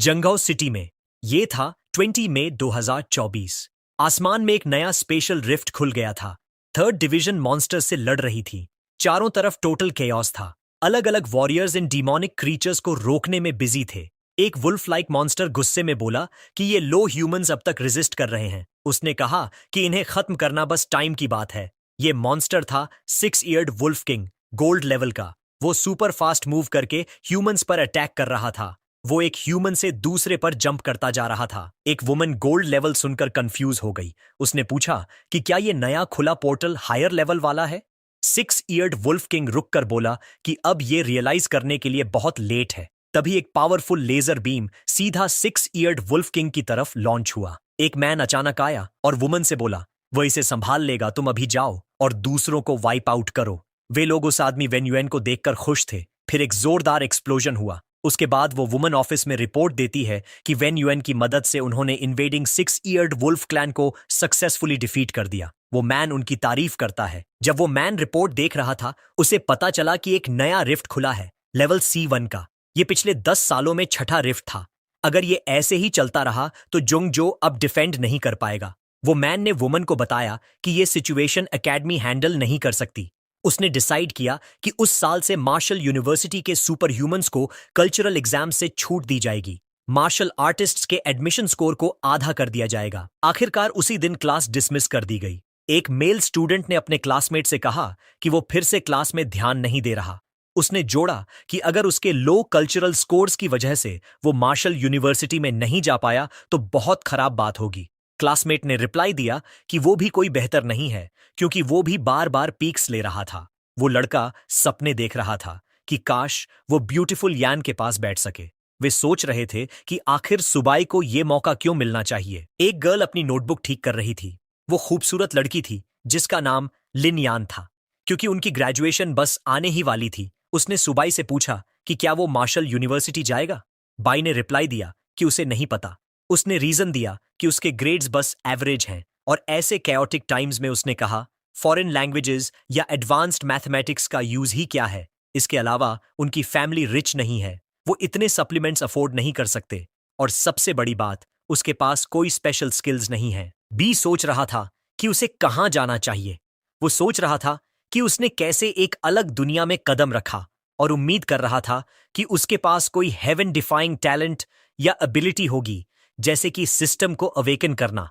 जंगौ city में। ये था 20 मई 2024। आसमान में एक नया स्पेशल रिफ्ट खुल गया था। थर्ड डिवीजन मॉन्स्टर से लड़ रही थी। चारों तरफ टोटल केओस था। अलग अलग वॉरियर्स इन डीमोनिक क्रीचर्स को रोकने में बिजी थे। एक वुल्फ लाइक मॉन्स्टर गुस्से में बोला कि ये लो ह्यूमंस अब तक रेजिस्ट कर रहे हैं। उसने कहा कि इन्हें खत्म करना बस टाइम की बात है। ये मॉन्स्टर था 6 eared wolf king, gold level का। वो सुपर फास्ट मूव करके ह्यूमंस पर अटैक कर रहा था। वो एक ह्यूमन से दूसरे पर जंप करता जा रहा था। एक वुमन गोल्ड लेवल सुनकर कंफ्यूज हो गई। उसने पूछा कि क्या ये नया खुला पोर्टल हायर लेवल वाला है। 6 ईयर्ड वुल्फ किंग रुक कर बोला कि अब ये रियलाइज करने के लिए बहुत लेट है। तभी एक पावरफुल लेजर बीम सीधा 6 ईयर्ड वुल्फ किंग की तरफ लॉन्च हुआ। एक मैन अचानक आया और वुमन से बोला, वो इसे संभाल लेगा, तुम अभी जाओ और दूसरों को वाइप आउट करो। वे लोग उस आदमी वेन युएन को देखकर खुश थे। फिर एक जोरदार एक्सप्लोजन हुआ। उसके बाद वो वुमन ऑफिस में रिपोर्ट देती है कि वेन युएन की मदद से उन्होंने इन्वेडिंग 6 ईयर्ड वुल्फ क्लैन को सक्सेसफुली डिफीट कर दिया। वो मैन उनकी तारीफ करता है। जब वो मैन रिपोर्ट देख रहा था, उसे पता चला कि एक नया रिफ्ट खुला है, लेवल C1 का। ये पिछले 10 सालों में छठा रिफ्ट था। अगर ये ऐसे ही चलता रहा तो जोंगजो अब डिफेंड नहीं कर पाएगा। वो मैन ने वुमन को बताया कि ये सिचुएशन एकेडमी हैंडल नहीं कर सकती। उसने डिसाइड किया कि उस साल से मार्शल यूनिवर्सिटी के सुपर ह्यूमंस को कल्चरल एग्जाम से छूट दी जाएगी। मार्शल आर्टिस्ट्स के एडमिशन स्कोर को आधा कर दिया जाएगा। आखिरकार उसी दिन क्लास डिसमिस कर दी गई। एक मेल स्टूडेंट ने अपने क्लासमेट से कहा कि वो फिर से क्लास में ध्यान नहीं दे रहा। उसने जोड़ा कि अगर उसके लो कल्चरल स्कोर्स की वजह से वो मार्शल यूनिवर्सिटी में नहीं जा पाया तो बहुत खराब बात होगी। क्लासमेट ने रिप्लाई दिया कि वो भी कोई बेहतर नहीं है, क्योंकि वो भी बार बार पीक्स ले रहा था। वो लड़का सपने देख रहा था कि काश वो ब्यूटीफुल यान के पास बैठ सके। वे सोच रहे थे कि आखिर सुबाई को ये मौका क्यों मिलना चाहिए। एक गर्ल अपनी नोटबुक ठीक कर रही थी। वो खूबसूरत लड़की थी जिसका नाम लिन यान था। क्योंकि उनकी ग्रेजुएशन बस आने ही वाली थी, उसने सुबाई से पूछा कि क्या वो मार्शल यूनिवर्सिटी जाएगा। बाई ने रिप्लाई दिया कि उसे नहीं पता। उसने रीजन दिया कि उसके ग्रेड्स बस एवरेज हैं, और ऐसे कैओटिक टाइम्स में उसने कहा, फॉरेन लैंग्वेजेस या एडवांस्ड मैथमेटिक्स का यूज ही क्या है। इसके अलावा उनकी फैमिली रिच नहीं है, वो इतने सप्लीमेंट्स अफोर्ड नहीं कर सकते, और सबसे बड़ी बात, उसके पास कोई स्पेशल स्किल्स नहीं है। बी सोच रहा था कि उसे कहाँ जाना चाहिए। वो सोच रहा था कि उसने कैसे एक अलग दुनिया में कदम रखा, और उम्मीद कर रहा था कि उसके पास कोई हेवन डिफाइंग टैलेंट या एबिलिटी होगी, जैसे कि सिस्टम को अवेकन करना।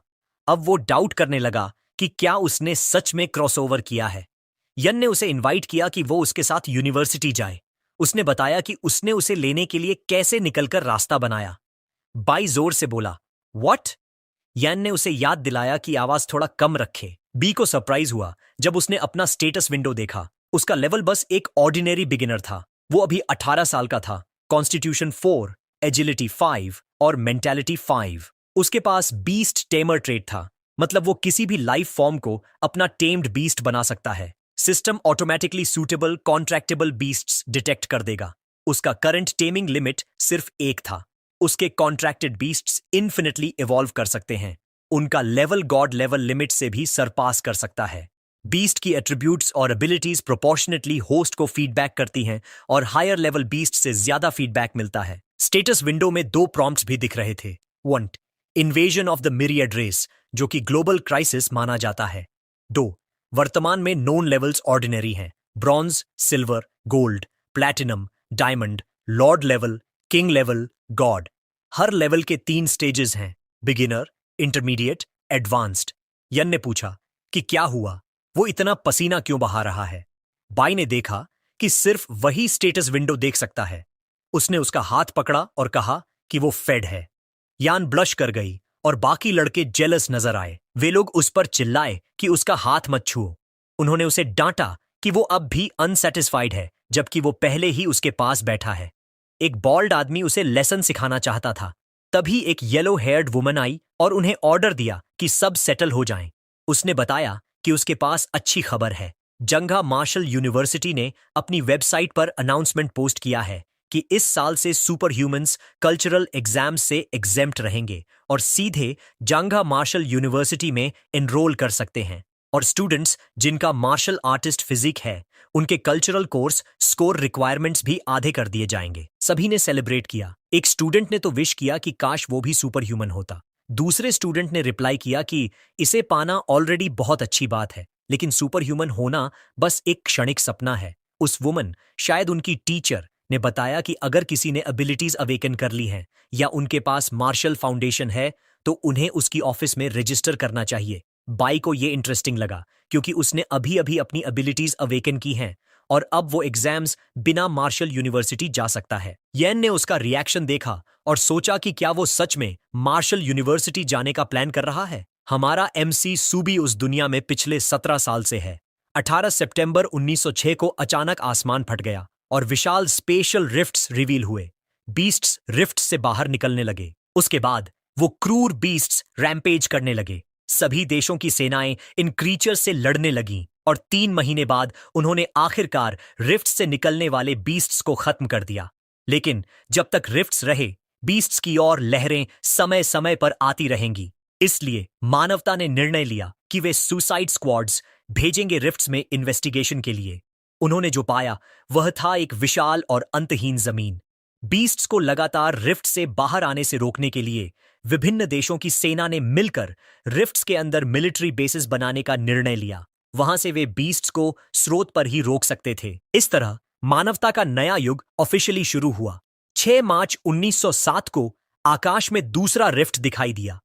अब वो डाउट करने लगा कि क्या उसने सच में क्रॉसओवर किया है। यन ने उसे इनवाइट किया कि वो उसके साथ यूनिवर्सिटी जाए। उसने बताया कि उसने उसे लेने के लिए कैसे निकलकर रास्ता बनाया। बाई जोर से बोला, व्हाट? यन ने उसे याद दिलाया कि आवाज थोड़ा कम रखे। बी को सरप्राइज हुआ जब उसने अपना स्टेटस विंडो देखा। उसका लेवल बस एक ऑर्डिनरी बिगिनर था। वो अभी 18 साल का था। कॉन्स्टिट्यूशन 4, एजिलिटी 5 और मेंटालिटी 5। उसके पास बीस्ट टेमर ट्रेट था, मतलब वो किसी भी लाइफ फॉर्म को अपना टेम्ड बीस्ट बना सकता है। System automatically suitable contractable beasts detect कर देगा। उसका करंट टेमिंग लिमिट सिर्फ 1 था। उसके कॉन्ट्रैक्टेड बीस्ट्स इन्फिनिटली इवॉल्व कर सकते हैं। उनका लेवल गॉड लेवल लिमिट से भी सरपास कर सकता है। बीस्ट की एट्रीब्यूट्स और एबिलिटीज प्रोपोर्शनेटली होस्ट को फीडबैक करती हैं, और हायर लेवल बीस्ट से ज्यादा फीडबैक मिलता है। स्टेटस विंडो में 2 प्रॉम्प्ट्स भी दिख रहे थे। 1, invasion of the myriad race, जो कि ग्लोबल क्राइसिस माना जाता है। 2, वर्तमान में नोन लेवल्स ऑर्डिनरी हैं, bronze, silver, gold, platinum, diamond, lord level, king level, god. हर लेवल के 3 स्टेजेस हैं, बिगिनर, इंटरमीडिएट, एडवांस्ड। यन ने पूछा कि क्या हुआ, वो इतना पसीना क्यों बहा रहा है। बाई ने देखा कि सिर्फ वही स्टेटस विंडो देख सकता है। उसने उसका हाथ पकड़ा और कहा कि वो फेड है। यान ब्लश कर गई और बाकी लड़के जेलस नजर आए। वे लोग उस पर चिल्लाए कि उसका हाथ मत छुओ। उन्होंने उसे डांटा कि वो अब भी अनसेटिस्फाइड है, जबकि वो पहले ही उसके पास बैठा है। एक बॉल्ड आदमी उसे लेसन सिखाना चाहता था। तभी एक येलो हेयर्ड वुमन आई और उन्हें ऑर्डर दिया कि सब सेटल हो जाएं। उसने बताया कि उसके पास अच्छी खबर है। जंगा मार्शल यूनिवर्सिटी ने अपनी वेबसाइट पर अनाउंसमेंट पोस्ट किया है कि इस साल से सुपर ह्यूमंस कल्चरल एग्जाम से एग्जेम्प्ट रहेंगे और सीधे जंगा मार्शल यूनिवर्सिटी में एनरोल कर सकते हैं। और स्टूडेंट्स जिनका मार्शल आर्टिस्ट फिजिक है उनके कल्चरल कोर्स स्कोर रिक्वायरमेंट्स भी आधे कर दिए जाएंगे। सभी ने सेलिब्रेट किया। एक स्टूडेंट ने तो विश किया कि काश वो भी सुपर ह्यूमन होता। दूसरे स्टूडेंट ने रिप्लाई किया कि इसे पाना ऑलरेडी बहुत अच्छी बात है, लेकिन सुपर ह्यूमन होना बस एक क्षणिक सपना है। उस वुमन, शायद उनकी टीचर, ने बताया कि अगर किसी ने एबिलिटीज अवेकन कर ली हैं या उनके पास मार्शल फाउंडेशन है तो उन्हें उसकी ऑफिस में रजिस्टर करना चाहिए। बाई को ये इंटरेस्टिंग लगा क्योंकि उसने अभी अभी अपनी एबिलिटीज अवेकन की हैं और अब वो एग्जाम्स बिना मार्शल यूनिवर्सिटी जा सकता है। येन ने उसका रिएक्शन देखा और सोचा कि क्या वो सच में मार्शल यूनिवर्सिटी जाने का प्लान कर रहा है। हमारा एमसी सूबी उस दुनिया में पिछले 17 साल से है। 18 सितंबर 1906 को अचानक आसमान फट गया और विशाल स्पेशल रिफ्ट्स रिवील हुए। बीस्ट्स रिफ्ट से बाहर निकलने लगे। उसके बाद वो क्रूर बीस्ट्स रैम्पेज करने लगे। सभी देशों की सेनाएं इन क्रीचर्स से लड़ने लगीं और 3 महीने बाद उन्होंने आखिरकार रिफ्ट्स से निकलने वाले बीस्ट्स को खत्म कर दिया। लेकिन जब तक रिफ्ट्स रहे, बीस्ट्स की और लहरें समय समय पर आती रहेंगी। इसलिए मानवता ने निर्णय लिया कि वे सुसाइड स्क्वाड्स भेजेंगे रिफ्ट्स में इन्वेस्टिगेशन के लिए। उन्होंने जो पाया वह था एक विशाल और अंतहीन जमीन। बीस्ट्स को लगातार रिफ्ट से बाहर आने से रोकने के लिए विभिन्न देशों की सेना ने मिलकर रिफ्ट्स के अंदर मिलिट्री बेसिस बनाने का निर्णय लिया। वहां से वे बीस्ट्स को स्रोत पर ही रोक सकते थे। इस तरह मानवता का नया युग ऑफिशियली शुरू हुआ। 6 मार्च 1907 को आकाश में दूसरा रिफ्ट दिखाई दिया।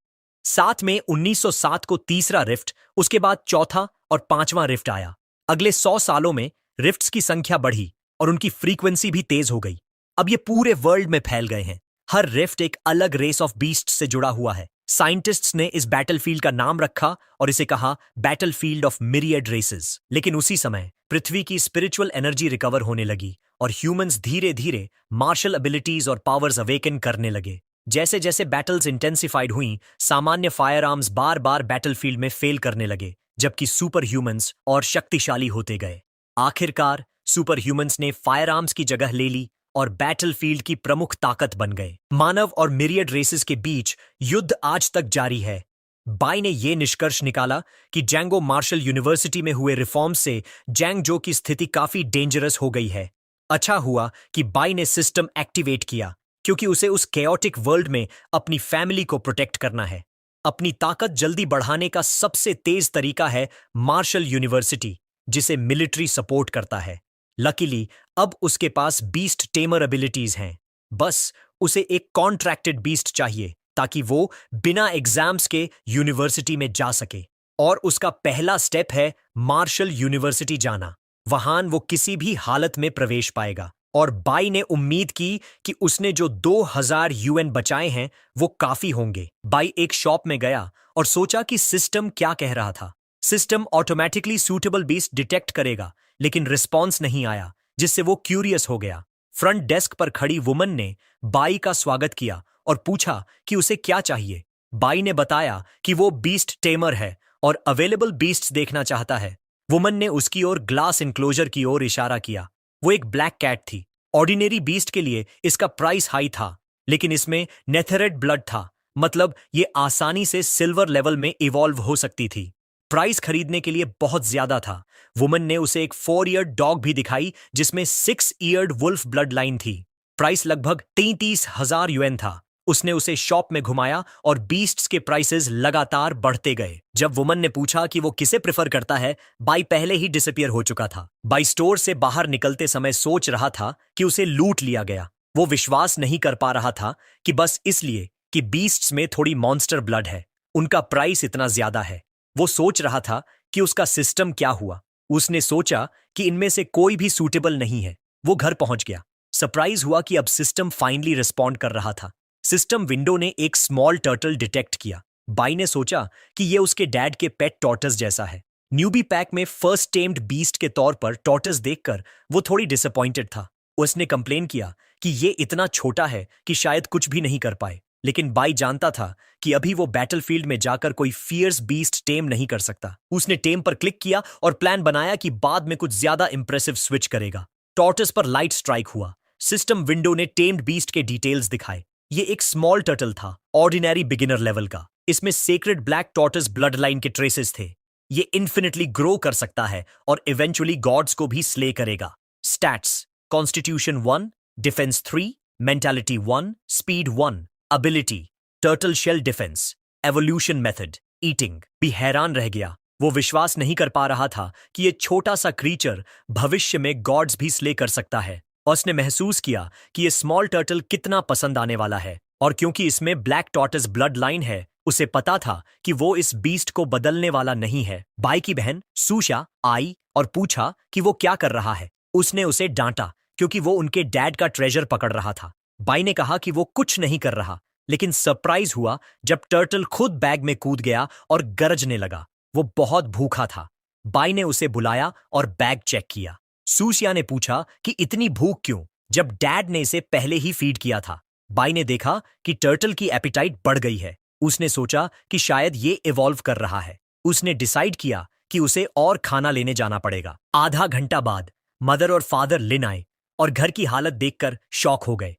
7 मई 1907 को तीसरा रिफ्ट, उसके बाद चौथा और 5वां रिफ्ट आया। अगले 100 सालों में रिफ्ट्स की संख्या बढ़ी और उनकी फ्रीक्वेंसी भी तेज हो गई। अब ये पूरे वर्ल्ड में फैल गए हैं। हर रिफ्ट एक अलग रेस ऑफ बीस्ट से जुड़ा हुआ है। साइंटिस्ट्स ने इस बैटलफील्ड का नाम रखा और इसे कहा बैटलफील्ड ऑफ मिरियड रेसेस। लेकिन उसी समय पृथ्वी की स्पिरिचुअल एनर्जी रिकवर होने लगी और ह्यूमंस धीरे धीरे मार्शल एबिलिटीज और पावर्स अवेकन करने लगे। जैसे जैसे बैटल्स इंटेंसिफाइड हुई, सामान्य फायर आर्म्स बार बार बैटलफील्ड में फेल करने लगे, जबकि सुपर ह्यूमंस और शक्तिशाली होते गए। आखिरकार सुपर ह्यूमंस ने फायर आर्म्स की जगह ले ली और बैटलफील्ड की प्रमुख ताकत बन गए। मानव और मिरियड रेसेस के बीच युद्ध आज तक जारी है। बाई ने यह निष्कर्ष निकाला कि जैंगो मार्शल यूनिवर्सिटी में हुए रिफॉर्म्स से जैंगजो की स्थिति काफी डेंजरस हो गई है। अच्छा हुआ कि बाई ने सिस्टम एक्टिवेट किया, क्योंकि उसे उस केओटिक वर्ल्ड में अपनी फैमिली को प्रोटेक्ट करना है। अपनी ताकत जल्दी बढ़ाने का सबसे तेज तरीका है मार्शल यूनिवर्सिटी, जिसे मिलिट्री सपोर्ट करता है। लकीली अब उसके पास बीस्ट टेमर एबिलिटीज हैं। बस उसे एक कॉन्ट्रैक्टेड बीस्ट चाहिए ताकि वो बिना एग्जाम्स के यूनिवर्सिटी में जा सके। और उसका पहला स्टेप है मार्शल यूनिवर्सिटी जाना। वहां वो किसी भी हालत में प्रवेश पाएगा। और बाई ने उम्मीद की कि उसने जो 2000 यूएन बचाए हैं वो काफी होंगे। बाई एक शॉप में गया और सोचा कि सिस्टम क्या कह रहा था। System automatically suitable beast detect करेगा, लेकिन रिस्पॉन्स नहीं आया, जिससे वो क्यूरियस हो गया। फ्रंट डेस्क पर खड़ी वुमन ने बाई का स्वागत किया और पूछा कि उसे क्या चाहिए। बाई ने बताया कि वो बीस्ट टेमर है और अवेलेबल बीस्ट्स देखना चाहता है। वुमन ने उसकी ओर ग्लास इनक्लोजर की ओर इशारा किया। वो एक ब्लैक कैट थी। ऑर्डिनरी बीस्ट के लिए इसका प्राइस हाई था, लेकिन इसमें नेथेरेट ब्लड था, मतलब ये आसानी से सिल्वर लेवल में इवॉल्व हो सकती थी। प्राइस खरीदने के लिए बहुत ज्यादा था। वुमन ने उसे एक 4 ईयर्ड डॉग भी दिखाई जिसमें 6 ईयर्ड वुल्फ ब्लड लाइन थी। प्राइस लगभग 33,000 यूएन था। उसने उसे शॉप में घुमाया और बीस्ट्स के प्राइसेस लगातार बढ़ते गए। जब वुमन ने पूछा कि वो किसे प्रेफर करता है, बाई पहले ही डिसअपियर हो चुका था। बाई स्टोर से बाहर निकलते समय सोच रहा था कि उसे लूट लिया गया। वो विश्वास नहीं कर पा रहा था कि बस इसलिए कि बीस्ट्स में थोड़ी मॉन्स्टर ब्लड है, उनका प्राइस इतना ज्यादा है। वो सोच रहा था कि उसका सिस्टम क्या हुआ। उसने सोचा कि इनमें से कोई भी सूटेबल नहीं है। वो घर पहुंच गया। सरप्राइज हुआ कि अब सिस्टम फाइनली रिस्पॉन्ड कर रहा था। सिस्टम विंडो ने एक स्मॉल टर्टल डिटेक्ट किया। बाई ने सोचा कि यह उसके डैड के पेट टॉर्टस जैसा है। न्यूबी पैक में फर्स्ट टेम्ड बीस्ट के तौर पर टॉर्टस देखकर वो थोड़ी डिसअपॉइंटेड था। उसने कंप्लेन किया कि ये इतना छोटा है कि शायद कुछ भी नहीं कर पाए। लेकिन बाई जानता था कि अभी वो बैटलफील्ड में जाकर कोई फियर्स बीस्ट टेम नहीं कर सकता। उसने टेम पर क्लिक किया और प्लान बनाया कि बाद में कुछ ज्यादा इंप्रेसिव स्विच करेगा। टॉर्टस पर लाइट स्ट्राइक हुआ। सिस्टम विंडो ने टेम्ड बीस्ट के डिटेल्स दिखाए। ये एक स्मॉल टर्टल था, ऑर्डिनरी बिगिनर लेवल का। इसमें सेक्रेड ब्लैक टॉर्टस ब्लड लाइन के ट्रेसेस थे। ये इन्फिनिटली ग्रो कर सकता है और इवेंचुअली गॉड्स को भी स्ले करेगा। Stats: constitution 1, defence 3, mentality 1, speed 1, ability turtle shell defence, evolution method eating. भी हैरान रह गया। वो विश्वास नहीं कर पा रहा था कि ये छोटा सा क्रीचर भविष्य में गॉड्स भी स्ले कर सकता है। और उसने महसूस किया कि ये स्मॉल टर्टल कितना पसंद आने वाला है। और क्योंकि इसमें ब्लैक टॉर्टस ब्लड लाइन है, उसे पता था कि वो इस बीस्ट को बदलने वाला नहीं है। बाई की बहन सूशा आई और पूछा कि वो क्या कर रहा है। उसने उसे डांटा क्योंकि वो उनके डैड का ट्रेजर पकड़ रहा था। बाई ने कहा कि वो कुछ नहीं कर रहा, लेकिन सरप्राइज हुआ जब टर्टल खुद बैग में कूद गया और गरजने लगा। वो बहुत भूखा था। बाई ने उसे बुलाया और बैग चेक किया। सूशिया ने पूछा कि इतनी भूख क्यों, जब डैड ने इसे पहले ही फीड किया था। बाई ने देखा कि टर्टल की एपिटाइट बढ़ गई है। उसने सोचा कि शायद ये इवॉल्व कर रहा है। उसने डिसाइड किया कि उसे और खाना लेने जाना पड़ेगा। आधा घंटा बाद मदर और फादर लिन आए और घर की हालत देखकर शॉक हो गए।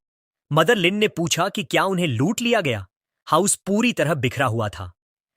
मदर लिन ने पूछा कि क्या उन्हें लूट लिया गया। हाउस पूरी तरह बिखरा हुआ था।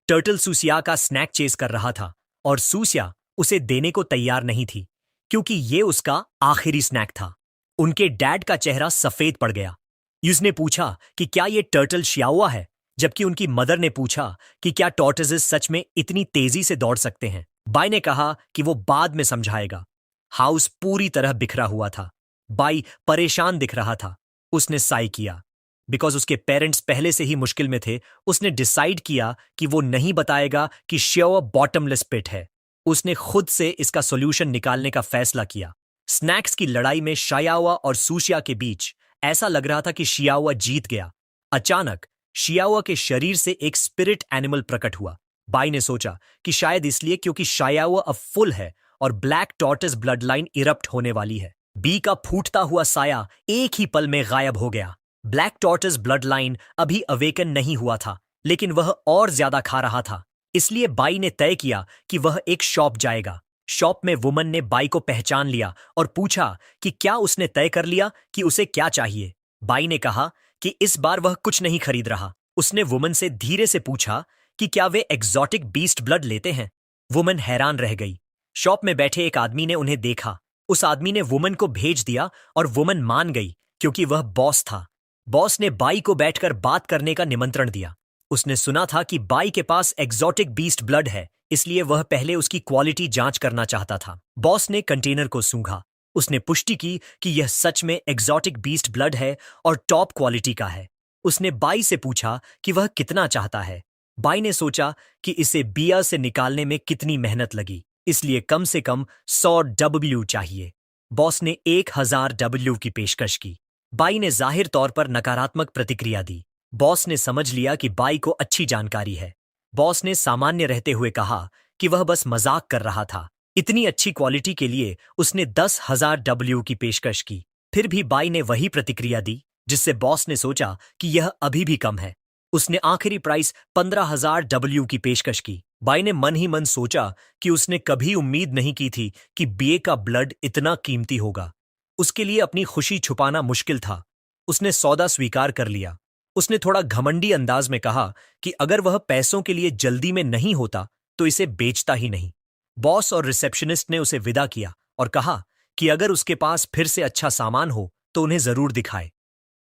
टर्टल सूसिया का स्नैक चेस कर रहा था और सूसिया उसे देने को तैयार नहीं थी, क्योंकि ये उसका आखिरी स्नैक था। उनके डैड का चेहरा सफेद पड़ गया। उसने पूछा कि क्या ये टर्टल शियाओआ है, जबकि उनकी मदर ने पूछा कि क्या टॉर्टोइसेस सच में इतनी तेजी से दौड़ सकते हैं। बाई ने कहा कि वो बाद में समझाएगा। हाउस पूरी तरह बिखरा हुआ था। बाई परेशान दिख रहा था। उसने साई किया। बिकॉज उसके पेरेंट्स पहले से ही मुश्किल में थे, उसने डिसाइड किया कि वो नहीं बताएगा कि शियाओआ बॉटमलेस पिट है। उसने खुद से इसका सॉल्यूशन निकालने का फैसला किया। स्नैक्स की लड़ाई में शियाओआ और सूशिया के बीच ऐसा लग रहा था कि शियाओआ जीत गया। अचानक शियाओआ के शरीर से एक स्पिरिट एनिमल प्रकट हुआ। बाई ने सोचा कि शायद इसलिए क्योंकि शियाओआ अब फुल है और ब्लैक टॉर्टस ब्लड लाइन इरप्ट होने वाली है। बी का फूटता हुआ साया एक ही पल में गायब हो गया। ब्लैक टॉर्टस ब्लड लाइन अभी अवेकन नहीं हुआ था, लेकिन वह और ज्यादा खा रहा था। इसलिए बाई ने तय किया कि वह एक शॉप जाएगा। शॉप में वुमन ने बाई को पहचान लिया और पूछा कि क्या उसने तय कर लिया कि उसे क्या चाहिए। बाई ने कहा कि इस बार वह कुछ नहीं खरीद रहा। उसने वुमन से धीरे से पूछा कि क्या वे एक्सोटिक बीस्ट ब्लड लेते हैं। वुमन हैरान रह गई। शॉप में बैठे एक आदमी ने उन्हें देखा। उस आदमी ने वुमन को भेज दिया और वुमन मान गई क्योंकि वह बॉस था। बॉस ने बाई को बैठकर बात करने का निमंत्रण दिया। उसने सुना था कि बाई के पास एक्सोटिक बीस्ट ब्लड है, इसलिए वह पहले उसकी क्वालिटी जांच करना चाहता था। बॉस ने कंटेनर को सूंघा। उसने पुष्टि की कि यह सच में एक्सोटिक बीस्ट ब्लड है और टॉप क्वालिटी का है। उसने बाई से पूछा कि वह कितना चाहता है। बाई ने सोचा कि इसे बिया से निकालने में कितनी मेहनत लगी, इसलिए कम से कम 100 डब्ल्यू चाहिए। बॉस ने 1000 डब्ल्यू की पेशकश की। बाई ने जाहिर तौर पर नकारात्मक प्रतिक्रिया दी। बॉस ने समझ लिया कि बाई को अच्छी जानकारी है। बॉस ने सामान्य रहते हुए कहा कि वह बस मजाक कर रहा था। इतनी अच्छी क्वालिटी के लिए उसने 10,000 डब्ल्यू की पेशकश की। फिर भी बाई ने वही प्रतिक्रिया दी, जिससे बॉस ने सोचा कि यह अभी भी कम है। उसने आखिरी प्राइस 15,000 डब्ल्यू की पेशकश की। बाई ने मन ही मन सोचा कि उसने कभी उम्मीद नहीं की थी कि बीए का ब्लड इतना कीमती होगा। उसके लिए अपनी खुशी छुपाना मुश्किल था। उसने सौदा स्वीकार कर लिया। उसने थोड़ा घमंडी अंदाज में कहा कि अगर वह पैसों के लिए जल्दी में नहीं होता तो इसे बेचता ही नहीं। बॉस और रिसेप्शनिस्ट ने उसे विदा किया और कहा कि अगर उसके पास फिर से अच्छा सामान हो तो उन्हें जरूर दिखाए।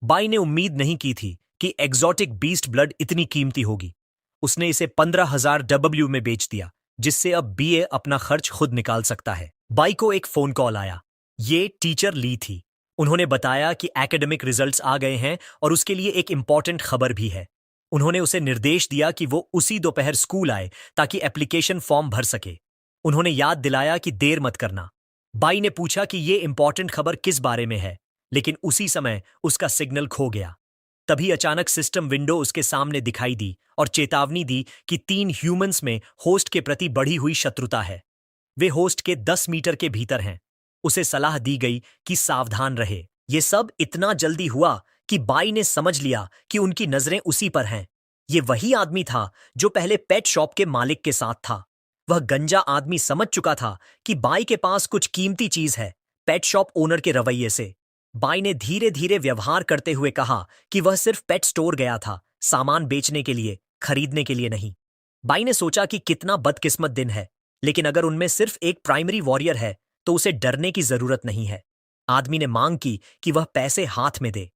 बाई ने उम्मीद नहीं की थी कि एक्सोटिक बीस्ट ब्लड इतनी कीमती होगी। उसने इसे 15,000 डब्ल्यू में बेच दिया, जिससे अब बीए अपना खर्च खुद निकाल सकता है। बाई को एक फोन कॉल आया। ये टीचर ली थी। उन्होंने बताया कि एकेडमिक रिजल्ट्स आ गए हैं और उसके लिए एक इंपॉर्टेंट खबर भी है। उन्होंने उसे निर्देश दिया कि वो उसी दोपहर स्कूल आए ताकि एप्लीकेशन फॉर्म भर सके। उन्होंने याद दिलाया कि देर मत करना। बाई ने पूछा कि ये इंपॉर्टेंट खबर किस बारे में है, लेकिन उसी समय उसका सिग्नल खो गया। तभी अचानक सिस्टम विंडो उसके सामने दिखाई दी और चेतावनी दी कि 3 ह्यूमंस में होस्ट के प्रति बढ़ी हुई शत्रुता है। वे होस्ट के 10 मीटर के भीतर हैं। उसे सलाह दी गई कि सावधान रहे। ये सब इतना जल्दी हुआ कि बाई ने समझ लिया कि उनकी नजरें उसी पर हैं। ये वही आदमी था जो पहले पेट शॉप के मालिक के साथ था। वह गंजा आदमी समझ चुका था कि बाई के पास कुछ कीमती चीज है, पेट शॉप ओनर के रवैये से। बाई ने धीरे धीरे व्यवहार करते हुए कहा कि वह सिर्फ पेट स्टोर गया था, सामान बेचने के लिए, खरीदने के लिए नहीं। बाई ने सोचा कि कितना बदकिस्मत दिन है। लेकिन अगर उनमें सिर्फ एक प्राइमरी वॉरियर है तो उसे डरने की जरूरत नहीं है। आदमी ने मांग की कि वह पैसे हाथ में दे।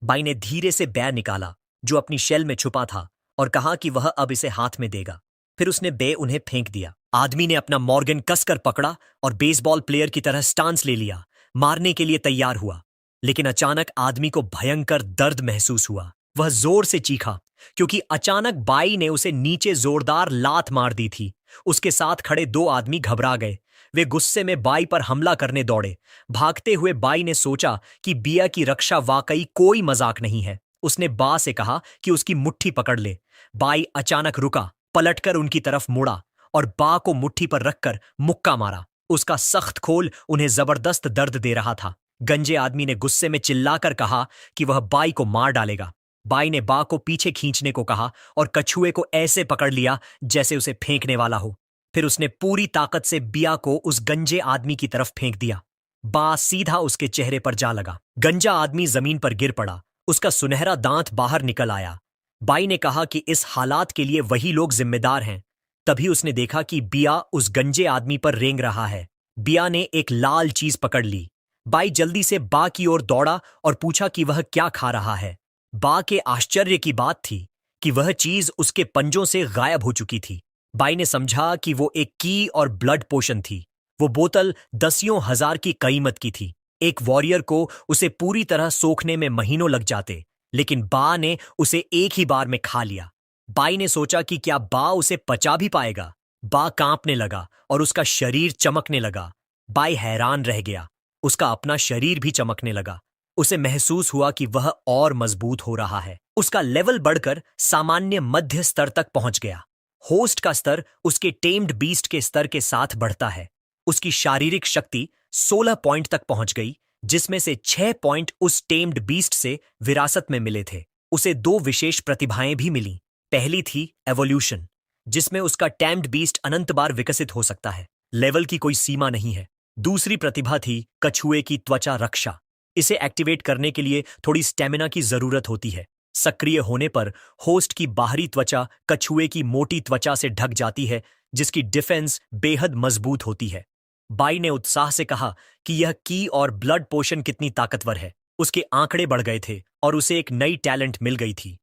बाई ने धीरे से बे निकाला जो अपनी शेल में छुपा था और कहा कि वह अब इसे हाथ में देगा। फिर उसने बे उन्हें फेंक दिया। आदमी ने अपना मॉर्गन कसकर पकड़ा और बेसबॉल प्लेयर की तरह स्टांस ले लिया, मारने के लिए तैयार हुआ। लेकिन अचानक आदमी को भयंकर दर्द महसूस हुआ। वह जोर से चीखा क्योंकि अचानक बाई ने उसे नीचे जोरदार लात मार दी थी। उसके साथ खड़े दो आदमी घबरा गए। वे गुस्से में बाई पर हमला करने दौड़े। भागते हुए बाई ने सोचा कि बिया की रक्षा वाकई कोई मजाक नहीं है। उसने बा से कहा कि उसकी मुट्ठी पकड़ ले। बाई अचानक रुका, पलटकर उनकी तरफ मुड़ा और बा को मुट्ठी पर रखकर मुक्का मारा। उसका सख्त खोल उन्हें जबरदस्त दर्द दे रहा था। गंजे आदमी ने गुस्से में चिल्लाकर कहा कि वह बाई को मार डालेगा। बाई ने बा को पीछे खींचने को कहा और कछुए को ऐसे पकड़ लिया जैसे उसे फेंकने वाला हो। फिर उसने पूरी ताकत से बिया को उस गंजे आदमी की तरफ फेंक दिया। बा सीधा उसके चेहरे पर जा लगा। गंजा आदमी जमीन पर गिर पड़ा। उसका सुनहरा दांत बाहर निकल आया। बाई ने कहा कि इस हालात के लिए वही लोग जिम्मेदार हैं। तभी उसने देखा कि बिया उस गंजे आदमी पर रेंग रहा है। बिया ने एक लाल चीज पकड़ ली। बाई जल्दी से बा की ओर दौड़ा और पूछा कि वह क्या खा रहा है। बा के आश्चर्य की बात थी कि वह चीज उसके पंजों से गायब हो चुकी थी। बाई ने समझा कि वो एक की और ब्लड पोशन थी। वो बोतल दसियों हजार की कीमत की थी। एक वॉरियर को उसे पूरी तरह सोखने में महीनों लग जाते, लेकिन बा ने उसे एक ही बार में खा लिया। बाई ने सोचा कि क्या बा उसे पचा भी पाएगा। बा कांपने लगा और उसका शरीर चमकने लगा। बाई हैरान रह गया। उसका अपना शरीर भी चमकने लगा। उसे महसूस हुआ कि वह और मजबूत हो रहा है। उसका लेवल बढ़कर सामान्य मध्य स्तर तक पहुंच गया। होस्ट का स्तर उसके टेम्ड बीस्ट के स्तर के साथ बढ़ता है। उसकी शारीरिक शक्ति 16 पॉइंट तक पहुंच गई, जिसमें से 6 पॉइंट उस टेम्ड बीस्ट से विरासत में मिले थे। उसे 2 विशेष प्रतिभाएं भी मिली। पहली थी एवोल्यूशन, जिसमें उसका टैम्ड बीस्ट अनंत बार विकसित हो सकता है। लेवल की कोई सीमा नहीं है। दूसरी प्रतिभा थी कछुए की त्वचा रक्षा। इसे एक्टिवेट करने के लिए थोड़ी स्टेमिना की जरूरत होती है। सक्रिय होने पर होस्ट की बाहरी त्वचा कछुए की मोटी त्वचा से ढक जाती है, जिसकी डिफेंस बेहद मजबूत होती है। बाई ने उत्साह से कहा कि यह की और ब्लड पोशन कितनी ताकतवर है। उसके आंकड़े बढ़ गए थे और उसे एक नई टैलेंट मिल गई थी।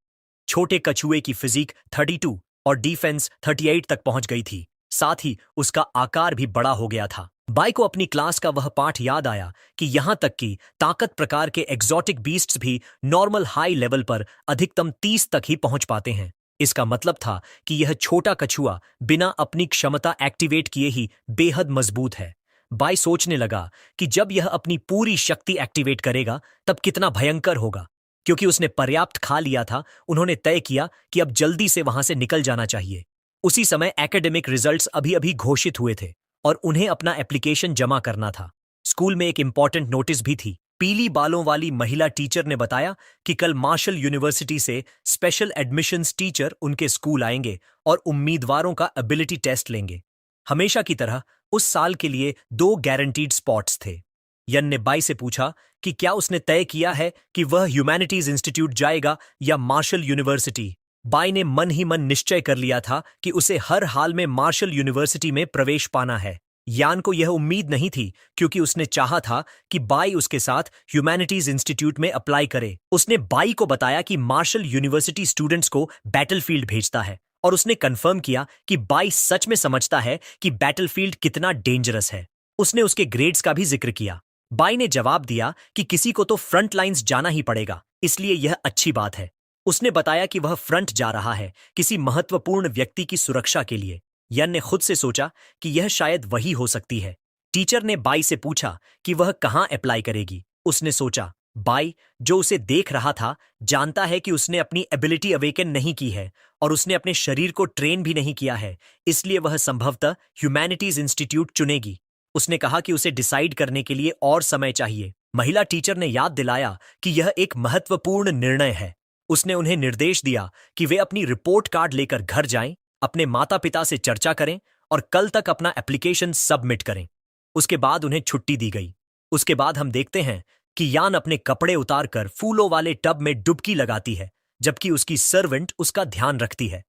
छोटे कछुए की फिजिक 32 और डिफेंस 38 तक पहुंच गई थी। साथ ही उसका आकार भी बड़ा हो गया था। बाई को अपनी क्लास का वह पाठ याद आया कि यहां तक कि ताकत प्रकार के एक्सोटिक बीस्ट्स भी नॉर्मल हाई लेवल पर अधिकतम 30 तक ही पहुंच पाते हैं। इसका मतलब था कि यह छोटा कछुआ बिना अपनी क्षमता एक्टिवेट किए ही बेहद मजबूत है। बाई सोचने लगा कि जब यह अपनी पूरी शक्ति एक्टिवेट करेगा तब कितना भयंकर होगा। क्योंकि उसने पर्याप्त खा लिया था, उन्होंने तय किया कि अब जल्दी से वहां से निकल जाना चाहिए। उसी समय एकेडमिक रिजल्ट्स अभी अभी घोषित हुए थे और उन्हें अपना एप्लीकेशन जमा करना था। स्कूल में एक इंपॉर्टेंट नोटिस भी थी। पीली बालों वाली महिला टीचर ने बताया कि कल मार्शल यूनिवर्सिटी से स्पेशल एडमिशंस टीचर उनके स्कूल आएंगे और उम्मीदवारों का एबिलिटी टेस्ट लेंगे। हमेशा की तरह उस साल के लिए 2 गारंटीड स्पॉट्स थे। यन ने बाई से पूछा कि क्या उसने तय किया है कि वह ह्यूमैनिटीज इंस्टीट्यूट जाएगा या मार्शल यूनिवर्सिटी। बाई ने मन ही मन निश्चय कर लिया था कि उसे हर हाल में मार्शल यूनिवर्सिटी में प्रवेश पाना है। यान को यह उम्मीद नहीं थी, क्योंकि उसने चाहा था कि बाई उसके साथ ह्यूमैनिटीज इंस्टीट्यूट में अप्लाई करे। उसने बाई को बताया कि मार्शल यूनिवर्सिटी स्टूडेंट्स को बैटलफील्ड भेजता है और उसने कंफर्म किया कि बाई सच में समझता है कि बैटलफील्ड कितना डेंजरस है। उसने उसके ग्रेड्स का भी जिक्र किया। बाई ने जवाब दिया कि किसी को तो फ्रंट लाइन्स जाना ही पड़ेगा, इसलिए यह अच्छी बात है। उसने बताया कि वह फ्रंट जा रहा है किसी महत्वपूर्ण व्यक्ति की सुरक्षा के लिए। यन ने खुद से सोचा कि यह शायद वही हो सकती है। टीचर ने बाई से पूछा कि वह कहाँ अप्लाई करेगी। उसने सोचा, बाई जो उसे देख रहा था जानता है कि उसने अपनी एबिलिटी अवेकन नहीं की है और उसने अपने शरीर को ट्रेन भी नहीं किया है, इसलिए वह संभवतः ह्यूमैनिटीज इंस्टीट्यूट चुनेगी। उसने कहा कि उसे डिसाइड करने के लिए और समय चाहिए। महिला टीचर ने याद दिलाया कि यह एक महत्वपूर्ण निर्णय है। उसने उन्हें निर्देश दिया कि वे अपनी रिपोर्ट कार्ड लेकर घर जाएं, अपने माता पिता से चर्चा करें और कल तक अपना एप्लीकेशन सबमिट करें। उसके बाद उन्हें छुट्टी दी गई। उसके बाद हम देखते हैं कि यान अपने कपड़े उतारकर फूलों वाले टब में डुबकी लगाती है, जबकि उसकी सर्वेंट उसका ध्यान रखती है।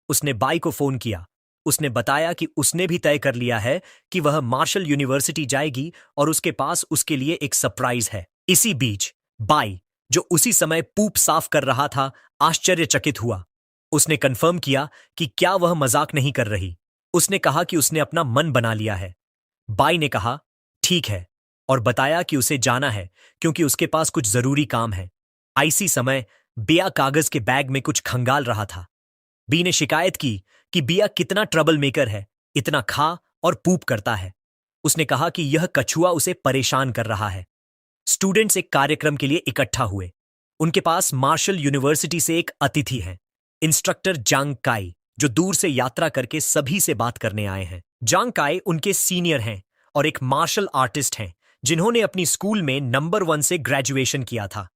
उसने बाई को फोन किया उसने बताया कि उसने भी तय कर लिया है कि वह मार्शल यूनिवर्सिटी जाएगी और उसके पास उसके लिए एक सरप्राइज है। इसी बीच बाई, जो उसी समय पूप साफ कर रहा था, आश्चर्यचकित हुआ। उसने कंफर्म किया कि क्या वह मजाक नहीं कर रही। उसने कहा कि उसने अपना मन बना लिया है। बाई ने कहा ठीक है और बताया कि उसे जाना है क्योंकि उसके पास कुछ जरूरी काम है। आईसी समय बिया कागज के बैग में कुछ खंगाल रहा था। बी ने शिकायत की कि बिया कितना ट्रबल मेकर है, इतना खा और पूप करता है। उसने कहा कि यह कछुआ उसे परेशान कर रहा है। स्टूडेंट्स एक कार्यक्रम के लिए इकट्ठा हुए। उनके पास मार्शल यूनिवर्सिटी से एक अतिथि है, इंस्ट्रक्टर जांग काई, जो दूर से यात्रा करके सभी से बात करने आए हैं। जांग काई उनके सीनियर हैं और एक मार्शल आर्टिस्ट हैं जिन्होंने अपनी स्कूल में नंबर 1 से ग्रेजुएशन किया था।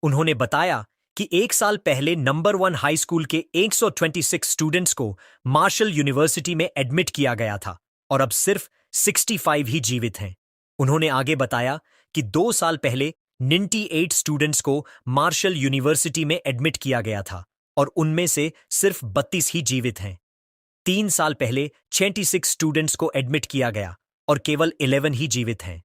उन्होंने बताया कि एक साल पहले नंबर 1 हाई स्कूल के 126 स्टूडेंट्स को मार्शल यूनिवर्सिटी में एडमिट किया गया था और अब सिर्फ 65 ही जीवित हैं। उन्होंने आगे बताया कि 2 साल पहले 98 स्टूडेंट्स को मार्शल यूनिवर्सिटी में एडमिट किया गया था और उनमें से सिर्फ 32 ही जीवित हैं। 3 साल पहले 66 स्टूडेंट्स को एडमिट किया गया और केवल 11 ही जीवित हैं।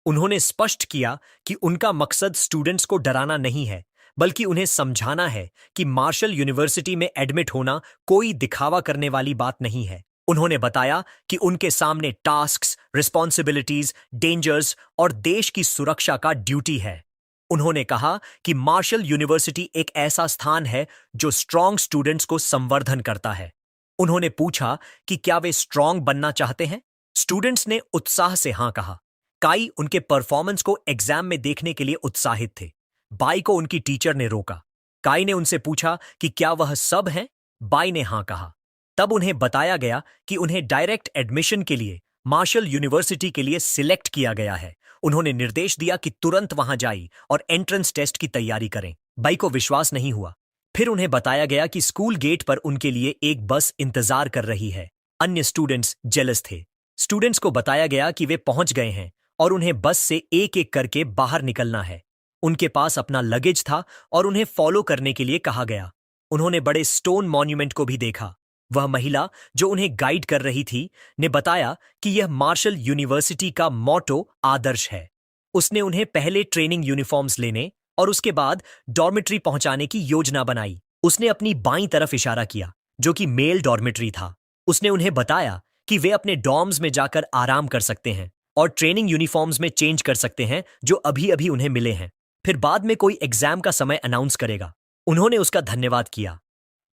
उन्होंने स्पष्ट किया कि उनका मकसद स्टूडेंट्स को डराना नहीं है, बल्कि उन्हें समझाना है कि मार्शल यूनिवर्सिटी में एडमिट होना कोई दिखावा करने वाली बात नहीं है। उन्होंने बताया कि उनके सामने टास्क्स, रिस्पॉन्सिबिलिटीज, डेंजर्स और देश की सुरक्षा का ड्यूटी है। उन्होंने कहा कि मार्शल यूनिवर्सिटी एक ऐसा स्थान है जो स्ट्रांग स्टूडेंट्स को संवर्धन करता है। उन्होंने पूछा कि क्या वे स्ट्रांग बनना चाहते हैं। स्टूडेंट्स ने उत्साह से हां कहा। काई उनके परफॉर्मेंस को एग्जाम में देखने के लिए उत्साहित थे। बाई को उनकी टीचर ने रोका। काई ने उनसे पूछा कि क्या वह सब हैं। बाई ने हां कहा। तब उन्हें बताया गया कि उन्हें डायरेक्ट एडमिशन के लिए मार्शल यूनिवर्सिटी के लिए सिलेक्ट किया गया है। उन्होंने निर्देश दिया कि तुरंत वहां जाई और एंट्रेंस टेस्ट की तैयारी करें। बाई को विश्वास नहीं हुआ। फिर उन्हें बताया गया कि स्कूल गेट पर उनके लिए एक बस इंतजार कर रही है। अन्य स्टूडेंट्स जेलस थे। स्टूडेंट्स को बताया गया कि वे पहुंच गए हैं और उन्हें बस से एक एक करके बाहर निकलना है। उनके पास अपना लगेज था और उन्हें फॉलो करने के लिए कहा गया। उन्होंने बड़े स्टोन मॉन्यूमेंट को भी देखा। वह महिला जो उन्हें गाइड कर रही थी ने बताया कि यह मार्शल यूनिवर्सिटी का मोटो आदर्श है। उसने उन्हें पहले ट्रेनिंग यूनिफॉर्म्स लेने और उसके बाद डॉर्मेट्री पहुंचाने की योजना बनाई। उसने अपनी बाईं तरफ इशारा किया, जो कि मेल डॉर्मेट्री था। उसने उन्हें बताया कि वे अपने डॉर्म्स में जाकर आराम कर सकते हैं और ट्रेनिंग यूनिफॉर्म्स में चेंज कर सकते हैं जो अभी अभी उन्हें मिले हैं। फिर बाद में कोई एग्जाम का समय अनाउंस करेगा। उन्होंने उसका धन्यवाद किया।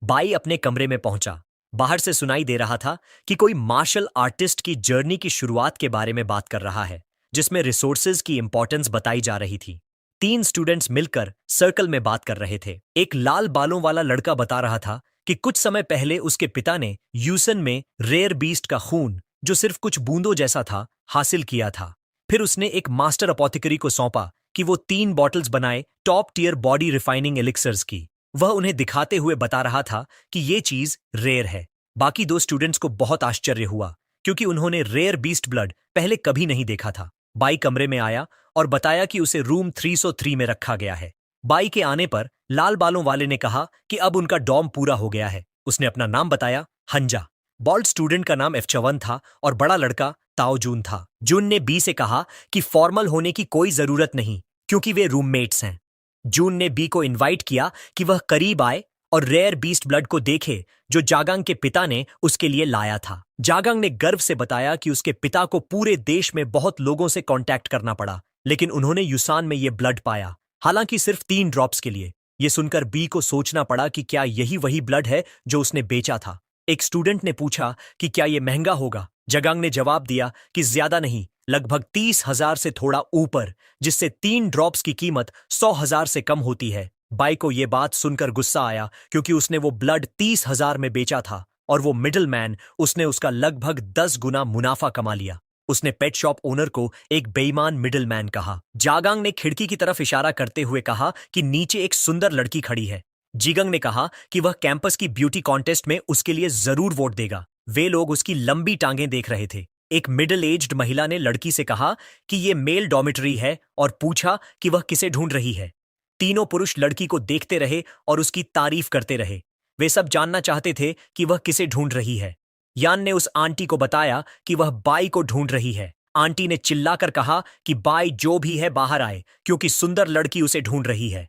बाई अपने कमरे में पहुंचा। बाहर से सुनाई दे रहा था कि कोई मार्शल आर्टिस्ट की जर्नी की शुरुआत के बारे में बात कर रहा है, जिसमें रिसोर्सेज की इंपॉर्टेंस बताई जा रही थी। 3 स्टूडेंट्स मिलकर सर्कल में बात कर रहे थे। एक लाल बालों वाला लड़का बता रहा था कि कुछ समय पहले उसके पिता ने यूसन में रेयर बीस्ट का खून, जो सिर्फ कुछ बूंदों जैसा था, हासिल किया था। फिर उसने एक मास्टर अपोथिकरी को सौंपा कि वो 3 बॉटल्स बनाए top tier body refining elixirs की। वह उन्हें दिखाते हुए बता रहा था कि ये चीज रेयर है। बाकी 2 स्टूडेंट्स को बहुत आश्चर्य हुआ क्योंकि उन्होंने रेयर बीस्ट ब्लड पहले कभी नहीं देखा था। बाई कमरे में आया और बताया कि उसे रूम 303 में रखा गया है। बाई के आने पर लाल बालों वाले ने कहा कि अब उनका डॉर्म पूरा हो गया है। उसने अपना नाम बताया, हंजा। बॉल्ड स्टूडेंट का नाम F51 था और बड़ा लड़का ताओ जून था। जून ने बी से कहा कि फॉर्मल होने की कोई जरूरत नहीं क्योंकि वे रूममेट्स हैं। जून ने बी को इनवाइट किया कि वह करीब आए और रेयर बीस्ट ब्लड को देखे जो जागांग के पिता ने उसके लिए लाया था। जागांग ने गर्व से बताया कि उसके पिता को पूरे देश में बहुत लोगों से कांटेक्ट करना पड़ा, लेकिन उन्होंने यूसान में यह ब्लड पाया, हालांकि सिर्फ 3 ड्रॉप्स के लिए। यह सुनकर बी को सोचना पड़ा कि क्या यही वही ब्लड है जो उसने बेचा था। एक स्टूडेंट ने पूछा कि क्या यह महंगा होगा। जागांग ने जवाब दिया कि ज्यादा नहीं, लगभग 30,000 से थोड़ा ऊपर, जिससे 3 ड्रॉप्स की कीमत 100,000 से कम होती है। बाई को यह बात सुनकर गुस्सा आया क्योंकि उसने वो ब्लड 30,000 में बेचा था और वो मिडिल मैन उसने उसका लगभग 10 गुना मुनाफा कमा लिया। उसने पेट शॉप ओनर को एक बेईमान मिडिल मैन कहा। जागांग ने खिड़की की तरफ इशारा करते हुए कहा कि नीचे एक सुंदर लड़की खड़ी है। जीगंग ने कहा कि वह कैंपस की ब्यूटी कॉन्टेस्ट में उसके लिए जरूर वोट देगा। वे लोग उसकी लंबी टांगें देख रहे थे। एक मिडिल एज्ड महिला ने लड़की से कहा कि यह मेल डॉर्मेटरी है और पूछा कि वह किसे ढूंढ रही है। तीनों पुरुष लड़की को देखते रहे और उसकी तारीफ करते रहे। वे सब जानना चाहते थे कि वह किसे ढूंढ रही है। यान ने उस आंटी को बताया कि वह बाई को ढूंढ रही है। आंटी ने चिल्लाकर कहा कि बाई जो भी है बाहर आए, क्योंकि सुंदर लड़की उसे ढूंढ रही है।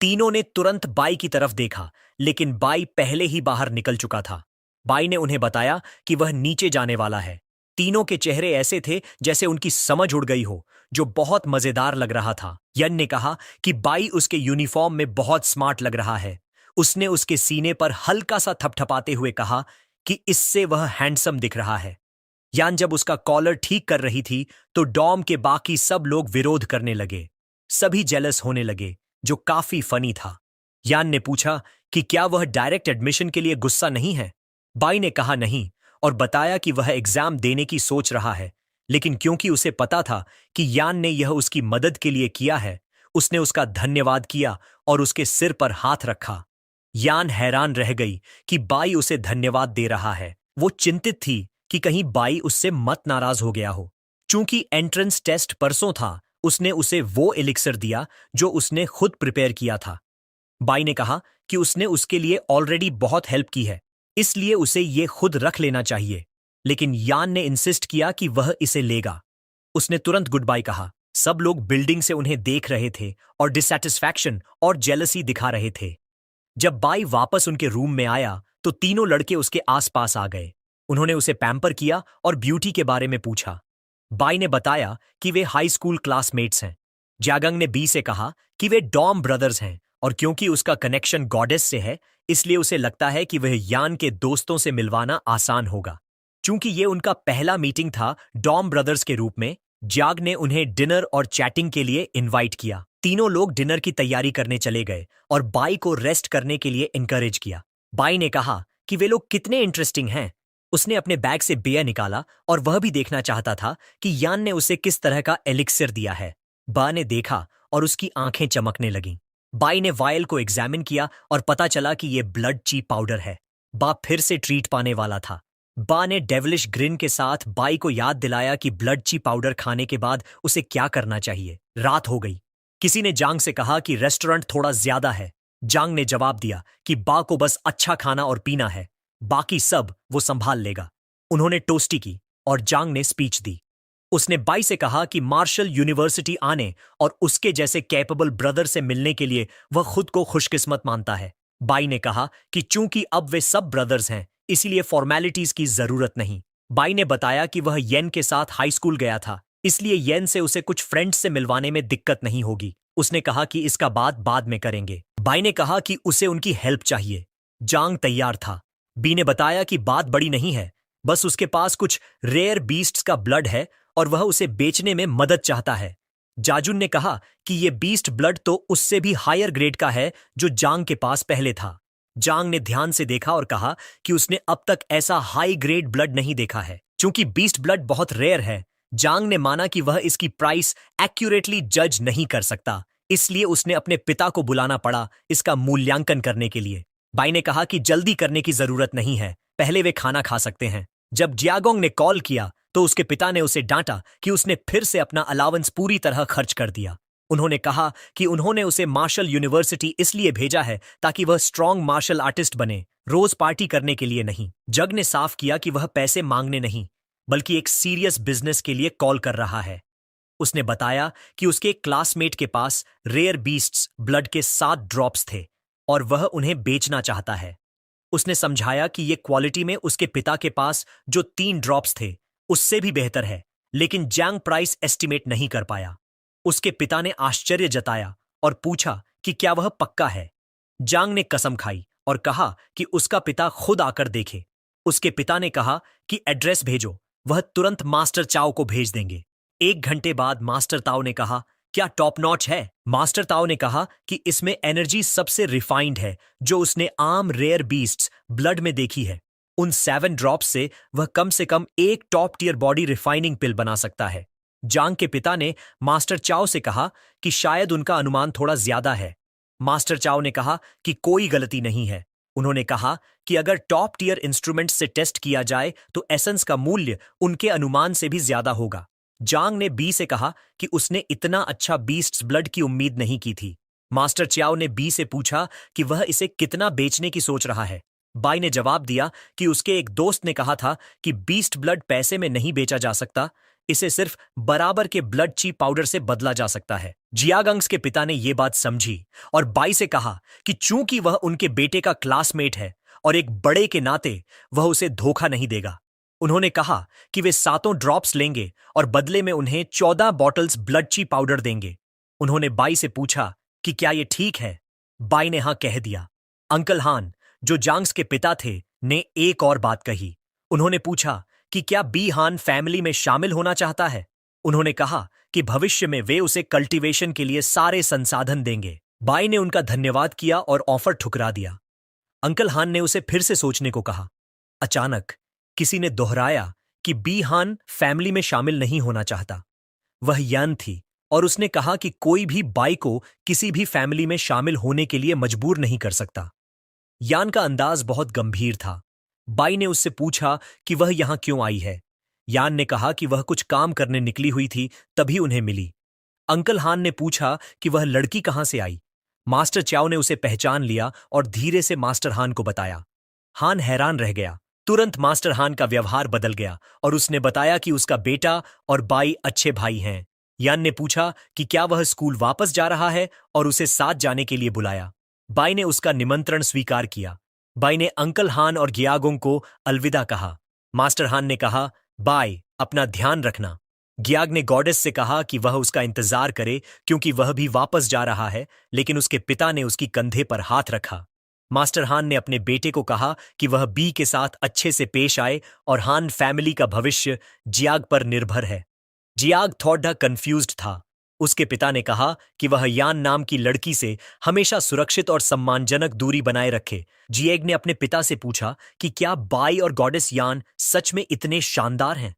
तीनों ने तुरंत बाई की तरफ देखा, लेकिन बाई पहले ही बाहर निकल चुका था। बाई ने उन्हें बताया कि वह नीचे जाने वाला है। तीनों के चेहरे ऐसे थे जैसे उनकी समझ उड़ गई हो, जो बहुत मजेदार लग रहा था। यन ने कहा कि बाई उसके यूनिफॉर्म में बहुत स्मार्ट लग रहा है। उसने उसके सीने पर हल्का सा थपथपाते हुए कहा कि इससे वह हैंडसम दिख रहा है। यान जब उसका कॉलर ठीक कर रही थी तो डॉम के बाकी सब लोग विरोध करने लगे। सभी जेलस होने लगे, जो काफी फनी था। यान ने पूछा कि क्या वह डायरेक्ट एडमिशन के लिए गुस्सा नहीं है। बाई ने कहा नहीं और बताया कि वह एग्जाम देने की सोच रहा है, लेकिन क्योंकि उसे पता था कि यान ने यह उसकी मदद के लिए किया है, उसने उसका धन्यवाद किया और उसके सिर पर हाथ रखा। यान हैरान रह गई कि बाई उसे धन्यवाद दे रहा है। वो चिंतित थी कि कहीं बाई उससे मत नाराज हो गया हो। चूंकि एंट्रेंस टेस्ट परसों था, उसने उसे वो एलिक्सर दिया जो उसने खुद प्रिपेयर किया था। बाई ने कहा कि उसने उसके लिए ऑलरेडी बहुत हेल्प की है, इसलिए उसे ये खुद रख लेना चाहिए, लेकिन यान ने इंसिस्ट किया कि वह इसे लेगा। उसने तुरंत गुड बाय कहा। सब लोग बिल्डिंग से उन्हें देख रहे थे और डिसैटिस्फैक्शन और जेलसी दिखा रहे थे। जब बाई वापस उनके रूम में आया तो तीनों लड़के उसके आसपास आ गए। उन्होंने उसे पैम्पर किया और ब्यूटी के बारे में पूछा। बाई ने बताया कि वे हाई स्कूल क्लासमेट्स हैं। जागंग ने बी से कहा कि वे डॉम ब्रदर्स हैं और क्योंकि उसका कनेक्शन गॉडेस से है, इसलिए उसे लगता है कि वह यान के दोस्तों से मिलवाना आसान होगा। चूंकि ये उनका पहला मीटिंग था डॉम ब्रदर्स के रूप में, जाग ने उन्हें डिनर और चैटिंग के लिए इनवाइट किया। तीनों लोग डिनर की तैयारी करने चले गए और बाई को रेस्ट करने के लिए इनकरेज किया। बाई ने कहा कि वे लोग कितने इंटरेस्टिंग हैं। उसने अपने बैग से बियर निकाला और वह भी देखना चाहता था कि यान ने उसे किस तरह का एलिक्सिर दिया है। बा ने देखा और उसकी आंखें चमकने लगीं। बाई ने वायल को एग्जामिन किया और पता चला कि यह ब्लड ची पाउडर है। बा फिर से ट्रीट पाने वाला था। बा ने डेविलिश ग्रिन के साथ बाई को याद दिलाया कि ब्लड ची पाउडर खाने के बाद उसे क्या करना चाहिए। रात हो गई। किसी ने जांग से कहा कि रेस्टोरेंट थोड़ा ज्यादा है। जांग ने जवाब दिया कि बा को बस अच्छा खाना और पीना है, बाकी सब वो संभाल लेगा। उन्होंने टोस्टी की और जांग ने स्पीच दी। उसने बाई से कहा कि मार्शल यूनिवर्सिटी आने और उसके जैसे कैपेबल ब्रदर से मिलने के लिए वह खुद को खुशकिस्मत मानता है। बाई ने कहा कि चूंकि अब वे सब ब्रदर्स हैं, इसीलिए फॉर्मेलिटीज की जरूरत नहीं। बाई ने बताया कि वह येन के साथ हाई स्कूल गया था, इसलिए येन से उसे कुछ फ्रेंड्स से मिलवाने में दिक्कत नहीं होगी। उसने कहा कि इसका बात बाद में करेंगे। बाई ने कहा कि उसे उनकी हेल्प चाहिए। जांग तैयार था। बी ने बताया कि बात बड़ी नहीं है, बस उसके पास कुछ रेयर बीस्ट्स का ब्लड है और वह उसे बेचने में मदद चाहता है। जाजुन ने कहा कि यह बीस्ट ब्लड तो उससे भी हायर ग्रेड का है जो जांग के पास पहले था। जांग ने ध्यान से देखा और कहा कि उसने अब तक ऐसा हाई ग्रेड ब्लड नहीं देखा है। चूंकि बीस्ट ब्लड बहुत रेयर है, जांग ने माना कि वह इसकी प्राइस एक्यूरेटली जज नहीं कर सकता, इसलिए उसने अपने पिता को बुलाना पड़ा इसका मूल्यांकन करने के लिए। बाई ने कहा कि जल्दी करने की जरूरत नहीं है, पहले वे खाना खा सकते हैं। जब जियागोंग ने कॉल किया तो उसके पिता ने उसे डांटा कि उसने फिर से अपना अलावेंस पूरी तरह खर्च कर दिया। उन्होंने कहा कि उन्होंने उसे मार्शल यूनिवर्सिटी इसलिए भेजा है ताकि वह स्ट्रांग मार्शल आर्टिस्ट बने, रोज पार्टी करने के लिए नहीं। जग ने साफ किया कि वह पैसे मांगने नहीं, बल्कि एक सीरियस बिजनेस के लिए कॉल कर रहा है। उसने बताया कि उसके एक क्लासमेट के पास रेयर बीस्ट्स ब्लड के 7 ड्रॉप्स थे और वह उन्हें बेचना चाहता है। उसने समझाया कि ये क्वालिटी में उसके पिता के पास जो 3 ड्रॉप्स थे उससे भी बेहतर है, लेकिन जैंग प्राइस एस्टिमेट नहीं कर पाया। उसके पिता ने आश्चर्य जताया और पूछा कि क्या वह पक्का है। जांग ने कसम खाई और कहा कि उसका पिता खुद आकर देखे। उसके पिता ने कहा कि एड्रेस भेजो, वह तुरंत मास्टर चाओ को भेज देंगे। 1 घंटे बाद मास्टर ताओ ने कहा, क्या टॉप नॉच है? मास्टर ताओ ने कहा कि इसमें एनर्जी सबसे रिफाइंड है जो उसने आम रेयर बीस्ट्स ब्लड में देखी है। उन 7 ड्रॉप्स से वह कम से कम एक टॉप टियर बॉडी रिफाइनिंग पिल बना सकता है। जांग के पिता ने मास्टर चाओ से कहा कि शायद उनका अनुमान थोड़ा ज्यादा है। मास्टर चाओ ने कहा कि कोई गलती नहीं है। उन्होंने कहा कि अगर टॉप टियर इंस्ट्रूमेंट से टेस्ट किया जाए तो एसेंस का मूल्य उनके अनुमान से भी ज्यादा होगा। जांग ने बी से कहा कि उसने इतना अच्छा बीस्ट्स ब्लड की उम्मीद नहीं की थी। मास्टर चाओ ने बी से पूछा कि वह इसे कितना बेचने की सोच रहा है। बाई ने जवाब दिया कि उसके एक दोस्त ने कहा था कि बीस्ट ब्लड पैसे में नहीं बेचा जा सकता, इसे सिर्फ बराबर के ब्लड ची पाउडर से बदला जा सकता है। जियागंग्स के पिता ने यह बात समझी और बाई से कहा कि चूंकि वह उनके बेटे का क्लासमेट है और एक बड़े के नाते वह उसे धोखा नहीं देगा। उन्होंने कहा कि वे 7 ड्रॉप्स लेंगे और बदले में उन्हें 14 बॉटल्स ब्लड ची पाउडर देंगे। उन्होंने बाई से पूछा कि क्या यह ठीक है। बाई ने हां कह दिया। अंकल हान, जो जांग्स के पिता थे, ने एक और बात कही। उन्होंने पूछा कि क्या बी हान फैमिली में शामिल होना चाहता है। उन्होंने कहा कि भविष्य में वे उसे कल्टीवेशन के लिए सारे संसाधन देंगे। बाई ने उनका धन्यवाद किया और ऑफर ठुकरा दिया। अंकल हान ने उसे फिर से सोचने को कहा। अचानक किसी ने दोहराया कि बी हान फैमिली में शामिल नहीं होना चाहता। वह यान थी और उसने कहा कि कोई भी बाई को किसी भी फैमिली में शामिल होने के लिए मजबूर नहीं कर सकता। यान का अंदाज बहुत गंभीर था। बाई ने उससे पूछा कि वह यहां क्यों आई है। यान ने कहा कि वह कुछ काम करने निकली हुई थी, तभी उन्हें मिली। अंकल हान ने पूछा कि वह लड़की कहां से आई। मास्टर च्याओ ने उसे पहचान लिया और धीरे से मास्टर हान को बताया। हान हैरान रह गया। तुरंत मास्टर हान का व्यवहार बदल गया और उसने बताया कि उसका बेटा और बाई अच्छे भाई हैं। यान ने पूछा कि क्या वह स्कूल वापस जा रहा है और उसे साथ जाने के लिए बुलाया। बाई ने उसका निमंत्रण स्वीकार किया। बाई ने अंकल हान और गियागोंग को अलविदा कहा। मास्टर हान ने कहा, बाई, अपना ध्यान रखना। गियाग ने गॉडेस से कहा कि वह उसका इंतजार करे क्योंकि वह भी वापस जा रहा है, लेकिन उसके पिता ने उसकी कंधे पर हाथ रखा। मास्टर हान ने अपने बेटे को कहा कि वह बी के साथ अच्छे से पेश आए और हान फैमिली का भविष्य जियाग पर निर्भर है। जियाग थोड़ा कंफ्यूज्ड था। उसके पिता ने कहा कि वह यान नाम की लड़की से हमेशा सुरक्षित और सम्मानजनक दूरी बनाए रखे। जिएग ने अपने पिता से पूछा कि क्या बाई और गॉडेस यान सच में इतने शानदार हैं।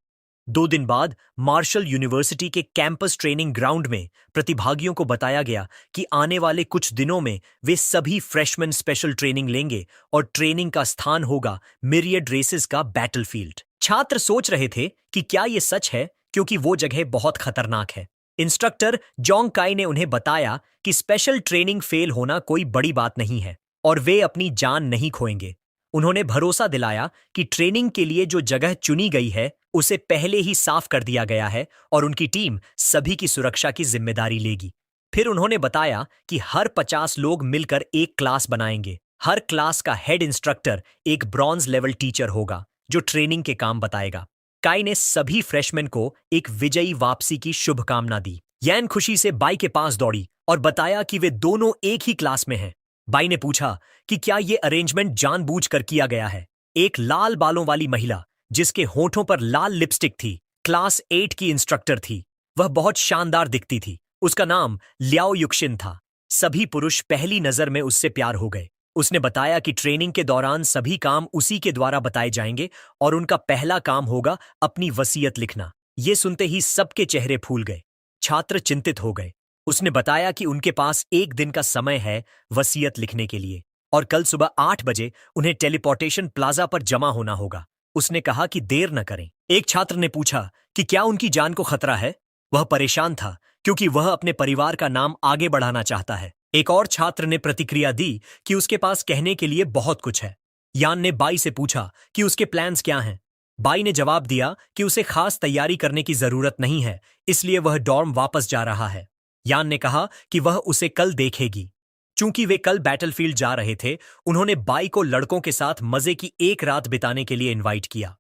2 दिन बाद मार्शल यूनिवर्सिटी के कैंपस ट्रेनिंग ग्राउंड में प्रतिभागियों को बताया गया कि आने वाले कुछ दिनों में वे सभी फ्रेशमैन स्पेशल ट्रेनिंग लेंगे और ट्रेनिंग का स्थान होगा मिरियड रेसेस का बैटलफील्ड। छात्र सोच रहे थे कि क्या यह सच है, क्योंकि वो जगह बहुत खतरनाक है। इंस्ट्रक्टर जोंग काई ने उन्हें बताया कि स्पेशल ट्रेनिंग फेल होना कोई बड़ी बात नहीं है और वे अपनी जान नहीं खोएंगे। उन्होंने भरोसा दिलाया कि ट्रेनिंग के लिए जो जगह चुनी गई है उसे पहले ही साफ कर दिया गया है और उनकी टीम सभी की सुरक्षा की जिम्मेदारी लेगी। फिर उन्होंने बताया कि हर 50 लोग मिलकर एक क्लास बनाएंगे। हर क्लास का हेड इंस्ट्रक्टर एक ब्रॉन्ज लेवल टीचर होगा जो ट्रेनिंग के काम बताएगा। काई ने सभी फ्रेशमैन को एक विजयी वापसी की शुभकामना दी। यान खुशी से बाई के पास दौड़ी और बताया कि वे दोनों एक ही क्लास में हैं। बाई ने पूछा कि क्या यह अरेंजमेंट जानबूझकर किया गया है। एक लाल बालों वाली महिला जिसके होठों पर लाल लिपस्टिक थी, क्लास 8 की इंस्ट्रक्टर थी। वह बहुत शानदार दिखती थी। उसका नाम लियाओ युक्शिन था। सभी पुरुष पहली नजर में उससे प्यार हो गए। उसने बताया कि ट्रेनिंग के दौरान सभी काम उसी के द्वारा बताए जाएंगे और उनका पहला काम होगा अपनी वसीयत लिखना। ये सुनते ही सबके चेहरे फूल गए। छात्र चिंतित हो गए। उसने बताया कि उनके पास 1 दिन का समय है वसीयत लिखने के लिए और कल सुबह 8 बजे उन्हें टेलीपोर्टेशन प्लाजा पर जमा होना होगा। उसने कहा कि देर न करें। एक छात्र ने पूछा कि क्या उनकी जान को खतरा है। वह परेशान था क्योंकि वह अपने परिवार का नाम आगे बढ़ाना चाहता है। एक और छात्र ने प्रतिक्रिया दी कि उसके पास कहने के लिए बहुत कुछ है। यान ने बाई से पूछा कि उसके प्लान्स क्या हैं। बाई ने जवाब दिया कि उसे खास तैयारी करने की जरूरत नहीं है, इसलिए वह डॉर्म वापस जा रहा है। यान ने कहा कि वह उसे कल देखेगी। चूंकि वे कल बैटलफील्ड जा रहे थे, उन्होंने बाई को लड़कों के साथ मजे की एक रात बिताने के लिए इनवाइट किया।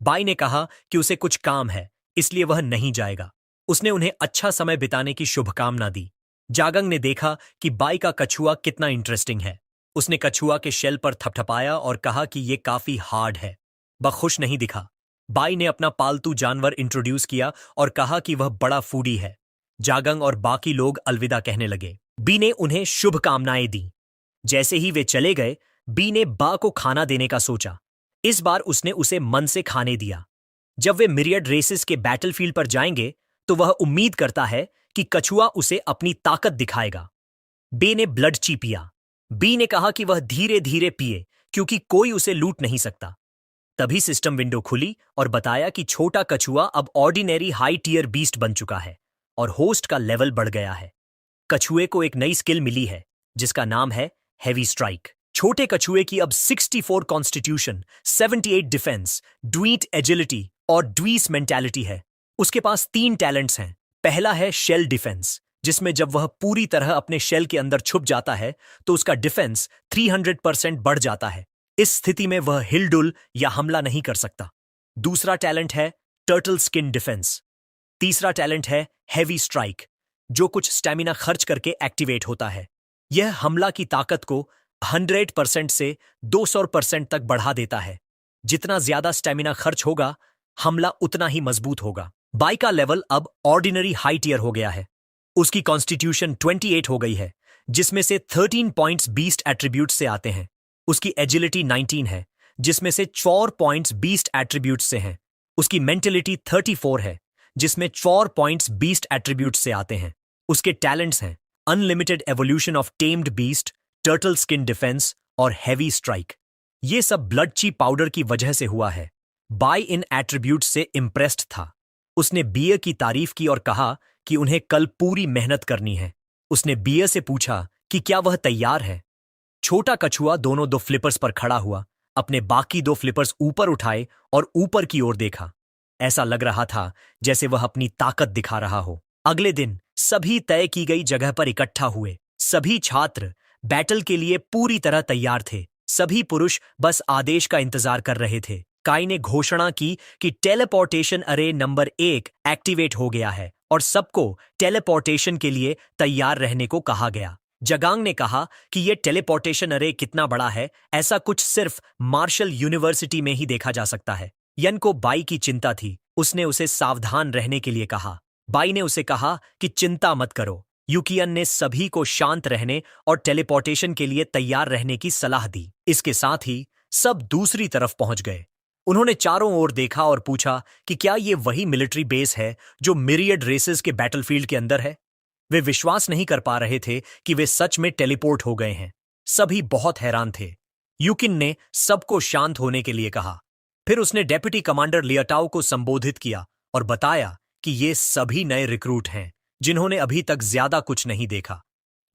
बाई ने कहा कि उसे कुछ काम है, इसलिए वह नहीं जाएगा। उसने उन्हें अच्छा समय बिताने की शुभकामना दी। जागंग ने देखा कि बाई का कछुआ कितना इंटरेस्टिंग है। उसने कछुआ के शेल पर थपथपाया और कहा कि यह काफी हार्ड है। वह खुश नहीं दिखा। बाई ने अपना पालतू जानवर इंट्रोड्यूस किया और कहा कि वह बड़ा फूडी है। जागंग और बाकी लोग अलविदा कहने लगे। बी ने उन्हें शुभकामनाएं दी। जैसे ही वे चले गए, बी ने बा को खाना देने का सोचा। इस बार उसने उसे मन से खाने दिया। जब वे मिरियड रेसेस के बैटलफील्ड पर जाएंगे तो वह उम्मीद करता है कि कछुआ उसे अपनी ताकत दिखाएगा। बे ने ब्लड ची पिया। बी ने कहा कि वह धीरे धीरे पिए क्योंकि कोई उसे लूट नहीं सकता। तभी सिस्टम विंडो खुली और बताया कि छोटा कछुआ अब ऑर्डिनरी हाई टीयर बीस्ट बन चुका है और होस्ट का लेवल बढ़ गया है। कछुए को एक नई स्किल मिली है जिसका नाम है हेवी स्ट्राइक। छोटे कछुए की अब 64 कॉन्स्टिट्यूशन, 78 डिफेंस, ड्वीट एजिलिटी और ड्वीस मेंटालिटी है। उसके पास 3 टैलेंट्स हैं। पहला है शेल डिफेंस, जिसमें जब वह पूरी तरह अपने शेल के अंदर छुप जाता है तो उसका डिफेंस 300% बढ़ जाता है। इस स्थिति में वह हिलडुल या हमला नहीं कर सकता। दूसरा टैलेंट है टर्टल स्किन डिफेंस। तीसरा टैलेंट है हैवी स्ट्राइक, जो कुछ स्टैमिना खर्च करके एक्टिवेट होता है। यह हमला की ताकत को 100% से 200% तक बढ़ा देता है। जितना ज्यादा स्टैमिना खर्च होगा, हमला उतना ही मजबूत होगा। बाई का लेवल अब ऑर्डिनरी हाई टियर हो गया है। उसकी कॉन्स्टिट्यूशन 28 हो गई है, जिसमें से 13 पॉइंट्स बीस्ट एट्रीब्यूट से आते हैं। उसकी एजिलिटी 19 है, जिसमें से 4 पॉइंट्स बीस्ट एट्रीब्यूट से हैं। उसकी मेंटलिटी 34 है, जिसमें 4 पॉइंट्स बीस्ट एट्रीब्यूट से आते हैं। उसके टैलेंट्स हैं unlimited evolution of tamed beast, turtle skin defence और हैवी स्ट्राइक। ये सब ब्लड ची पाउडर की वजह से हुआ है। बाई इन एट्रीब्यूट से इम्प्रेस्ड था। उसने बियर की तारीफ की और कहा कि उन्हें कल पूरी मेहनत करनी है। उसने बियर से पूछा कि क्या वह तैयार है। छोटा कछुआ दोनों 2 फ्लिपर्स पर खड़ा हुआ, अपने बाकी 2 फ्लिपर्स ऊपर उठाए और ऊपर की ओर देखा। ऐसा लग रहा था जैसे वह अपनी ताकत दिखा रहा हो। अगले दिन सभी तय की गई जगह पर इकट्ठा हुए। सभी छात्र बैटल के लिए पूरी तरह तैयार थे। सभी पुरुष बस आदेश का इंतजार कर रहे थे। काई ने घोषणा की कि टेलीपोर्टेशन अरे नंबर 1 एक्टिवेट हो गया है और सबको टेलीपोर्टेशन के लिए तैयार रहने को कहा गया। जगांग ने कहा कि यह टेलीपोर्टेशन अरे कितना बड़ा है, ऐसा कुछ सिर्फ मार्शल यूनिवर्सिटी में ही देखा जा सकता है। यन को बाई की चिंता थी। उसने उसे सावधान रहने के लिए कहा। बाई ने उसे कहा कि चिंता मत करो। यूकियन ने सभी को शांत रहने और टेलीपोर्टेशन के लिए तैयार रहने की सलाह दी। इसके साथ ही सब दूसरी तरफ पहुंच गए। उन्होंने चारों ओर देखा और पूछा कि क्या ये वही मिलिट्री बेस है जो मिरियड रेसेस के बैटलफील्ड के अंदर है। वे विश्वास नहीं कर पा रहे थे कि वे सच में टेलीपोर्ट हो गए हैं। सभी बहुत हैरान थे। यूकिन ने सबको शांत होने के लिए कहा। फिर उसने डेप्यूटी कमांडर लियाटाओ को संबोधित किया और बताया कि ये सभी नए रिक्रूट हैं जिन्होंने अभी तक ज्यादा कुछ नहीं देखा।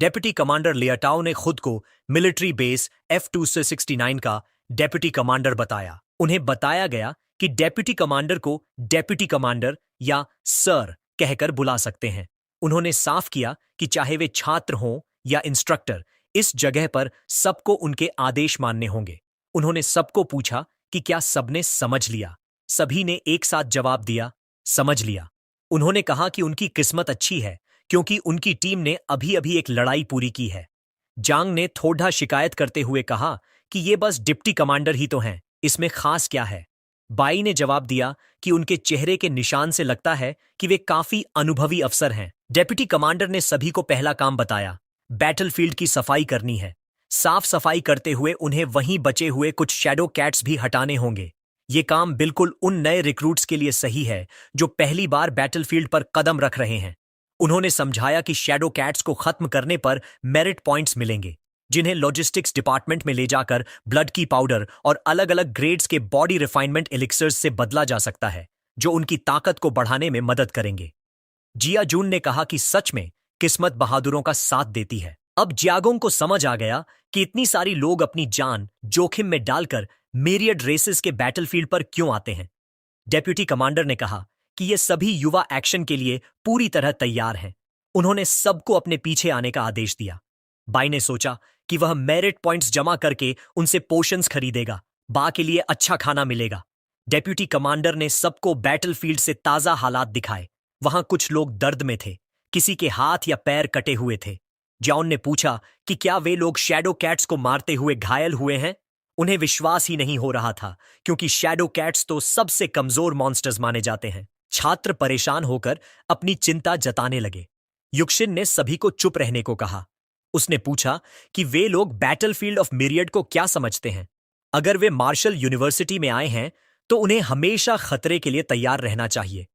डेप्यूटी कमांडर लियाटाओ ने खुद को मिलिट्री बेस F269 का डेप्यूटी कमांडर बताया। उन्हें बताया गया कि डेप्यूटी कमांडर को डेप्यूटी कमांडर या सर कहकर बुला सकते हैं। उन्होंने साफ किया कि चाहे वे छात्र हों या इंस्ट्रक्टर, इस जगह पर सबको उनके आदेश मानने होंगे। उन्होंने सबको पूछा कि क्या सबने समझ लिया। सभी ने एक साथ जवाब दिया, समझ लिया। उन्होंने कहा कि उनकी किस्मत अच्छी है क्योंकि उनकी टीम ने अभी अभी एक लड़ाई पूरी की है। जांग ने थोड़ा शिकायत करते हुए कहा कि ये बस डिप्टी कमांडर ही तो हैं, इसमें खास क्या है। बाई ने जवाब दिया कि उनके चेहरे के निशान से लगता है कि वे काफी अनुभवी अफसर हैं। डेप्यूटी कमांडर ने सभी को पहला काम बताया, बैटलफील्ड की सफाई करनी है। साफ सफाई करते हुए उन्हें वहीं बचे हुए कुछ शैडो कैट्स भी हटाने होंगे। ये काम बिल्कुल उन नए रिक्रूट्स के लिए सही है जो पहली बार बैटलफील्ड पर कदम रख रहे हैं। उन्होंने समझाया कि शैडो कैट्स को खत्म करने पर मेरिट पॉइंट्स मिलेंगे, जिन्हें लॉजिस्टिक्स डिपार्टमेंट में ले जाकर ब्लड की पाउडर और अलग अलग ग्रेड्स के बॉडी रिफाइनमेंट एलिक्सर्स से बदला जा सकता है, जो उनकी ताकत को बढ़ाने में मदद करेंगे। जिया जून ने कहा कि सच में किस्मत बहादुरों का साथ देती है। अब जियागोंग को समझ आ गया कि इतनी सारी लोग अपनी जान जोखिम में डालकर मिरियड रेसेस के बैटलफील्ड पर क्यों आते हैं। डेप्यूटी कमांडर ने कहा कि ये सभी युवा एक्शन के लिए पूरी तरह तैयार हैं। उन्होंने सबको अपने पीछे आने का आदेश दिया। बाई ने सोचा कि वह मेरिट पॉइंट्स जमा करके उनसे पोशंस खरीदेगा। बा के लिए अच्छा खाना मिलेगा। डेप्यूटी कमांडर ने सबको बैटलफील्ड से ताजा हालात दिखाए। वहां कुछ लोग दर्द में थे, किसी के हाथ या पैर कटे हुए थे। जॉन ने पूछा कि क्या वे लोग शैडो कैट्स को मारते हुए घायल हुए हैं। उन्हें विश्वास ही नहीं हो रहा था क्योंकि शैडो कैट्स तो सबसे कमजोर मॉन्स्टर्स माने जाते हैं। छात्र परेशान होकर अपनी चिंता जताने लगे। युक्शिन ने सभी को चुप रहने को कहा। उसने पूछा कि वे लोग बैटलफील्ड ऑफ मिरियड को क्या समझते हैं। अगर वे मार्शल यूनिवर्सिटी में आए हैं तो उन्हें हमेशा खतरे के लिए तैयार रहना चाहिए।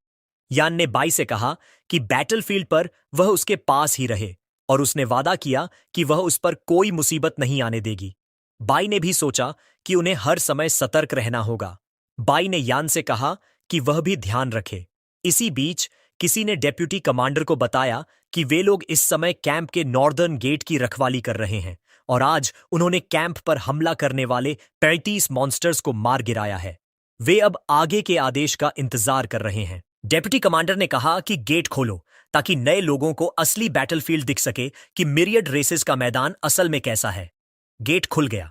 यान ने बाई से कहा कि बैटलफील्ड पर वह उसके पास ही रहे और उसने वादा किया कि वह उस पर कोई मुसीबत नहीं आने देगी। बाई ने भी सोचा कि उन्हें हर समय सतर्क रहना होगा। बाई ने यान से कहा कि वह भी ध्यान रखे। इसी बीच किसी ने डेप्यूटी कमांडर को बताया कि वे लोग इस समय कैंप के नॉर्दर्न गेट की रखवाली कर रहे हैं और आज उन्होंने कैंप पर हमला करने वाले 35 मॉन्स्टर्स को मार गिराया है। वे अब आगे के आदेश का इंतजार कर रहे हैं। डेप्यूटी कमांडर ने कहा कि गेट खोलो ताकि नए लोगों को असली बैटलफील्ड दिख सके कि मिरियड रेसेस का मैदान असल में कैसा है। गेट खुल गया।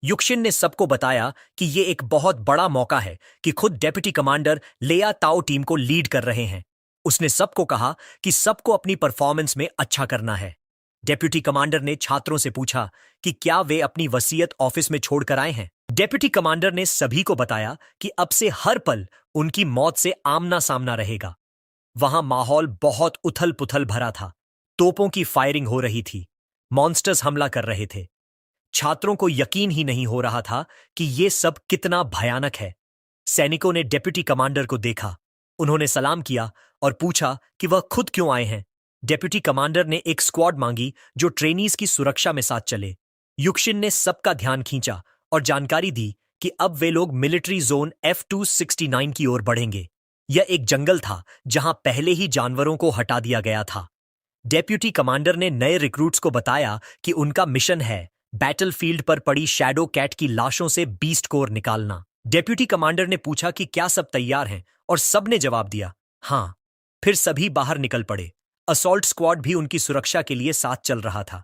युक्शिन ने सबको बताया कि ये एक बहुत बड़ा मौका है कि खुद डेप्यूटी कमांडर लेया ताओ टीम को लीड कर रहे हैं। उसने सबको कहा कि सबको अपनी परफॉर्मेंस में अच्छा करना है। डेप्यूटी कमांडर ने छात्रों से पूछा कि क्या वे अपनी वसीयत ऑफिस में छोड़कर आए हैं। डेप्यूटी कमांडर ने सभी को बताया कि अब से हर पल उनकी मौत से आमना सामना रहेगा। वहां माहौल बहुत उथल पुथल भरा था। तोपों की फायरिंग हो रही थी। मॉन्स्टर्स हमला कर रहे थे। छात्रों को यकीन ही नहीं हो रहा था कि यह सब कितना भयानक है। सैनिकों ने डेप्यूटी कमांडर को देखा। उन्होंने सलाम किया और पूछा कि वह खुद क्यों आए हैं। डेप्यूटी कमांडर ने एक स्क्वाड मांगी जो ट्रेनीज की सुरक्षा में साथ चले। युक्शिन ने सबका ध्यान खींचा और जानकारी दी कि अब वे लोग मिलिट्री जोन F269 की ओर बढ़ेंगे। यह एक जंगल था जहां पहले ही जानवरों को हटा दिया गया था। डेप्यूटी कमांडर ने नए रिक्रूट्स को बताया कि उनका मिशन है बैटलफील्ड पर पड़ी शैडो कैट की लाशों से बीस्ट कोर निकालना। डेप्यूटी कमांडर ने पूछा कि क्या सब तैयार हैं और सबने जवाब दिया हाँ। फिर सभी बाहर निकल पड़े। असॉल्ट स्क्वाड भी उनकी सुरक्षा के लिए साथ चल रहा था।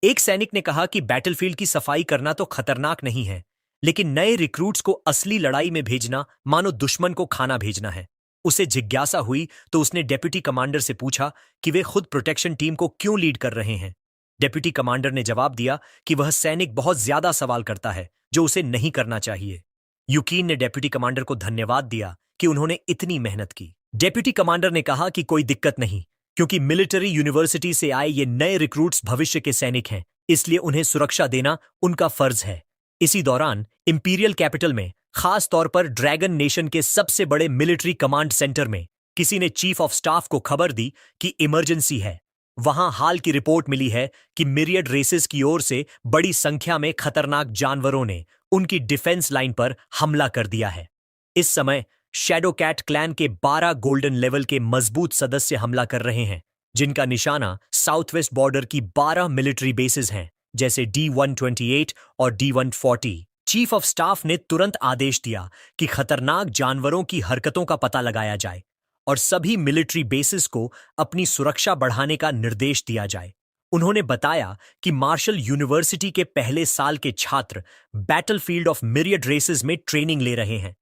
एक सैनिक ने कहा कि बैटलफील्ड की सफाई करना तो खतरनाक नहीं है, लेकिन नए रिक्रूट्स को असली लड़ाई में भेजना मानो दुश्मन को खाना भेजना है। उसे जिज्ञासा हुई तो उसने डेप्यूटी कमांडर से पूछा कि वे खुद प्रोटेक्शन टीम को क्यों लीड कर रहे हैं। डेप्यूटी कमांडर ने जवाब दिया कि वह सैनिक बहुत ज्यादा सवाल करता है जो उसे नहीं करना चाहिए। युकीन ने डेप्यूटी कमांडर को धन्यवाद दिया कि उन्होंने इतनी मेहनत की। डेप्यूटी कमांडर ने कहा कि कोई दिक्कत नहीं, क्योंकि मिलिट्री यूनिवर्सिटी से आए ये नए रिक्रूट्स भविष्य के सैनिक हैं, इसलिए उन्हें सुरक्षा देना उनका फर्ज है। इसी दौरान इंपीरियल कैपिटल में, खास तौर पर ड्रैगन नेशन के सबसे बड़े मिलिट्री कमांड सेंटर में, किसी ने चीफ ऑफ स्टाफ को खबर दी कि इमरजेंसी है। वहां हाल की रिपोर्ट मिली है कि मिरियड रेसेस की ओर से बड़ी संख्या में खतरनाक जानवरों ने उनकी डिफेंस लाइन पर हमला कर दिया है। इस समय शैडो कैट क्लैन के 12 गोल्डन लेवल के मजबूत सदस्य हमला कर रहे हैं, जिनका निशाना साउथ वेस्ट बॉर्डर की 12 मिलिट्री बेसिस हैं, जैसे D128 और D140। चीफ ऑफ स्टाफ ने तुरंत आदेश दिया कि खतरनाक जानवरों की हरकतों का पता लगाया जाए और सभी मिलिट्री बेसिस को अपनी सुरक्षा बढ़ाने का निर्देश दिया जाए। उन्होंने बताया कि मार्शल यूनिवर्सिटी के पहले साल के छात्र बैटलफील्ड ऑफ मिरियड रेसेस में ट्रेनिंग ले रहे हैं।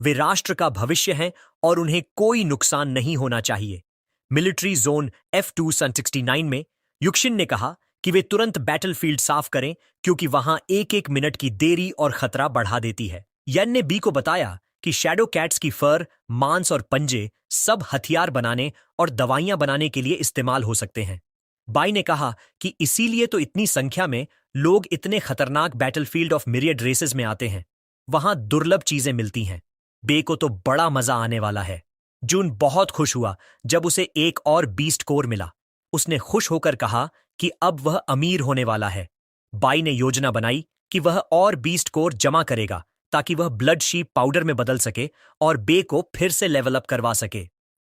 वे राष्ट्र का भविष्य हैं और उन्हें कोई नुकसान नहीं होना चाहिए। मिलिट्री जोन F269 में युक्शिन ने कहा कि वे तुरंत बैटलफील्ड साफ करें, क्योंकि वहां एक एक मिनट की देरी और खतरा बढ़ा देती है। यन ने बी को बताया कि शैडो कैट्स की फर, मांस और पंजे सब हथियार बनाने और दवाइयां बनाने के लिए इस्तेमाल हो सकते हैं। बाई ने कहा कि इसीलिए तो इतनी संख्या में लोग इतने खतरनाक बैटलफील्ड ऑफ मिरियड रेसेस में आते हैं। वहां दुर्लभ चीजें मिलती हैं। बे को तो बड़ा मजा आने वाला है। जून बहुत खुश हुआ जब उसे एक और बीस्ट कोर मिला। उसने खुश होकर कहा कि अब वह अमीर होने वाला है। बाई ने योजना बनाई कि वह और बीस्ट कोर जमा करेगा ताकि वह ब्लड शीप पाउडर में बदल सके और बे को फिर से लेवल अप करवा सके।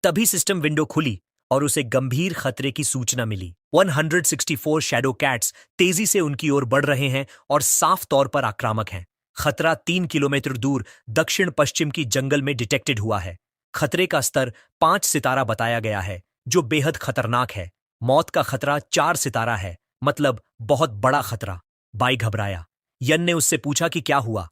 तभी सिस्टम विंडो खुली और उसे गंभीर खतरे की सूचना मिली। 164 शैडो कैट्स तेजी से उनकी ओर बढ़ रहे हैं और साफ तौर पर आक्रामक हैं। खतरा 3 किलोमीटर दूर दक्षिण पश्चिम की जंगल में डिटेक्टेड हुआ है। खतरे का स्तर 5 सितारा बताया गया है, जो बेहद खतरनाक है। मौत का खतरा 4 सितारा है, मतलब बहुत बड़ा खतरा। बाई घबराया। यन ने उससे पूछा कि क्या हुआ।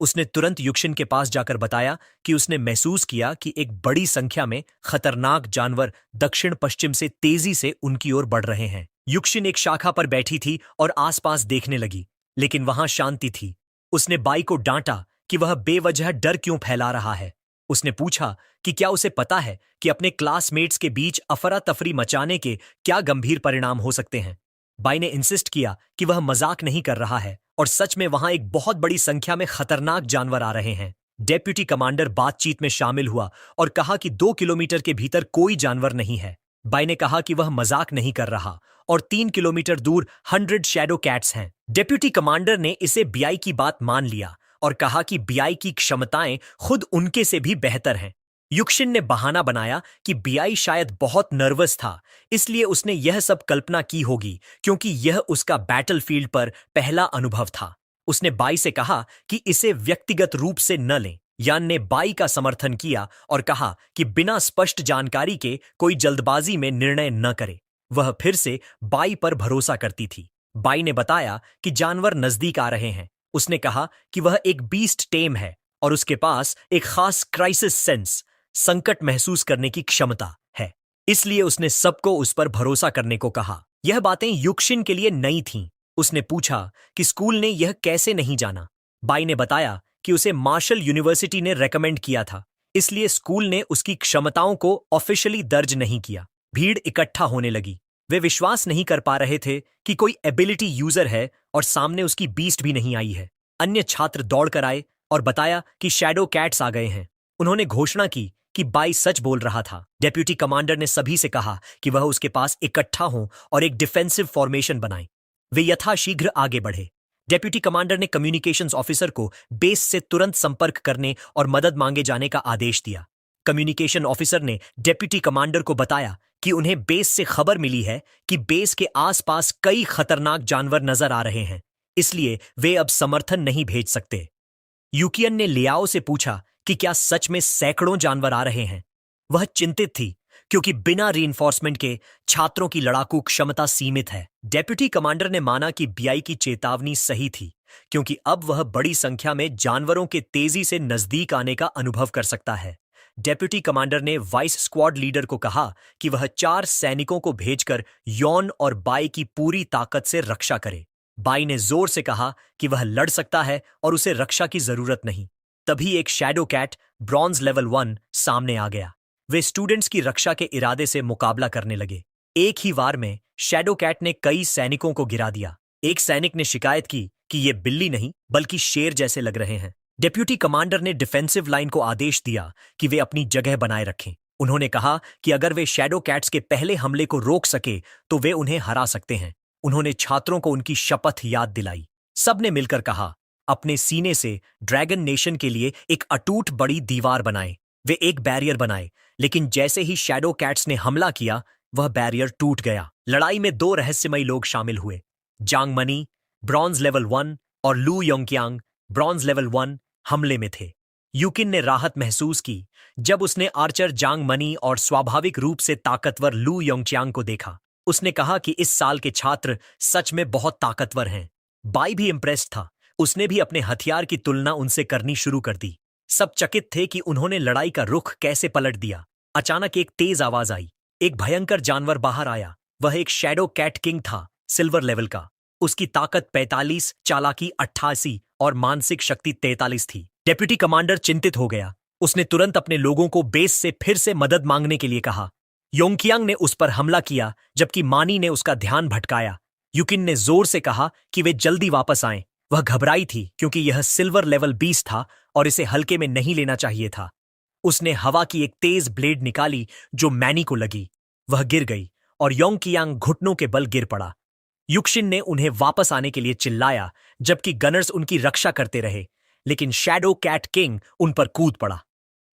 उसने तुरंत युक्शिन के पास जाकर बताया कि उसने महसूस किया कि एक बड़ी संख्या में खतरनाक जानवर दक्षिण पश्चिम से तेजी से उनकी ओर बढ़ रहे हैं। युक्शिन एक शाखा पर बैठी थी और आसपास देखने लगी, लेकिन वहां शांति थी। उसने बाई को डांटा कि वह बेवजह डर क्यों फैला रहा है। उसने पूछा कि क्या उसे पता है कि अपने क्लासमेट्स के बीच अफरा तफरी मचाने के क्या गंभीर परिणाम हो सकते हैं। बाई ने इंसिस्ट किया कि वह मजाक नहीं कर रहा है और सच में वहां एक बहुत बड़ी संख्या में खतरनाक जानवर आ रहे हैं। डेप्यूटी कमांडर बातचीत में शामिल हुआ और कहा कि 2 किलोमीटर के भीतर कोई जानवर नहीं है। बाई ने कहा कि वह मजाक नहीं कर रहा और 3 किलोमीटर दूर 100 शैडो कैट्स हैं। डेप्यूटी कमांडर ने इसे बीआई की बात मान लिया और कहा कि बीआई की क्षमताएं खुद उनके से भी बेहतर हैं। युक्षिन ने बहाना बनाया कि बीआई शायद बहुत नर्वस था, इसलिए उसने यह सब कल्पना की होगी क्योंकि यह उसका बैटलफील्ड पर पहला अनुभव था। उसने बाई से कहा कि इसे व्यक्तिगत रूप से न लें। यान ने बाई का समर्थन किया और कहा कि बिना स्पष्ट जानकारी के कोई जल्दबाजी में निर्णय न करे। वह फिर से बाई पर भरोसा करती थी। बाई ने बताया कि जानवर नजदीक आ रहे हैं। उसने कहा कि वह एक बीस्ट टेम है और उसके पास एक खास क्राइसिस सेंस, संकट महसूस करने की क्षमता है। इसलिए उसने सबको उस पर भरोसा करने को कहा। यह बातें युक्षिन के लिए नई थीं। उसने पूछा कि स्कूल ने यह कैसे नहीं जाना। बाई ने बताया कि उसे मार्शल यूनिवर्सिटी ने रेकमेंड किया था, इसलिए स्कूल ने उसकी क्षमताओं को ऑफिशियली दर्ज नहीं किया। भीड़ इकट्ठा होने लगी। वे विश्वास नहीं कर पा रहे थे कि कोई एबिलिटी यूजर है और सामने उसकी बीस्ट भी नहीं आई है। अन्य छात्र दौड़कर आए और बताया कि शैडो कैट्स आ गए हैं। उन्होंने घोषणा की कि बाई सच बोल रहा था। डेप्यूटी कमांडर ने सभी से कहा कि वह उसके पास इकट्ठा हों और एक डिफेंसिव फॉर्मेशन बनाएं। वे यथाशीघ्र आगे बढ़े। डेप्यूटी कमांडर ने कम्युनिकेशंस ऑफिसर को बेस से तुरंत संपर्क करने और मदद मांगे जाने का आदेश दिया। कम्युनिकेशन ऑफिसर ने डेप्यूटी कमांडर को बताया कि उन्हें बेस से खबर मिली है कि बेस के आसपास कई खतरनाक जानवर नजर आ रहे हैं, इसलिए वे अब समर्थन नहीं भेज सकते। यूकियन ने लियाओ से पूछा कि क्या सच में सैकड़ों जानवर आ रहे हैं। वह चिंतित थी क्योंकि बिना रीइंफोर्समेंट के छात्रों की लड़ाकू क्षमता सीमित है। डेप्यूटी कमांडर ने माना कि बीआई की चेतावनी सही थी क्योंकि अब वह बड़ी संख्या में जानवरों के तेजी से नजदीक आने का अनुभव कर सकता है। डेप्यूटी कमांडर ने वाइस स्क्वाड लीडर को कहा कि वह 4 सैनिकों को भेजकर यॉन और बाई की पूरी ताकत से रक्षा करे। बाई ने जोर से कहा कि वह लड़ सकता है और उसे रक्षा की जरूरत नहीं। तभी एक शैडो कैट ब्रॉन्ज लेवल 1 सामने आ गया। वे स्टूडेंट्स की रक्षा के इरादे से मुकाबला करने लगे। एक ही वार में शैडो कैट ने कई सैनिकों को गिरा दिया। एक सैनिक ने शिकायत की कि ये बिल्ली नहीं बल्कि शेर जैसे लग रहे हैं। डेप्यूटी कमांडर ने डिफेंसिव लाइन को आदेश दिया कि वे अपनी जगह बनाए रखें। उन्होंने कहा कि अगर वे शैडो कैट्स के पहले हमले को रोक सके तो वे उन्हें हरा सकते हैं। उन्होंने छात्रों को उनकी शपथ याद दिलाई। सबने मिलकर कहा, अपने सीने से ड्रैगन नेशन के लिए एक अटूट बड़ी दीवार बनाए। वे एक बैरियर बनाए, लेकिन जैसे ही शैडो कैट्स ने हमला किया वह बैरियर टूट गया। लड़ाई में 2 रहस्यमयी लोग शामिल हुए, जांग मनी ब्रॉन्ज लेवल 1 और लू योंगक्यांग ब्रॉन्ज लेवल 1 हमले में थे। यूकिन ने राहत महसूस की जब उसने आर्चर जांग मनी और स्वाभाविक रूप से ताकतवर लू योंगच्यांग को देखा। उसने कहा कि इस साल के छात्र सच में बहुत ताकतवर हैं। बाई भी इम्प्रेस्ड था। उसने भी अपने हथियार की तुलना उनसे करनी शुरू कर दी। सब चकित थे कि उन्होंने लड़ाई का रुख कैसे पलट दिया। अचानक एक तेज आवाज आई। एक भयंकर जानवर बाहर आया। वह एक शैडो कैट किंग था, सिल्वर लेवल का। उसकी ताकत 45, चालाकी 88 और मानसिक शक्ति 43 थी। डेप्यूटी कमांडर चिंतित हो गया। उसने तुरंत अपने लोगों को बेस से फिर से मदद मांगने के लिए कहा। योंगक्यांग ने उस पर हमला किया जबकि मानी ने उसका ध्यान भटकाया। युकिन ने जोर से कहा कि वे जल्दी वापस आएं। वह घबराई थी क्योंकि यह सिल्वर लेवल 20 था और इसे हल्के में नहीं लेना चाहिए था। उसने हवा की एक तेज ब्लेड निकाली जो मैनी को लगी। वह गिर गई और योंगक्यांग घुटनों के बल गिर पड़ा। युक्षिन ने उन्हें वापस आने के लिए चिल्लाया जबकि गनर्स उनकी रक्षा करते रहे, लेकिन शैडो कैट किंग उन पर कूद पड़ा।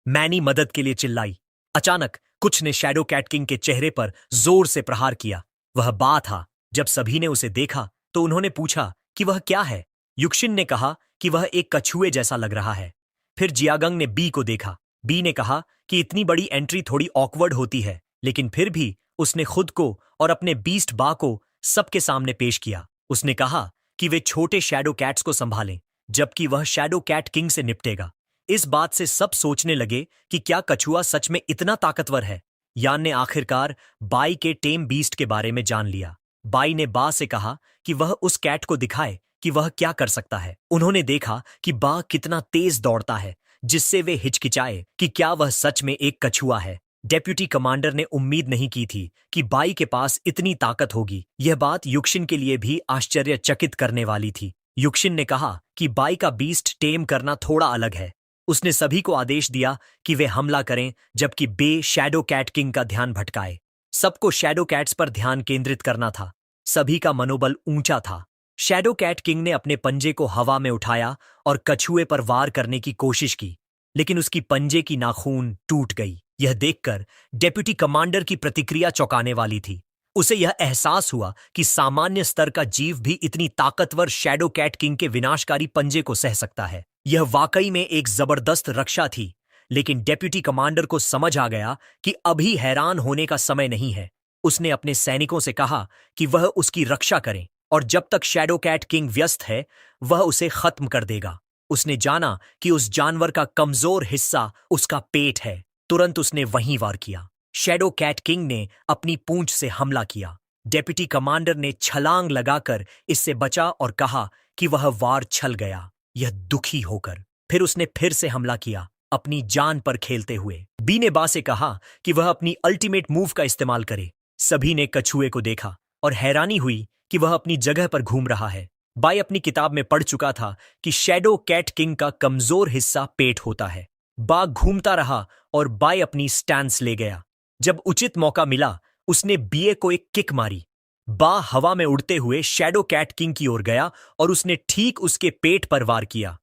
मैनी मदद के लिए चिल्लाई। अचानक कुछ ने शैडो कैट किंग के चेहरे पर जोर से प्रहार किया। वह बा था। जब सभी ने उसे देखा तो उन्होंने पूछा कि वह क्या है। युक्षिन ने कहा कि वह एक कछुए जैसा लग रहा है। फिर जियागंग ने बी को देखा। बी ने कहा कि इतनी बड़ी एंट्री थोड़ी ऑकवर्ड होती है, लेकिन फिर भी उसने खुद को और अपने बीस्ट बा को सबके सामने पेश किया। उसने कहा कि वे छोटे शैडो कैट्स को संभालें जबकि वह शैडो कैट किंग से निपटेगा। इस बात से सब सोचने लगे कि क्या कछुआ सच में इतना ताकतवर है। यान ने आखिरकार बाई के टेम बीस्ट के बारे में जान लिया। बाई ने बा से कहा कि वह उस कैट को दिखाए कि वह क्या कर सकता है। उन्होंने देखा कि बा कितना तेज दौड़ता है, जिससे वे हिचकिचाए कि क्या वह सच में एक कछुआ है। डेप्यूटी कमांडर ने उम्मीद नहीं की थी कि बाई के पास इतनी ताकत होगी। यह बात युक्षिन के लिए भी आश्चर्यचकित करने वाली थी। युक्षिन ने कहा कि बाई का बीस्ट टेम करना थोड़ा अलग है। उसने सभी को आदेश दिया कि वे हमला करें जबकि बे शैडो कैट किंग का ध्यान भटकाए। सबको शैडो कैट्स पर ध्यान केंद्रित करना था। सभी का मनोबल ऊंचा था। शैडो कैट किंग ने अपने पंजे को हवा में उठाया और कछुए पर वार करने की कोशिश की। लेकिन उसकी पंजे की नाखून टूट गई। यह देखकर डेप्यूटी कमांडर की प्रतिक्रिया चौंकाने वाली थी। उसे यह एहसास हुआ कि सामान्य स्तर का जीव भी इतनी ताकतवर शैडो कैट किंग के विनाशकारी पंजे को सह सकता है। यह वाकई में एक जबरदस्त रक्षा थी, लेकिन डेप्यूटी कमांडर को समझ आ गया कि अभी हैरान होने का समय नहीं है। उसने अपने सैनिकों से कहा कि वह उसकी रक्षा करें और जब तक शैडो कैट किंग व्यस्त है, वह उसे खत्म कर देगा। उसने जाना कि उस जानवर का कमजोर हिस्सा उसका पेट है। तुरंत उसने वहीं वार किया। शैडो कैट किंग ने अपनी पूंछ से हमला किया। डेप्यूटी कमांडर ने छलांग लगाकर इससे बचा और कहा कि वह वार छल गया। यह दुखी होकर फिर उसने फिर से हमला किया, अपनी जान पर खेलते हुए। बी ने बा से कहा कि वह अपनी अल्टीमेट मूव का इस्तेमाल करे। सभी ने कछुए को देखा और हैरानी हुई कि वह अपनी जगह पर घूम रहा है। बाय अपनी किताब में पढ़ चुका था कि शैडो कैट किंग का कमजोर हिस्सा पेट होता है। बा घूमता रहा और बाय अपनी स्टैंस ले गया। जब उचित मौका मिला, उसने बीए को एक किक मारी। बा हवा में उड़ते हुए शैडो कैट किंग की ओर गया और उसने ठीक उसके पेट पर वार किया।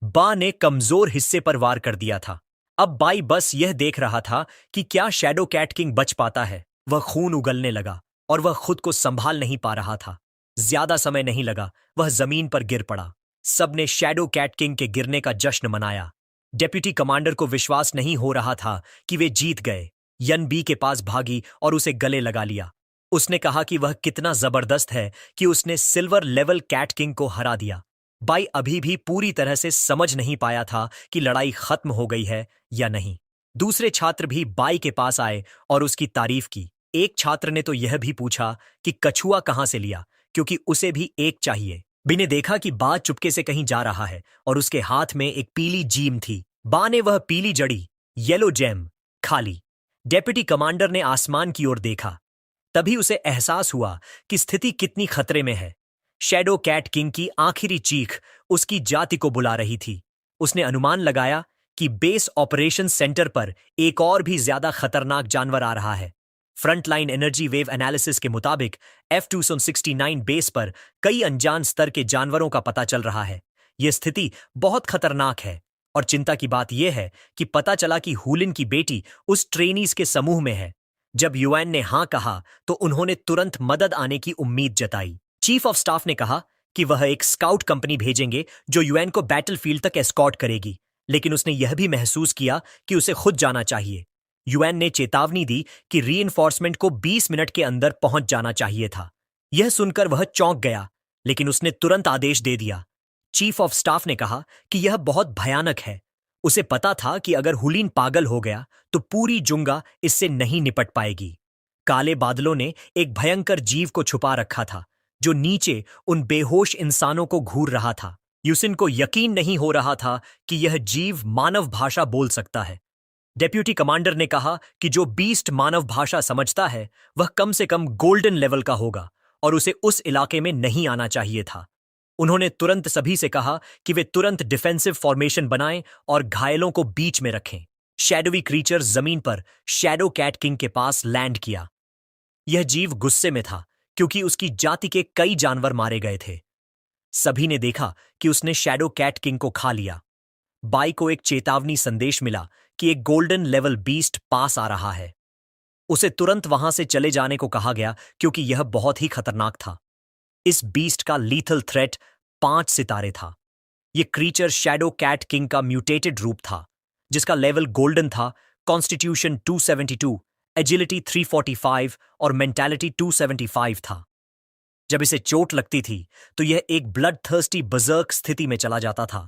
बा ने कमजोर हिस्से पर वार कर दिया था। अब बाई बस यह देख रहा था कि क्या शैडो कैट किंग बच पाता है। वह खून उगलने लगा और वह खुद को संभाल नहीं पा रहा था। ज्यादा समय नहीं लगा, वह जमीन पर गिर पड़ा। सबने शैडो कैट किंग के गिरने का जश्न मनाया। डेप्यूटी कमांडर को विश्वास नहीं हो रहा था कि वे जीत गए। यन बी के पास भागी और उसे गले लगा लिया। उसने कहा कि वह कितना जबरदस्त है कि उसने सिल्वर लेवल कैट किंग को हरा दिया। बाई अभी भी पूरी तरह से समझ नहीं पाया था कि लड़ाई खत्म हो गई है या नहीं। दूसरे छात्र भी बाई के पास आए और उसकी तारीफ की। एक छात्र ने तो यह भी पूछा कि कछुआ कहां से लिया, क्योंकि उसे भी एक चाहिए। बी ने देखा कि बा चुपके से कहीं जा रहा है और उसके हाथ में एक पीली जीम थी। बा ने वह पीली जड़ी, येलो जेम, खा ली। डेप्यूटी कमांडर ने आसमान की ओर देखा। तभी उसे एहसास हुआ कि स्थिति कितनी खतरे में है। शैडो कैट किंग की आखिरी चीख उसकी जाति को बुला रही थी। उसने अनुमान लगाया कि बेस ऑपरेशन सेंटर पर एक और भी ज्यादा खतरनाक जानवर आ रहा है। फ्रंटलाइन एनर्जी वेव एनालिसिस के मुताबिक F269 बेस पर कई अनजान स्तर के जानवरों का पता चल रहा है। यह स्थिति बहुत खतरनाक है और चिंता की बात यह है कि पता चला कि हुलिन की बेटी उस ट्रेनीज के समूह में है। जब यूएन ने हां कहा तो उन्होंने तुरंत मदद आने की उम्मीद जताई। चीफ ऑफ स्टाफ ने कहा कि वह एक स्काउट कंपनी भेजेंगे जो यूएन को बैटलफील्ड तक एस्कॉर्ट करेगी, लेकिन उसने यह भी महसूस किया कि उसे खुद जाना चाहिए। यूएन ने चेतावनी दी कि रीइंफोर्समेंट को 20 मिनट के अंदर पहुंच जाना चाहिए था। यह सुनकर वह चौंक गया, लेकिन उसने तुरंत आदेश दे दिया। चीफ ऑफ स्टाफ ने कहा कि यह बहुत भयानक है। उसे पता था कि अगर हुलीन पागल हो गया तो पूरी जुंगा इससे नहीं निपट पाएगी। काले बादलों ने एक भयंकर जीव को छुपा रखा था जो नीचे उन बेहोश इंसानों को घूर रहा था। यूसिन को यकीन नहीं हो रहा था कि यह जीव मानव भाषा बोल सकता है। डेप्यूटी कमांडर ने कहा कि जो बीस्ट मानव भाषा समझता है वह कम से कम गोल्डन लेवल का होगा और उसे उस इलाके में नहीं आना चाहिए था। उन्होंने तुरंत सभी से कहा कि वे तुरंत डिफेंसिव फॉर्मेशन बनाएं और घायलों को बीच में रखें। शैडोवी क्रीचर जमीन पर शैडो कैट किंग के पास लैंड किया। यह जीव गुस्से में था क्योंकि उसकी जाति के कई जानवर मारे गए थे। सभी ने देखा कि उसने शैडो कैट किंग को खा लिया। बाई को एक चेतावनी संदेश मिला कि एक गोल्डन लेवल बीस्ट पास आ रहा है। उसे तुरंत वहां से चले जाने को कहा गया क्योंकि यह बहुत ही खतरनाक था। इस बीस्ट का लीथल थ्रेट 5 सितारे था। यह क्रीचर शैडो कैट किंग का म्यूटेटेड रूप था, जिसका लेवल गोल्डन था, कॉन्स्टिट्यूशन 272, एजिलिटी 345 और मेंटालिटी 275 था। जब इसे चोट लगती थी तो यह एक ब्लड थर्स्टी बजर्क स्थिति में चला जाता था,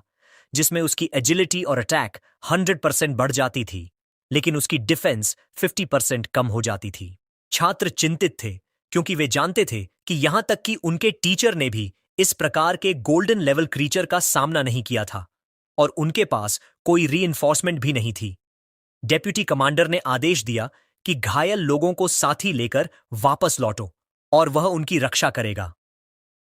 जिसमें उसकी एजिलिटी और अटैक 100% बढ़ जाती थी, लेकिन उसकी डिफेंस 50% कम हो जाती थी। छात्र चिंतित थे क्योंकि वे जानते थे कि यहां तक कि उनके टीचर ने भी इस प्रकार के गोल्डन लेवल क्रीचर का सामना नहीं किया था और उनके पास कोई रीइंफोर्समेंट भी नहीं थी। डेप्यूटी कमांडर ने आदेश दिया कि घायल लोगों को साथी लेकर वापस लौटो और वह उनकी रक्षा करेगा।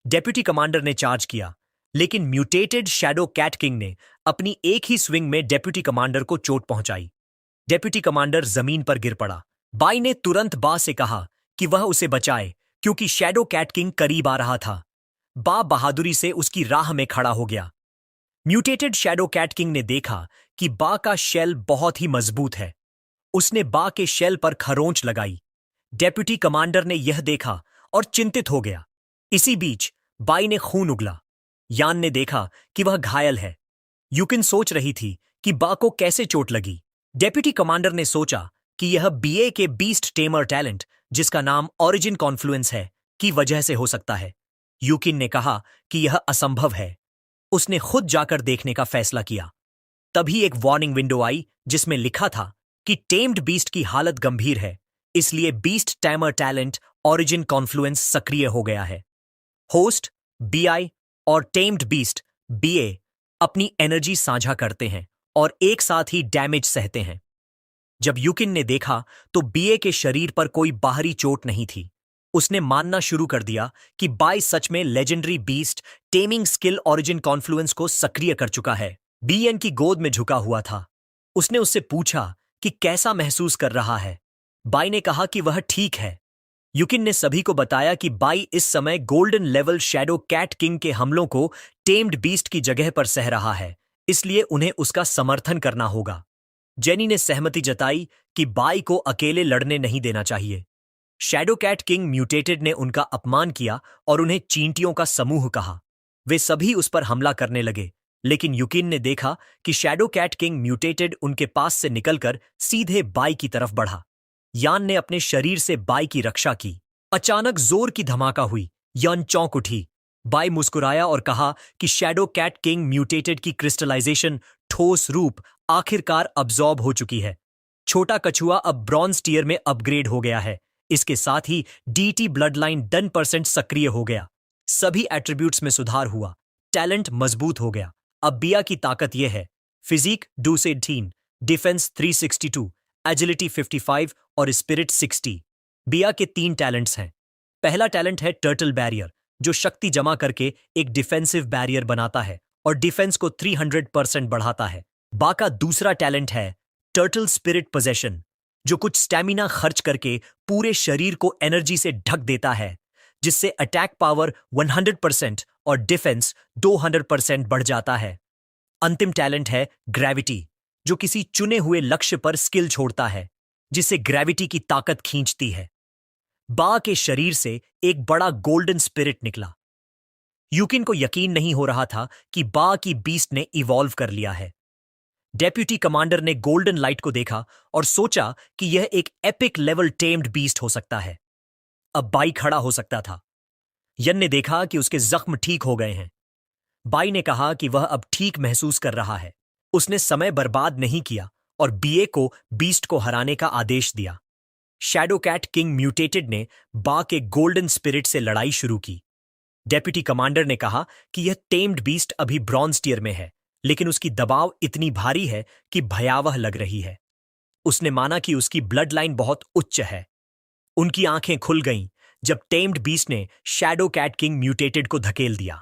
डेप्यूटी कमांडर ने चार्ज किया, लेकिन म्यूटेटेड शैडो कैट किंग ने अपनी एक ही स्विंग में डेप्यूटी कमांडर को चोट पहुंचाई। डेप्यूटी कमांडर जमीन पर गिर पड़ा। बाई ने तुरंत बा से कहा कि वह उसे बचाए क्योंकि शैडो कैट किंग करीब आ रहा था। बा बहादुरी से उसकी राह में खड़ा हो गया। म्यूटेटेड शैडो कैट किंग ने देखा कि बा का शेल बहुत ही मजबूत है। उसने बा के शेल पर खरोंच लगाई। डेप्यूटी कमांडर ने यह देखा और चिंतित हो गया। इसी बीच बाई ने खून उगला। यान ने देखा कि वह घायल है। यूकिन सोच रही थी कि बा को कैसे चोट लगी। डेप्यूटी कमांडर ने सोचा कि यह बीए के बीस्ट टेमर टैलेंट, जिसका नाम ओरिजिन कॉन्फ्लुएंस है, की वजह से हो सकता है। यूकिन ने कहा कि यह असंभव है। उसने खुद जाकर देखने का फैसला किया। तभी एक वार्निंग विंडो आई जिसमें लिखा था कि टेम्ड बीस्ट की हालत गंभीर है, इसलिए beast tamer talent origin Confluence सक्रिय हो गया है। होस्ट बीआई और टेम्ड बीस्ट बीए अपनी एनर्जी साझा करते हैं और एक साथ ही डैमेज सहते हैं। जब यूकिन ने देखा तो बीए के शरीर पर कोई बाहरी चोट नहीं थी। उसने मानना शुरू कर दिया कि बाई सच में legendary beast taming skill origin Confluence को सक्रिय कर चुका है। बीएन की गोद में झुका हुआ था। उसने उससे पूछा कि कैसा महसूस कर रहा है। बाई ने कहा कि वह ठीक है। यूकिन ने सभी को बताया कि बाई इस समय golden level shadow cat king के हमलों को टेम्ड बीस्ट की जगह पर सह रहा है, इसलिए उन्हें उसका समर्थन करना होगा। जेनी ने सहमति जताई कि बाई को अकेले लड़ने नहीं देना चाहिए। शैडो कैट किंग म्यूटेटेड ने उनका अपमान किया और उन्हें चींटियों का समूह कहा। वे सभी उस पर हमला करने लगे, लेकिन यूकिन ने देखा कि शैडो कैट किंग म्यूटेटेड उनके पास से निकलकर सीधे बाई की तरफ बढ़ा। यान ने अपने शरीर से बाई की रक्षा की। अचानक जोर की धमाका हुई। यान चौंक उठी। बाई मुस्कुराया और कहा कि शैडो कैट किंग म्यूटेटेड की क्रिस्टलाइजेशन ठोस रूप आखिरकार अब्जॉर्ब हो चुकी है। छोटा कछुआ अब ब्रॉन्ज टीयर में अपग्रेड हो गया है। इसके साथ ही डीटी ब्लड लाइन 10% सक्रिय हो गया। सभी एट्रीब्यूट्स में सुधार हुआ। टैलेंट मजबूत हो गया। अब बिया की ताकत यह है: फिजिक 218, डिफेंस 362, एजिलिटी 55 और स्पिरिट 60। बिया के 3 टैलेंट्स हैं। पहला टैलेंट है टर्टल बैरियर, जो शक्ति जमा करके एक डिफेंसिव बैरियर बनाता है और डिफेंस को 300% बढ़ाता है। बा का दूसरा टैलेंट है टर्टल स्पिरिट पोजेशन, जो कुछ स्टैमिना खर्च करके पूरे शरीर को एनर्जी से ढक देता है, जिससे अटैक पावर 100% और डिफेंस 200% बढ़ जाता है। अंतिम टैलेंट है ग्रेविटी, जो किसी चुने हुए लक्ष्य पर स्किल छोड़ता है, जिससे ग्रेविटी की ताकत खींचती है। बा के शरीर से एक बड़ा गोल्डन स्पिरिट निकला। यूकिन को यकीन नहीं हो रहा था कि बा की बीस्ट ने इवॉल्व कर लिया है। डेप्यूटी कमांडर ने गोल्डन लाइट को देखा और सोचा कि यह एक एपिक लेवल टेम्ड बीस्ट हो सकता है। अब बाई खड़ा हो सकता था। यन ने देखा कि उसके जख्म ठीक हो गए हैं। बाई ने कहा कि वह अब ठीक महसूस कर रहा है। उसने समय बर्बाद नहीं किया और बीए को बीस्ट को हराने का आदेश दिया। शैडो कैट किंग म्यूटेटेड ने बा के गोल्डन स्पिरिट से लड़ाई शुरू की। डेप्यूटी कमांडर ने कहा कि यह टेम्ड बीस्ट अभी ब्रॉन्ज टीयर में है, लेकिन उसकी दबाव इतनी भारी है कि भयावह लग रही है। उसने माना कि उसकी ब्लड लाइन बहुत उच्च है। उनकी आंखें खुल गईं जब टेम्ड बीस्ट ने शैडो कैट किंग म्यूटेटेड को धकेल दिया।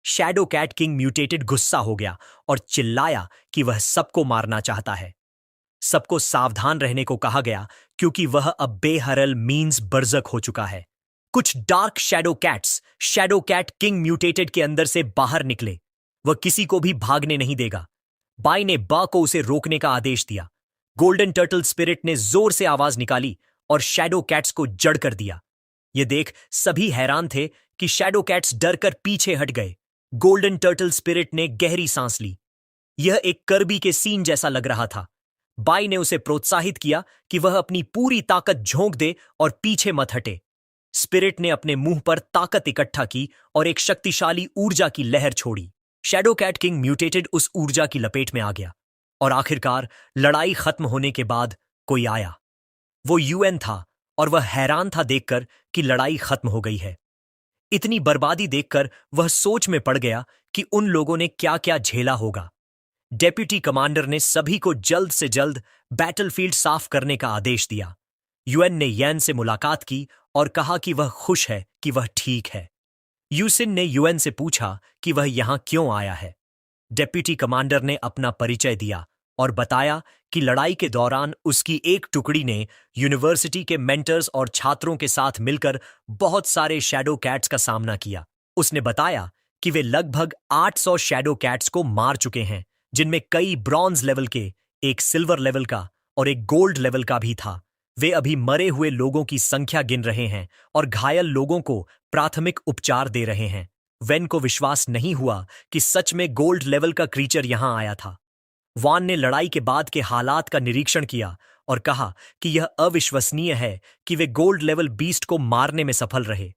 शैडो कैट किंग म्यूटेटेड गुस्सा हो गया और चिल्लाया कि वह सबको मारना चाहता है। सबको सावधान रहने को कहा गया क्योंकि वह अब बेहरल मीन्स बर्जक हो चुका है। कुछ dark shadow cats shadow cat king mutated के अंदर से बाहर निकले। वह किसी को भी भागने नहीं देगा। बाई ने बा को उसे रोकने का आदेश दिया। गोल्डन टर्टल स्पिरिट ने जोर से आवाज निकाली और शैडो कैट्स को जड़ कर दिया। यह देख सभी हैरान थे कि शैडो कैट्स डर कर पीछे हट गए। गोल्डन टर्टल स्पिरिट ने गहरी सांस ली। यह एक कर्बी के सीन जैसा लग रहा था। बाई ने उसे प्रोत्साहित किया कि वह अपनी पूरी ताकत झोंक दे और पीछे मत हटे। स्पिरिट ने अपने मुंह पर ताकत इकट्ठा की और एक शक्तिशाली ऊर्जा की लहर छोड़ी। शैडो कैट किंग म्यूटेटेड उस ऊर्जा की लपेट में आ गया और आखिरकार लड़ाई खत्म होने के बाद कोई आया। वो यूएन था और वह हैरान था देखकर कि लड़ाई खत्म हो गई है। इतनी बर्बादी देखकर वह सोच में पड़ गया कि उन लोगों ने क्या क्या झेला होगा। डेप्यूटी कमांडर ने सभी को जल्द से जल्द बैटलफील्ड साफ करने का आदेश दिया। यूएन ने यैन से मुलाकात की और कहा कि वह खुश है कि वह ठीक है। यूसिन ने यूएन से पूछा कि वह यहां क्यों आया है। डेप्यूटी कमांडर ने अपना परिचय दिया और बताया कि लड़ाई के दौरान उसकी एक टुकड़ी ने यूनिवर्सिटी के मेंटर्स और छात्रों के साथ मिलकर बहुत सारे शैडो कैट्स का सामना किया। उसने बताया कि वे लगभग 800 शैडो कैट्स को मार चुके हैं, जिनमें कई ब्रॉन्ज लेवल के, एक सिल्वर लेवल का और एक गोल्ड लेवल का भी था। वे अभी मरे हुए लोगों की संख्या गिन रहे हैं और घायल लोगों को प्राथमिक उपचार दे रहे हैं। वेन को विश्वास नहीं हुआ कि सच में गोल्ड लेवल का क्रीचर यहां आया था। वान ने लड़ाई के बाद के हालात का निरीक्षण किया और कहा कि यह अविश्वसनीय है कि वे गोल्ड लेवल बीस्ट को मारने में सफल रहे।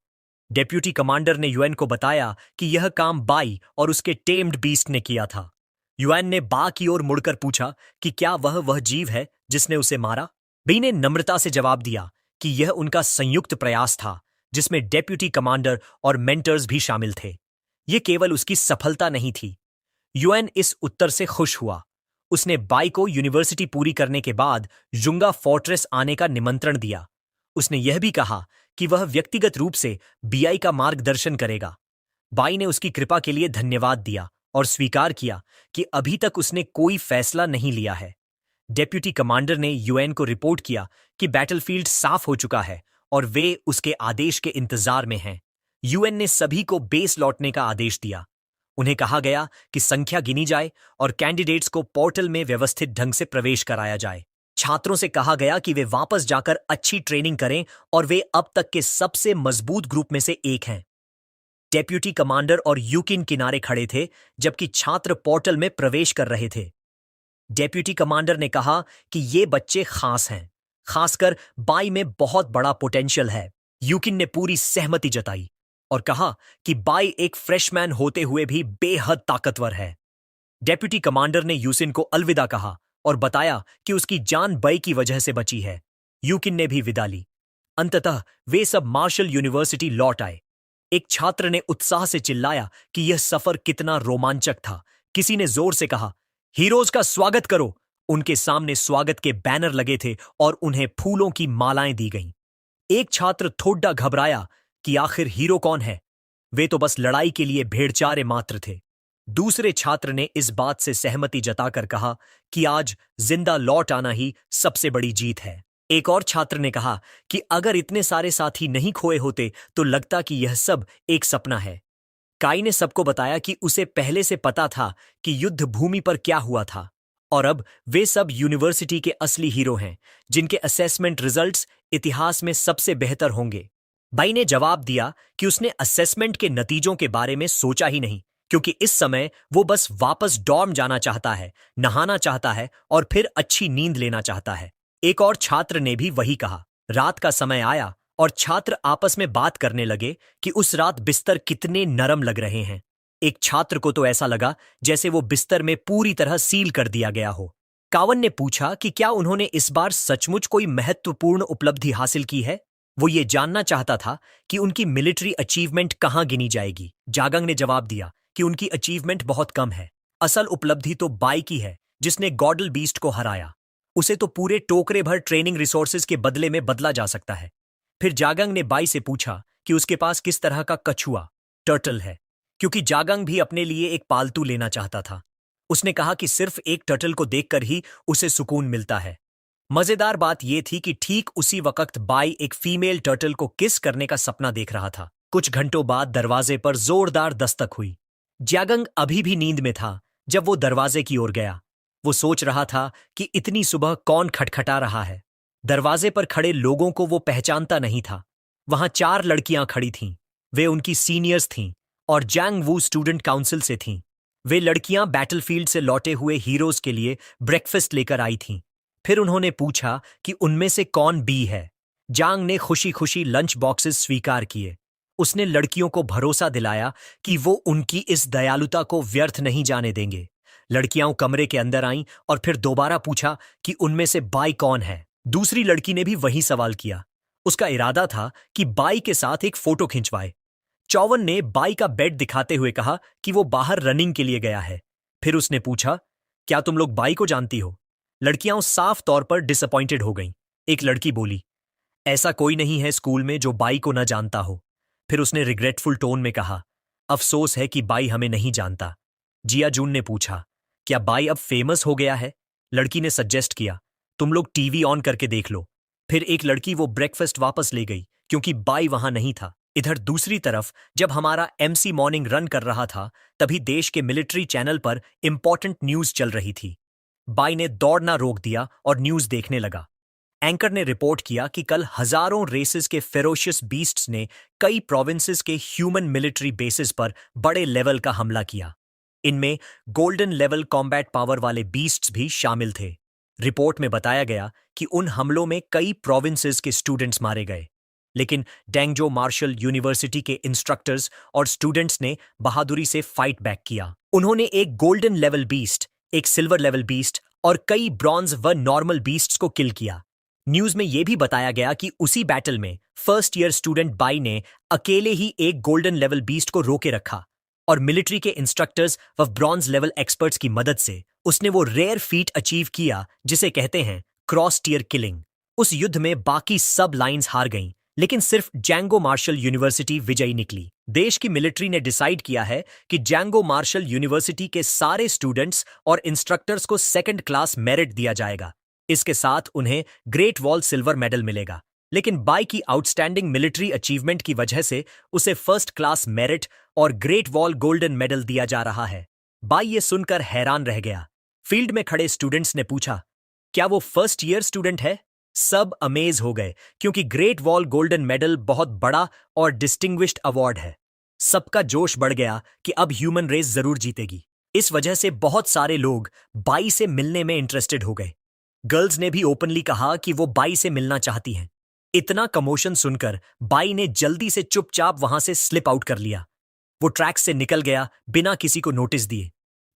डेप्यूटी कमांडर ने यूएन को बताया कि यह काम बाई और उसके टेम्ड बीस्ट ने किया था। यूएन ने बा की ओर मुड़कर पूछा कि क्या वह जीव है जिसने उसे मारा। बी ने नम्रता से जवाब दिया कि यह उनका संयुक्त प्रयास था, जिसमें डेप्यूटी कमांडर और मेंटर्स भी शामिल थे। यह केवल उसकी सफलता नहीं थी। यूएन इस उत्तर से खुश हुआ। उसने बाई को यूनिवर्सिटी पूरी करने के बाद जुंगा फोर्ट्रेस आने का निमंत्रण दिया। उसने यह भी कहा कि वह व्यक्तिगत रूप से बीआई का मार्गदर्शन करेगा। बाई ने उसकी कृपा के लिए धन्यवाद दिया और स्वीकार किया कि अभी तक उसने कोई फैसला नहीं लिया है। डेप्यूटी कमांडर ने यूएन को रिपोर्ट किया कि बैटलफील्ड साफ हो चुका है और वे उसके आदेश के इंतजार में हैं। यूएन ने सभी को बेस लौटने का आदेश दिया। उन्हें कहा गया कि संख्या गिनी जाए और कैंडिडेट्स को पोर्टल में व्यवस्थित ढंग से प्रवेश कराया जाए। छात्रों से कहा गया कि वे वापस जाकर अच्छी ट्रेनिंग करें और वे अब तक के सबसे मजबूत ग्रुप में से एक हैं। डेप्यूटी कमांडर और यूकिन किनारे खड़े थे जबकि छात्र पोर्टल में प्रवेश कर रहे थे। डेप्यूटी कमांडर ने कहा कि ये बच्चे खास हैं, खासकर बाई में बहुत बड़ा पोटेंशियल है। यूकिन ने पूरी सहमति जताई और कहा कि बाई एक फ्रेशमैन होते हुए भी बेहद ताकतवर है। डेप्यूटी कमांडर ने यूसिन को अलविदा कहा और बताया कि उसकी जान बाई की वजह से बची है। यूकिन ने भी विदा ली। अंततः वे सब मार्शल यूनिवर्सिटी लौट आए। एक छात्र ने उत्साह से चिल्लाया कि यह सफर कितना रोमांचक था। किसी ने जोर से कहा, हीरोज का स्वागत करो। उनके सामने स्वागत के बैनर लगे थे और उन्हें फूलों की मालाएं दी गईं। एक छात्र थोड़ा घबराया कि आखिर हीरो कौन है। वे तो बस लड़ाई के लिए भेड़चारे मात्र थे। दूसरे छात्र ने इस बात से सहमति जताकर कहा कि आज जिंदा लौट आना ही सबसे बड़ी जीत है। एक और छात्र ने कहा कि अगर इतने सारे साथी नहीं खोए होते तो लगता कि यह सब एक सपना है। काई ने सबको बताया कि उसे पहले से पता था कि युद्ध भूमि पर क्या हुआ था और अब वे सब यूनिवर्सिटी के असली हीरो हैं, जिनके असेसमेंट रिजल्ट्स इतिहास में सबसे बेहतर होंगे। बाई ने जवाब दिया कि उसने असेसमेंट के नतीजों के बारे में सोचा ही नहीं, क्योंकि इस समय वो बस वापस डॉर्म जाना चाहता है, नहाना चाहता है और फिर अच्छी नींद लेना चाहता है। एक और छात्र ने भी वही कहा। रात का समय आया और छात्र आपस में बात करने लगे कि उस रात बिस्तर कितने नरम लग रहे हैं। एक छात्र को तो ऐसा लगा जैसे वो बिस्तर में पूरी तरह सील कर दिया गया हो। कावन ने पूछा कि क्या उन्होंने इस बार सचमुच कोई महत्वपूर्ण उपलब्धि हासिल की है। वो ये जानना चाहता था कि उनकी मिलिट्री अचीवमेंट कहाँ गिनी जाएगी। जागंग ने जवाब दिया कि उनकी अचीवमेंट बहुत कम है। असल उपलब्धि तो बाई की है, जिसने गॉडल बीस्ट को हराया। उसे तो पूरे टोकरे भर ट्रेनिंग रिसोर्सेज के बदले में बदला जा सकता है। फिर जागंग ने बाई से पूछा कि उसके पास किस तरह का कछुआ, टर्टल है, क्योंकि जागंग भी अपने लिए एक पालतू लेना चाहता था। उसने कहा कि सिर्फ एक टर्टल को देखकर ही उसे सुकून मिलता है। मजेदार बात यह थी कि ठीक उसी वक्त बाई एक फीमेल टर्टल को किस करने का सपना देख रहा था। कुछ घंटों बाद दरवाजे पर जोरदार दस्तक हुई। जागंग अभी भी नींद में था जब वो दरवाजे की ओर गया। वो सोच रहा था कि इतनी सुबह कौन खटखटा रहा है। दरवाजे पर खड़े लोगों को वो पहचानता नहीं था। वहां 4 लड़कियां खड़ी थीं। वे उनकी सीनियर्स थीं और जैंग वू स्टूडेंट काउंसिल से थीं। वे लड़कियां बैटलफील्ड से लौटे हुए हीरोज के लिए ब्रेकफास्ट लेकर आई थीं। फिर उन्होंने पूछा कि उनमें से कौन बी है। जांग ने खुशी खुशी लंच बॉक्सेस स्वीकार किए। उसने लड़कियों को भरोसा दिलाया कि वो उनकी इस दयालुता को व्यर्थ नहीं जाने देंगे। लड़कियां कमरे के अंदर आईं और फिर दोबारा पूछा कि उनमें से बाई कौन है। दूसरी लड़की ने भी वही सवाल किया। उसका इरादा था कि बाई के साथ एक फोटो खिंचवाए। चौवन ने बाई का बेड दिखाते हुए कहा कि वो बाहर रनिंग के लिए गया है। फिर उसने पूछा, क्या तुम लोग बाई को जानती हो? लड़कियां साफ तौर पर डिसअपॉइंटेड हो गईं। एक लड़की बोली, ऐसा कोई नहीं है स्कूल में जो बाई को न जानता हो। फिर उसने रिग्रेटफुल टोन में कहा, अफसोस है कि बाई हमें नहीं जानता। जिया जून ने पूछा, क्या बाई अब फेमस हो गया है? लड़की ने सजेस्ट किया, तुम लोग टीवी ऑन करके देख लो। फिर एक लड़की वो ब्रेकफास्ट वापस ले गई क्योंकि बाई वहां नहीं था। इधर दूसरी तरफ जब हमारा एमसी मॉर्निंग रन कर रहा था तभी देश के मिलिट्री चैनल पर इंपॉर्टेंट न्यूज चल रही थी। बाई ने दौड़ना रोक दिया और न्यूज देखने लगा। एंकर ने रिपोर्ट किया कि कल हजारों रेसेस के फेरोशियस बीस्ट्स ने कई प्रोविंसेस के ह्यूमन मिलिट्री बेसिस पर बड़े लेवल का हमला किया। इनमें गोल्डन लेवल कॉम्बैट पावर वाले बीस्ट्स भी शामिल थे। रिपोर्ट में बताया गया कि उन हमलों में कई प्रोविंसेस के स्टूडेंट्स मारे गए, लेकिन डेंगजो मार्शल यूनिवर्सिटी के इंस्ट्रक्टर्स और स्टूडेंट्स ने बहादुरी से फाइट बैक किया। उन्होंने एक गोल्डन लेवल बीस्ट, एक सिल्वर लेवल बीस्ट और कई ब्रॉन्ज व नॉर्मल बीस्ट्स को किल किया। न्यूज में यह भी बताया गया कि उसी बैटल में फर्स्ट ईयर स्टूडेंट बाई ने अकेले ही एक गोल्डन लेवल बीस्ट को रोके रखा और मिलिट्री के इंस्ट्रक्टर्स व ब्रॉन्ज लेवल एक्सपर्ट्स की मदद से उसने वो रेयर फीट अचीव किया जिसे कहते हैं क्रॉस टीयर किलिंग। उस युद्ध में बाकी सब लाइंस हार गईं, लेकिन सिर्फ जैंगो मार्शल यूनिवर्सिटी विजयी निकली। देश की मिलिट्री ने डिसाइड किया है कि जैंगो मार्शल यूनिवर्सिटी के सारे स्टूडेंट्स और इंस्ट्रक्टर्स को सेकंड क्लास मेरिट दिया जाएगा। इसके साथ उन्हें ग्रेट वॉल सिल्वर मेडल मिलेगा, लेकिन बाई की आउटस्टैंडिंग मिलिट्री अचीवमेंट की वजह से उसे फर्स्ट क्लास मेरिट और ग्रेट वॉल गोल्डन मेडल दिया जा रहा है। बाई ये सुनकर हैरान रह गया। फील्ड में खड़े स्टूडेंट्स ने पूछा, क्या वो फर्स्ट ईयर स्टूडेंट है? सब अमेज हो गए क्योंकि ग्रेट वॉल गोल्डन मेडल बहुत बड़ा और डिस्टिंग्विश्ड अवार्ड है। सबका जोश बढ़ गया कि अब ह्यूमन रेस जरूर जीतेगी। इस वजह से बहुत सारे लोग बाई से मिलने में इंटरेस्टेड हो गए। गर्ल्स ने भी ओपनली कहा कि वो बाई से मिलना चाहती हैं। इतना कमोशन सुनकर बाई ने जल्दी से चुपचाप वहां से स्लिप आउट कर लिया। वो ट्रैक से निकल गया बिना किसी को नोटिस दिए।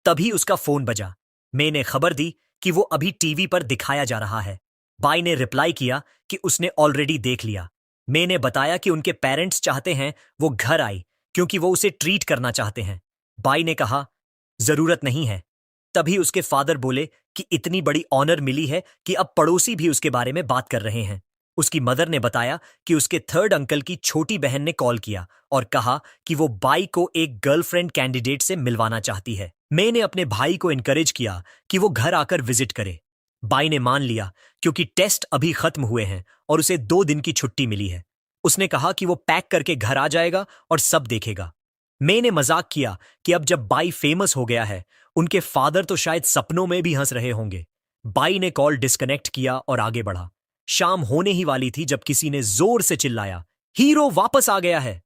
तभी उसका फोन बजा। मैंने खबर दी कि वो अभी टीवी पर दिखाया जा रहा है। बाई ने रिप्लाई किया कि उसने ऑलरेडी देख लिया। मैंने बताया कि उनके पेरेंट्स चाहते हैं वो घर आए क्योंकि वो उसे ट्रीट करना चाहते हैं। बाई ने कहा, जरूरत नहीं है। तभी उसके फादर बोले कि इतनी बड़ी ऑनर मिली है कि अब पड़ोसी भी उसके बारे में बात कर रहे हैं। उसकी मदर ने बताया कि उसके थर्ड अंकल की छोटी बहन ने कॉल किया और कहा कि वो बाई को एक गर्लफ्रेंड कैंडिडेट से मिलवाना चाहती है। मैंने अपने भाई को इनकरेज किया कि वो घर आकर विजिट करे। बाई ने मान लिया क्योंकि टेस्ट अभी खत्म हुए हैं और उसे 2 दिन की छुट्टी मिली है। उसने कहा कि वो पैक करके घर आ जाएगा और सब देखेगा। मैंने मजाक किया कि अब जब बाई फेमस हो गया है उनके फादर तो शायद सपनों में भी हंस रहे होंगे। बाई ने कॉल डिस्कनेक्ट किया और आगे बढ़ा। शाम होने ही वाली थी जब किसी ने जोर से चिल्लाया, हीरो वापस आ गया है।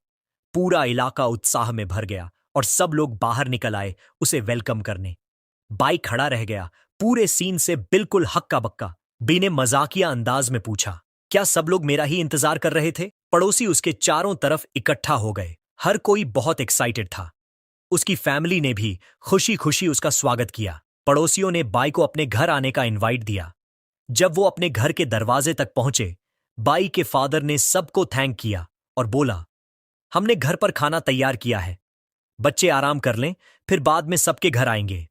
पूरा इलाका उत्साह में भर गया और सब लोग बाहर निकल आए उसे वेलकम करने। बाई खड़ा रह गया, पूरे सीन से बिल्कुल हक्का बक्का। बी ने मजाकिया अंदाज में पूछा, क्या सब लोग मेरा ही इंतजार कर रहे थे? पड़ोसी उसके चारों तरफ इकट्ठा हो गए। हर कोई बहुत एक्साइटेड था। उसकी फैमिली ने भी खुशी खुशी उसका स्वागत किया। पड़ोसियों ने बाई को अपने घर आने का इनवाइट दिया। जब वो अपने घर के दरवाजे तक पहुंचे, बाई के फादर ने सबको थैंक किया और बोला, हमने घर पर खाना तैयार किया है, बच्चे आराम कर लें, फिर बाद में सबके घर आएंगे।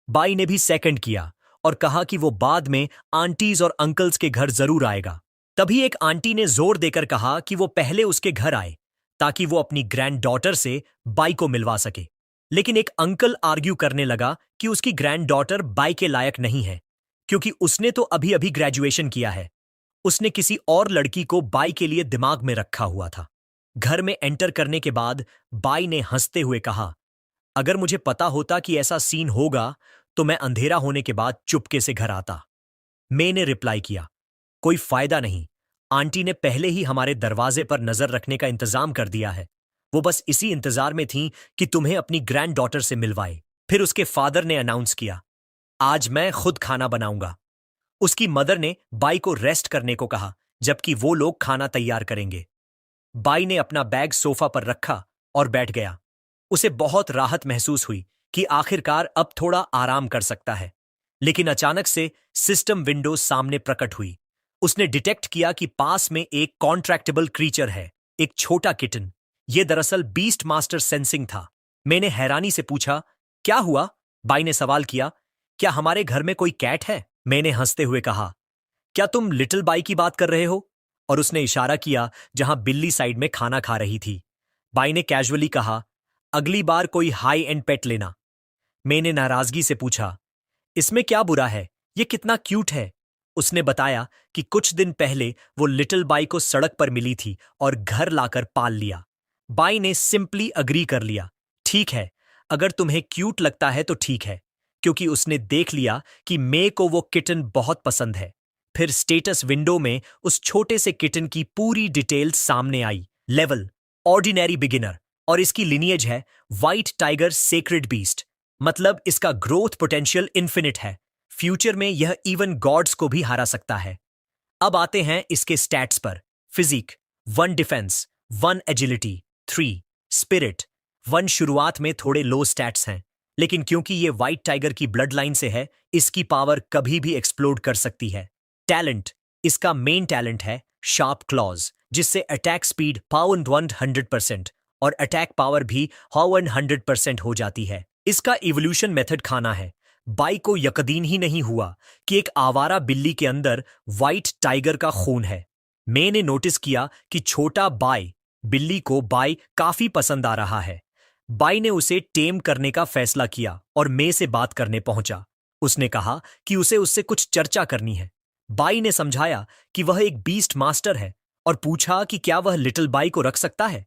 बाई ने भी सेकंड किया और कहा कि वो बाद में आंटीज और अंकल्स के घर जरूर आएगा। तभी एक आंटी ने जोर देकर कहा कि वो पहले उसके घर आए ताकि वो अपनी ग्रैंड डॉटर से बाई को मिलवा सके। लेकिन एक अंकल आर्ग्यू करने लगा कि उसकी ग्रैंड डॉटर बाई के लायक नहीं है क्योंकि उसने तो अभी अभी ग्रेजुएशन किया है। उसने किसी और लड़की को बाई के लिए दिमाग में रखा हुआ था। घर में एंटर करने के बाद बाई ने हंसते हुए कहा, अगर मुझे पता होता कि ऐसा सीन होगा तो मैं अंधेरा होने के बाद चुपके से घर आता। मैंने रिप्लाई किया, कोई फायदा नहीं, आंटी ने पहले ही हमारे दरवाजे पर नजर रखने का इंतजाम कर दिया है। वो बस इसी इंतजार में थी कि तुम्हें अपनी ग्रैंड डॉटर से मिलवाए। फिर उसके फादर ने अनाउंस किया, आज मैं खुद खाना बनाऊंगा। उसकी मदर ने बाई को रेस्ट करने को कहा जबकि वो लोग खाना तैयार करेंगे। बाई ने अपना बैग सोफा पर रखा और बैठ गया। उसे बहुत राहत महसूस हुई कि आखिरकार अब थोड़ा आराम कर सकता है। लेकिन अचानक से सिस्टम विंडो सामने प्रकट हुई। उसने डिटेक्ट किया कि पास में एक कॉन्ट्रैक्टेबल क्रीचर है, एक छोटा किटन। यह दरअसल बीस्ट मास्टर सेंसिंग था। मैंने हैरानी से पूछा, क्या हुआ? बाई ने सवाल किया, क्या हमारे घर में कोई कैट है? मैंने हंसते हुए कहा, क्या तुम लिटिल बाई की बात कर रहे हो? और उसने इशारा किया जहां बिल्ली साइड में खाना खा रही थी। बाई ने कैजुअली कहा, अगली बार कोई हाई एंड पेट लेना। मैंने नाराजगी से पूछा, इसमें क्या बुरा है? ये कितना क्यूट है। उसने बताया कि कुछ दिन पहले वो लिटिल बाई को सड़क पर मिली थी और घर लाकर पाल लिया। बाई ने सिंपली अग्री कर लिया। ठीक है, अगर तुम्हें क्यूट लगता है तो ठीक है, क्योंकि उसने देख लिया कि मे को वो किटन बहुत पसंद है। फिर स्टेटस विंडो में उस छोटे से किटन की पूरी डिटेल सामने आई। लेवल ऑर्डिनरी बिगिनर, और इसकी लिनियज है व्हाइट टाइगर सेक्रेड बीस्ट, मतलब इसका ग्रोथ पोटेंशियल इन्फिनिट है। फ्यूचर में यह इवन गॉड्स को भी हरा सकता है। अब आते हैं इसके स्टैट्स पर। Physique 1 defence, 1 agility, 3 spirit. 1 शुरुआत में थोड़े लो स्टैट्स हैं, लेकिन क्योंकि ये व्हाइट टाइगर की ब्लड लाइन से है, इसकी पावर कभी भी एक्सप्लोड कर सकती है। टैलेंट, इसका मेन टैलेंट है शार्प क्लॉज, जिससे अटैक स्पीड पावर 100% और अटैक पावर भी 100% हो जाती है। इसका इवोल्यूशन मेथड खाना है। बाई को यकीन ही नहीं हुआ कि एक आवारा बिल्ली के अंदर व्हाइट टाइगर का खून है। मे ने नोटिस किया कि छोटा बाई बिल्ली को बाई काफी पसंद आ रहा है। बाई ने उसे टेम करने का फैसला किया और मे से बात करने पहुंचा। उसने कहा कि उसे उससे कुछ चर्चा करनी है। बाई ने समझाया कि वह एक बीस्ट मास्टर है और पूछा कि क्या वह लिटिल बाई को रख सकता है।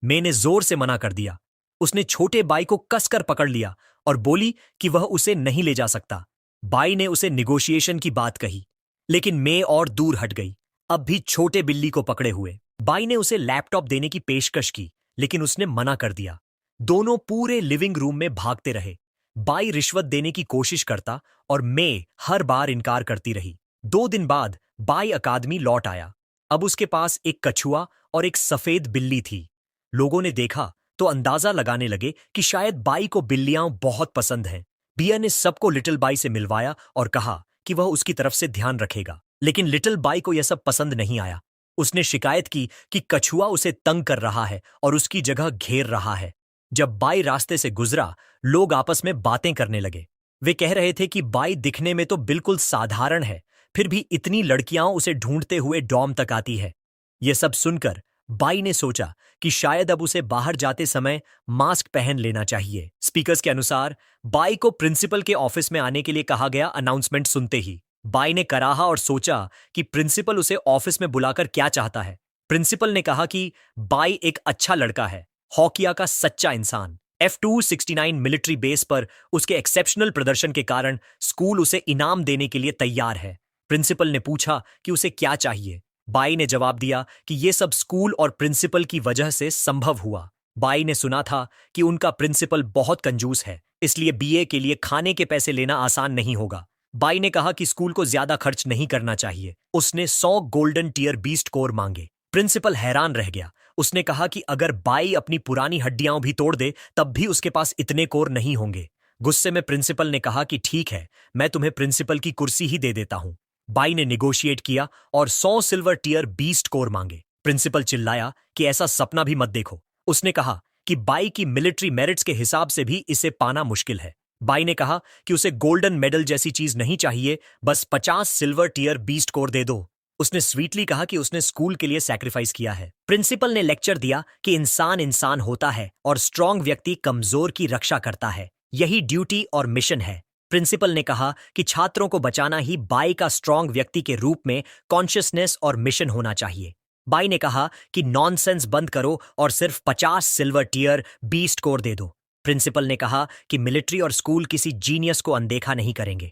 मे ने जोर से मना कर दिया। उसने छोटे बाई को कसकर पकड़ लिया और बोली कि वह उसे नहीं ले जा सकता। बाई ने उसे निगोशिएशन की बात कही, लेकिन मे और दूर हट गई, अब भी छोटे बिल्ली को पकड़े हुए। बाई ने उसे लैपटॉप देने की पेशकश की, लेकिन उसने मना कर दिया। दोनों पूरे लिविंग रूम में भागते रहे। बाई रिश्वत देने की कोशिश करता और मे हर बार इनकार करती रही। 2 दिन बाद बाई अकादमी लौट आया। अब उसके पास एक कछुआ और एक सफेद बिल्ली थी। लोगों ने देखा तो अंदाजा लगाने लगे कि शायद बाई को बिल्लियां बहुत पसंद हैं। बिया ने सबको लिटिल बाई से मिलवाया और कहा कि वह उसकी तरफ से ध्यान रखेगा, लेकिन लिटिल बाई को यह सब पसंद नहीं आया। उसने शिकायत की कि कछुआ उसे तंग कर रहा है और उसकी जगह घेर रहा है। जब बाई रास्ते से गुजरा, लोग आपस में बातें करने लगे। वे कह रहे थे कि बाई दिखने में तो बिल्कुल साधारण है, फिर भी इतनी लड़कियां उसे ढूंढते हुए डॉम तक आती है। यह सब सुनकर बाई ने सोचा कि शायद अब उसे बाहर जाते समय मास्क पहन लेना चाहिए। स्पीकर्स के अनुसार बाई को प्रिंसिपल के ऑफिस में आने के लिए कहा गया। अनाउंसमेंट सुनते ही बाई ने कराहा और सोचा कि प्रिंसिपल उसे ऑफिस में बुलाकर क्या चाहता है। प्रिंसिपल ने कहा कि बाई एक अच्छा लड़का है, हॉकिया का सच्चा इंसान। F269 मिलिट्री बेस पर उसके एक्सेप्शनल प्रदर्शन के कारण स्कूल उसे इनाम देने के लिए तैयार है। प्रिंसिपल ने पूछा कि उसे क्या चाहिए। बाई ने जवाब दिया कि यह सब स्कूल और प्रिंसिपल की वजह से संभव हुआ। बाई ने सुना था कि उनका प्रिंसिपल बहुत कंजूस है, इसलिए बीए के लिए खाने के पैसे लेना आसान नहीं होगा। बाई ने कहा कि स्कूल को ज्यादा खर्च नहीं करना चाहिए। उसने 100 गोल्डन टीयर बीस्ट कोर मांगे। प्रिंसिपल हैरान रह गया। उसने कहा कि अगर बाई अपनी पुरानी हड्डियां भी तोड़ दे तब भी उसके पास इतने कोर नहीं होंगे। गुस्से में प्रिंसिपल ने कहा कि ठीक है, मैं तुम्हें प्रिंसिपल की कुर्सी ही दे देता हूं। बाई ने निगोशिएट किया और 100 सिल्वर टीयर बीस्ट कोर मांगे। प्रिंसिपल चिल्लाया कि ऐसा सपना भी मत देखो। उसने कहा कि बाई की मिलिट्री मेरिट्स के हिसाब से भी इसे पाना मुश्किल है। बाई ने कहा कि उसे गोल्डन मेडल जैसी चीज नहीं चाहिए, बस 50 सिल्वर टीयर बीस्ट कोर दे दो। उसने स्वीटली कहा कि उसने स्कूल के लिए सैक्रिफाइस किया है। प्रिंसिपल ने लेक्चर दिया कि इंसान इंसान होता है और स्ट्रांग व्यक्ति कमजोर की रक्षा करता है, यही ड्यूटी और मिशन है। प्रिंसिपल ने कहा कि छात्रों को बचाना ही बाई का स्ट्रांग व्यक्ति के रूप में कॉन्शियसनेस और मिशन होना चाहिए। बाई ने कहा कि नॉनसेंस बंद करो और सिर्फ 50 सिल्वर टीयर बीस्ट कोर दे दो। प्रिंसिपल ने कहा कि मिलिट्री और स्कूल किसी जीनियस को अनदेखा नहीं करेंगे।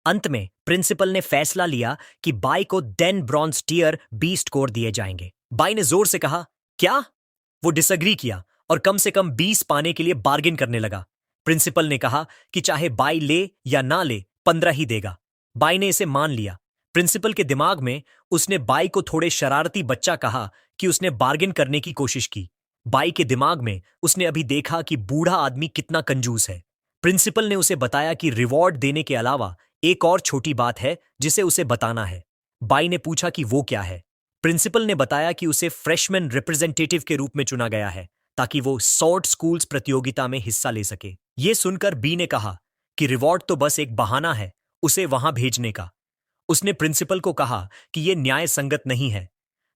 अंत में प्रिंसिपल ने फैसला लिया कि बाई को 10 ब्रॉन्ज टीयर बीस्ट कोर दिए जाएंगे। बाई ने जोर से कहा, क्या? वो डिसएग्री किया और कम से कम 20 पाने के लिए बार्गेन करने लगा। प्रिंसिपल ने कहा कि चाहे बाई ले या ना ले, 15 ही देगा। बाई ने इसे मान लिया। प्रिंसिपल के दिमाग में उसने बाई को थोड़े शरारती बच्चा कहा कि उसने बार्गेन करने की कोशिश की। बाई के दिमाग में उसने अभी देखा कि बूढ़ा आदमी कितना कंजूस है। प्रिंसिपल ने उसे बताया कि रिवॉर्ड देने के अलावा एक और छोटी बात है जिसे उसे बताना है। बाई ने पूछा कि वो क्या है। प्रिंसिपल ने बताया कि उसे फ्रेशमैन रिप्रेजेंटेटिव के रूप में चुना गया है ताकि वो सॉर्ट स्कूल्स प्रतियोगिता में हिस्सा ले सके। ये सुनकर बी ने कहा कि रिवॉर्ड तो बस एक बहाना है उसे वहां भेजने का। उसने प्रिंसिपल को कहा कि यह न्याय संगत नहीं है।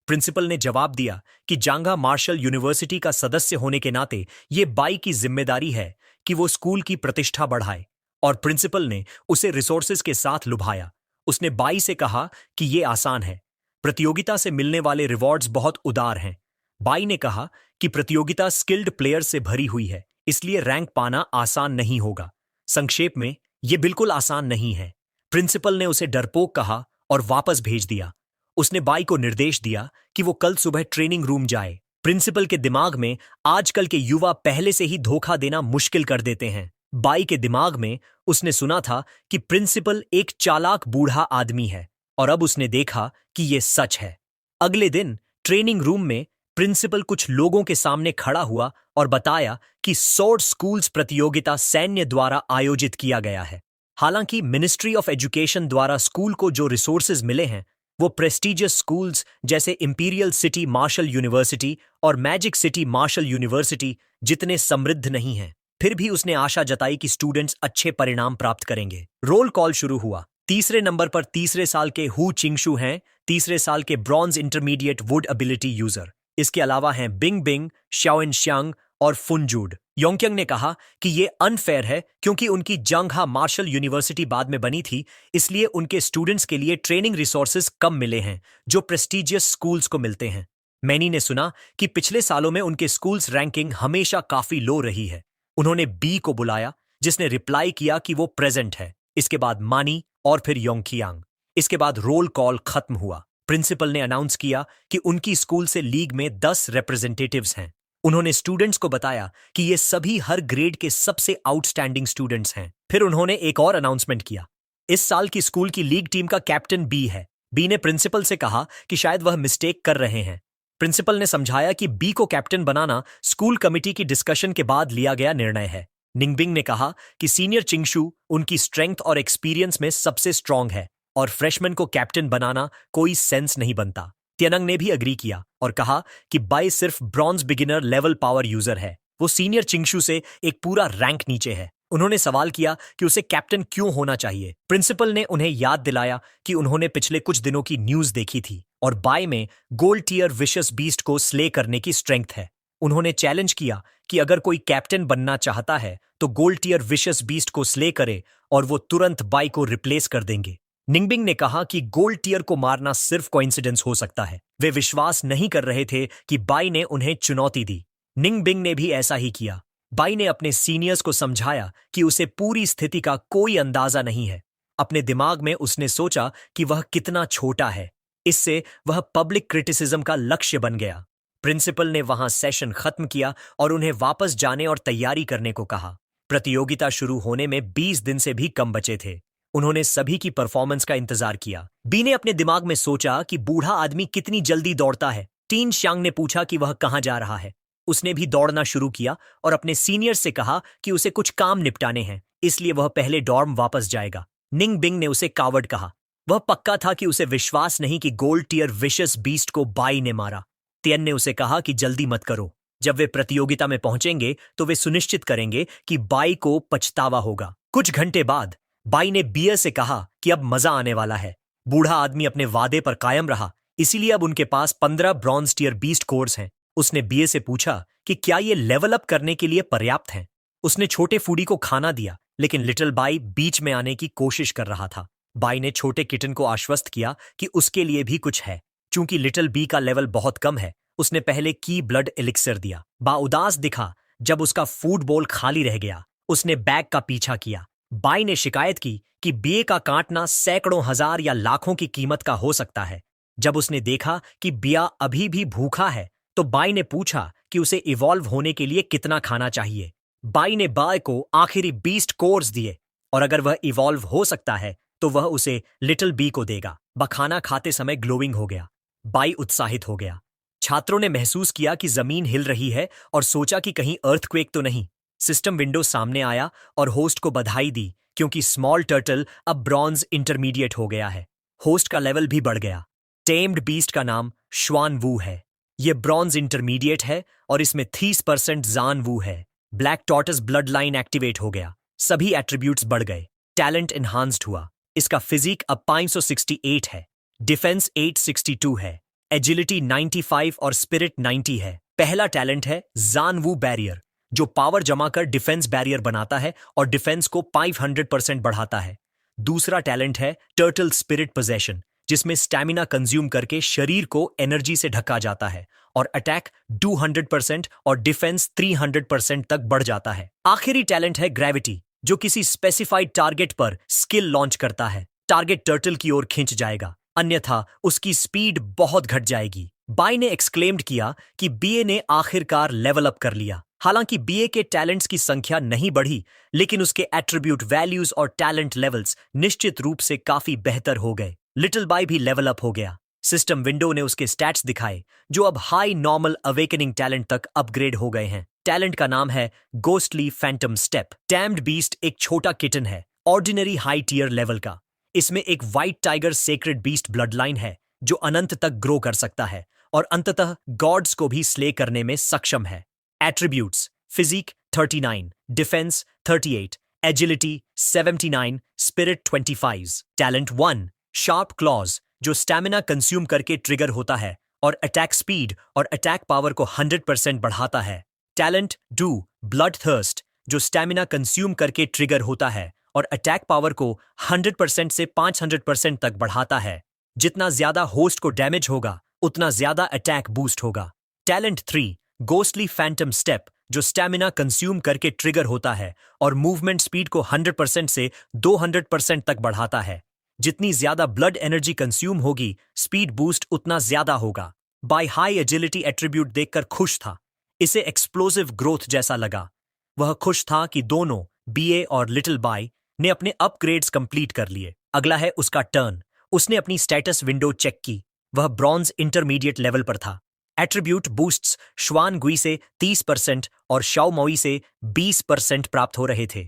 प्रिंसिपल ने जवाब दिया कि जांगा मार्शल यूनिवर्सिटी का सदस्य होने के नाते ये बाई की जिम्मेदारी है कि वो स्कूल की प्रतिष्ठा बढ़ाए, और प्रिंसिपल ने उसे रिसोर्सेज के साथ लुभाया। उसने बाई से कहा कि यह आसान है, प्रतियोगिता से मिलने वाले रिवॉर्ड्स बहुत उदार हैं। बाई ने कहा कि प्रतियोगिता स्किल्ड प्लेयर से भरी हुई है, इसलिए रैंक पाना आसान नहीं होगा। संक्षेप में, यह बिल्कुल आसान नहीं है। प्रिंसिपल ने उसे डरपोक कहा और वापस भेज दिया। उसने बाई को निर्देश दिया कि वो कल सुबह ट्रेनिंग रूम जाए। प्रिंसिपल के दिमाग में आजकल के युवा पहले से ही धोखा देना मुश्किल कर देते हैं। बाई के दिमाग में उसने सुना था कि प्रिंसिपल एक चालाक बूढ़ा आदमी है, और अब उसने देखा कि यह सच है। अगले दिन ट्रेनिंग रूम में प्रिंसिपल कुछ लोगों के सामने खड़ा हुआ और बताया कि स्वॉर्ड स्कूल्स प्रतियोगिता सैन्य द्वारा आयोजित किया गया है। हालांकि मिनिस्ट्री ऑफ एजुकेशन द्वारा स्कूल को जो रिसोर्सेज मिले हैं वो प्रेस्टिजियस स्कूल्स जैसे इंपीरियल सिटी मार्शल यूनिवर्सिटी और मैजिक सिटी मार्शल यूनिवर्सिटी जितने समृद्ध नहीं हैं। फिर भी उसने आशा जताई कि स्टूडेंट्स अच्छे परिणाम प्राप्त करेंगे। रोल कॉल शुरू हुआ। तीसरे नंबर पर तीसरे साल के हु चिंगशु हैं, तीसरे साल के bronze intermediate would ability user. इसके अलावा हैं बिंग बिंग, श्याओइन श्यांग और फुनजूड। योंगक्यंग ने कहा कि ये अनफेयर है क्योंकि उनकी जंगहा मार्शल यूनिवर्सिटी बाद में बनी थी, इसलिए उनके स्टूडेंट्स के लिए ट्रेनिंग रिसोर्सेज कम मिले हैं जो प्रेस्टिजियस स्कूल्स को मिलते हैं। मैनी ने सुना कि पिछले सालों में उनके स्कूल्स रैंकिंग हमेशा काफी लो रही है। उन्होंने बी को बुलाया, जिसने रिप्लाई किया कि वो प्रेजेंट है। इसके बाद मानी और फिर योंगखियांग। इसके बाद रोल कॉल खत्म हुआ। प्रिंसिपल ने अनाउंस किया कि उनकी स्कूल से लीग में 10 रिप्रेजेंटेटिव्स हैं। उन्होंने स्टूडेंट्स को बताया कि ये सभी हर ग्रेड के सबसे आउटस्टैंडिंग स्टूडेंट्स हैं। फिर उन्होंने एक और अनाउंसमेंट किया। इस साल की स्कूल की लीग टीम का कैप्टन बी है। बी ने प्रिंसिपल से कहा कि शायद वह मिस्टेक कर रहे हैं। प्रिंसिपल ने समझाया कि बी को कैप्टन बनाना स्कूल कमिटी की डिस्कशन के बाद लिया गया निर्णय है। निंगबिंग ने कहा कि सीनियर चिंगशु उनकी स्ट्रेंथ और एक्सपीरियंस में सबसे स्ट्रांग है और फ्रेशमैन को कैप्टन बनाना कोई सेंस नहीं बनता। तियानंग ने भी अग्री किया और कहा कि बाई सिर्फ bronze beginner level power user है, वो सीनियर चिंगशु से एक पूरा रैंक नीचे है। उन्होंने सवाल किया कि उसे कैप्टन क्यों होना चाहिए। प्रिंसिपल ने उन्हें याद दिलाया कि उन्होंने पिछले कुछ दिनों की न्यूज देखी थी और बाई में गोल्ड टियर विशस बीस्ट को स्ले करने की स्ट्रेंथ है। उन्होंने चैलेंज किया कि अगर कोई कैप्टन बनना चाहता है तो गोल्ड टियर विशस बीस्ट को स्ले करे और वो तुरंत बाई को रिप्लेस कर देंगे। निंगबिंग ने कहा कि गोल्ड टियर को मारना सिर्फ कोइंसिडेंस हो सकता है। वे विश्वास नहीं कर रहे थे कि बाई ने उन्हें चुनौती दी। निंगबिंग ने भी ऐसा ही किया। बाई ने अपने सीनियर्स को समझाया कि उसे पूरी स्थिति का कोई अंदाजा नहीं है। अपने दिमाग में उसने सोचा कि वह कितना छोटा है। इससे वह पब्लिक क्रिटिसिज्म का लक्ष्य बन गया। प्रिंसिपल ने वहां सेशन खत्म किया और उन्हें वापस जाने और तैयारी करने को कहा। प्रतियोगिता शुरू होने में 20 दिन से भी कम बचे थे। उन्होंने सभी की परफॉर्मेंस का इंतजार किया। बी ने अपने दिमाग में सोचा कि बूढ़ा आदमी कितनी जल्दी दौड़ता है। टीन श्यांग ने पूछा कि वह कहां जा रहा है। उसने भी दौड़ना शुरू किया और अपने सीनियर से कहा कि उसे कुछ काम निपटाने हैं, इसलिए वह पहले डॉर्म वापस जाएगा। निंग बिंग ने उसे कावर्ड कहा। वह पक्का था कि उसे विश्वास नहीं कि गोल्ड टियर विशस बीस्ट को बाई ने मारा। तियन ने उसे कहा कि जल्दी मत करो। जब वे प्रतियोगिता में पहुंचेंगे तो वे सुनिश्चित करेंगे कि बाई को पछतावा होगा। कुछ घंटे बाद बाई ने बियर से कहा कि अब मजा आने वाला है। बूढ़ा आदमी अपने वादे पर कायम रहा, इसीलिए अब उनके पास 15 ब्रॉन्ज टियर बीस्ट कोर्स हैं। उसने बियर से पूछा कि क्या ये लेवल अप करने के लिए पर्याप्त हैं। उसने छोटे फूडी को खाना दिया, लेकिन लिटिल बाई बीच में आने की कोशिश कर रहा था। बाई ने छोटे किटन को आश्वस्त किया कि उसके लिए भी कुछ है। चूंकि लिटिल बी का लेवल बहुत कम है, उसने पहले की ब्लड एलिक्सर दिया। बा उदास दिखा जब उसका फूड बोल खाली रह गया। उसने बैग का पीछा किया। बाई ने शिकायत की कि बिये का काटना सैकड़ों हजार या लाखों की कीमत का हो सकता है। जब उसने देखा कि बिया अभी भी भूखा है तो बाई ने पूछा कि उसे इवॉल्व होने के लिए कितना खाना चाहिए। बाई ने बाय को आखिरी बीस्ट कोर्स दिए और अगर वह इवॉल्व हो सकता है तो वह उसे लिटिल बी को देगा। बा खाना खाते समय ग्लोइंग हो गया। बाई उत्साहित हो गया। छात्रों ने महसूस किया कि जमीन हिल रही है और सोचा कि कहीं अर्थक्वेक तो नहीं। सिस्टम विंडो सामने आया और होस्ट को बधाई दी क्योंकि स्मॉल टर्टल अब ब्रॉन्ज इंटरमीडिएट हो गया है। होस्ट का लेवल भी बढ़ गया। टेम्ड बीस्ट का नाम श्वान वू है। यह ब्रॉन्ज इंटरमीडिएट है और इसमें 30% जान वू है। ब्लैक टॉर्टस ब्लड लाइन एक्टिवेट हो गया। सभी एट्रीब्यूट्स बढ़ गए। टैलेंट एनहांस्ड हुआ। इसका फिजिक अब 568 है। डिफेंस 862 है। एजिलिटी 95 और स्पिरिट 90 है। पहला टैलेंट है जान वू बैरियर, जो पावर जमा कर डिफेंस बैरियर बनाता है और डिफेंस को 500% बढ़ाता है। दूसरा टैलेंट है टर्टल स्पिरिट पोजेशन, जिसमें स्टैमिना कंज्यूम करके शरीर को एनर्जी से ढका जाता है और अटैक 200% और डिफेंस 300% तक बढ़ जाता है। आखिरी टैलेंट है ग्रेविटी, जो किसी स्पेसिफाइड टारगेट पर स्किल लॉन्च करता है। टारगेट टर्टल की ओर खिंच जाएगा, अन्यथा उसकी स्पीड बहुत घट जाएगी। बाई ने एक्सक्लेम्ड किया कि बीए ने आखिरकार लेवल अप कर लिया। हालांकि बीए के टैलेंट्स की संख्या नहीं बढ़ी, लेकिन उसके एट्रीब्यूट वैल्यूज और टैलेंट लेवल्स निश्चित रूप से काफी बेहतर हो गए। लिटिल बाई भी लेवल अप हो गया। सिस्टम विंडो ने उसके स्टैट्स दिखाए, जो अब हाई नॉर्मल अवेकनिंग टैलेंट तक अपग्रेड हो गए हैं। टैलेंट का नाम है गोस्टली फैंटम स्टेप। टैम्ड बीस्ट एक छोटा किटन है, ऑर्डिनरी हाई टीयर लेवल का। इसमें एक white tiger sacred beast blood line है, जो अनंत तक ग्रो कर सकता है और अंततः गॉड्स को भी स्ले करने में सक्षम है। Attributes: physique 39, defence 38, agility 79, spirit 25। Talent 1 sharp claws, जो स्टैमिना कंज्यूम करके ट्रिगर होता है और अटैक स्पीड और अटैक पावर को 100% बढ़ाता है। टैलेंट 2 ब्लड थर्स्ट, जो स्टैमिना कंज्यूम करके ट्रिगर होता है और अटैक पावर को 100% से 500% तक बढ़ाता है। जितना ज्यादा होस्ट को डैमेज होगा, उतना ज्यादा अटैक बूस्ट होगा। टैलेंट 3 गोस्टली फैंटम स्टेप, जो स्टैमिना कंज्यूम करके ट्रिगर होता है और मूवमेंट स्पीड को 100% से 200% तक बढ़ाता है। जितनी ज्यादा ब्लड एनर्जी कंज्यूम होगी, स्पीड बूस्ट उतना ज्यादा होगा। बाय हाई एजिलिटी एट्रीब्यूट देखकर खुश था। इसे एक्सप्लोसिव ग्रोथ जैसा लगा। वह खुश था कि दोनों बीए और लिटिल बाय ने अपने अपग्रेड्स कंप्लीट कर लिए। अगला है उसका टर्न। उसने अपनी स्टेटस विंडो चेक की। वह ब्रॉन्ज इंटरमीडिएट लेवल पर था। एट्रीब्यूट बूस्ट्स श्वान गुई से 30% और शाओ मोई से 20% प्राप्त हो रहे थे।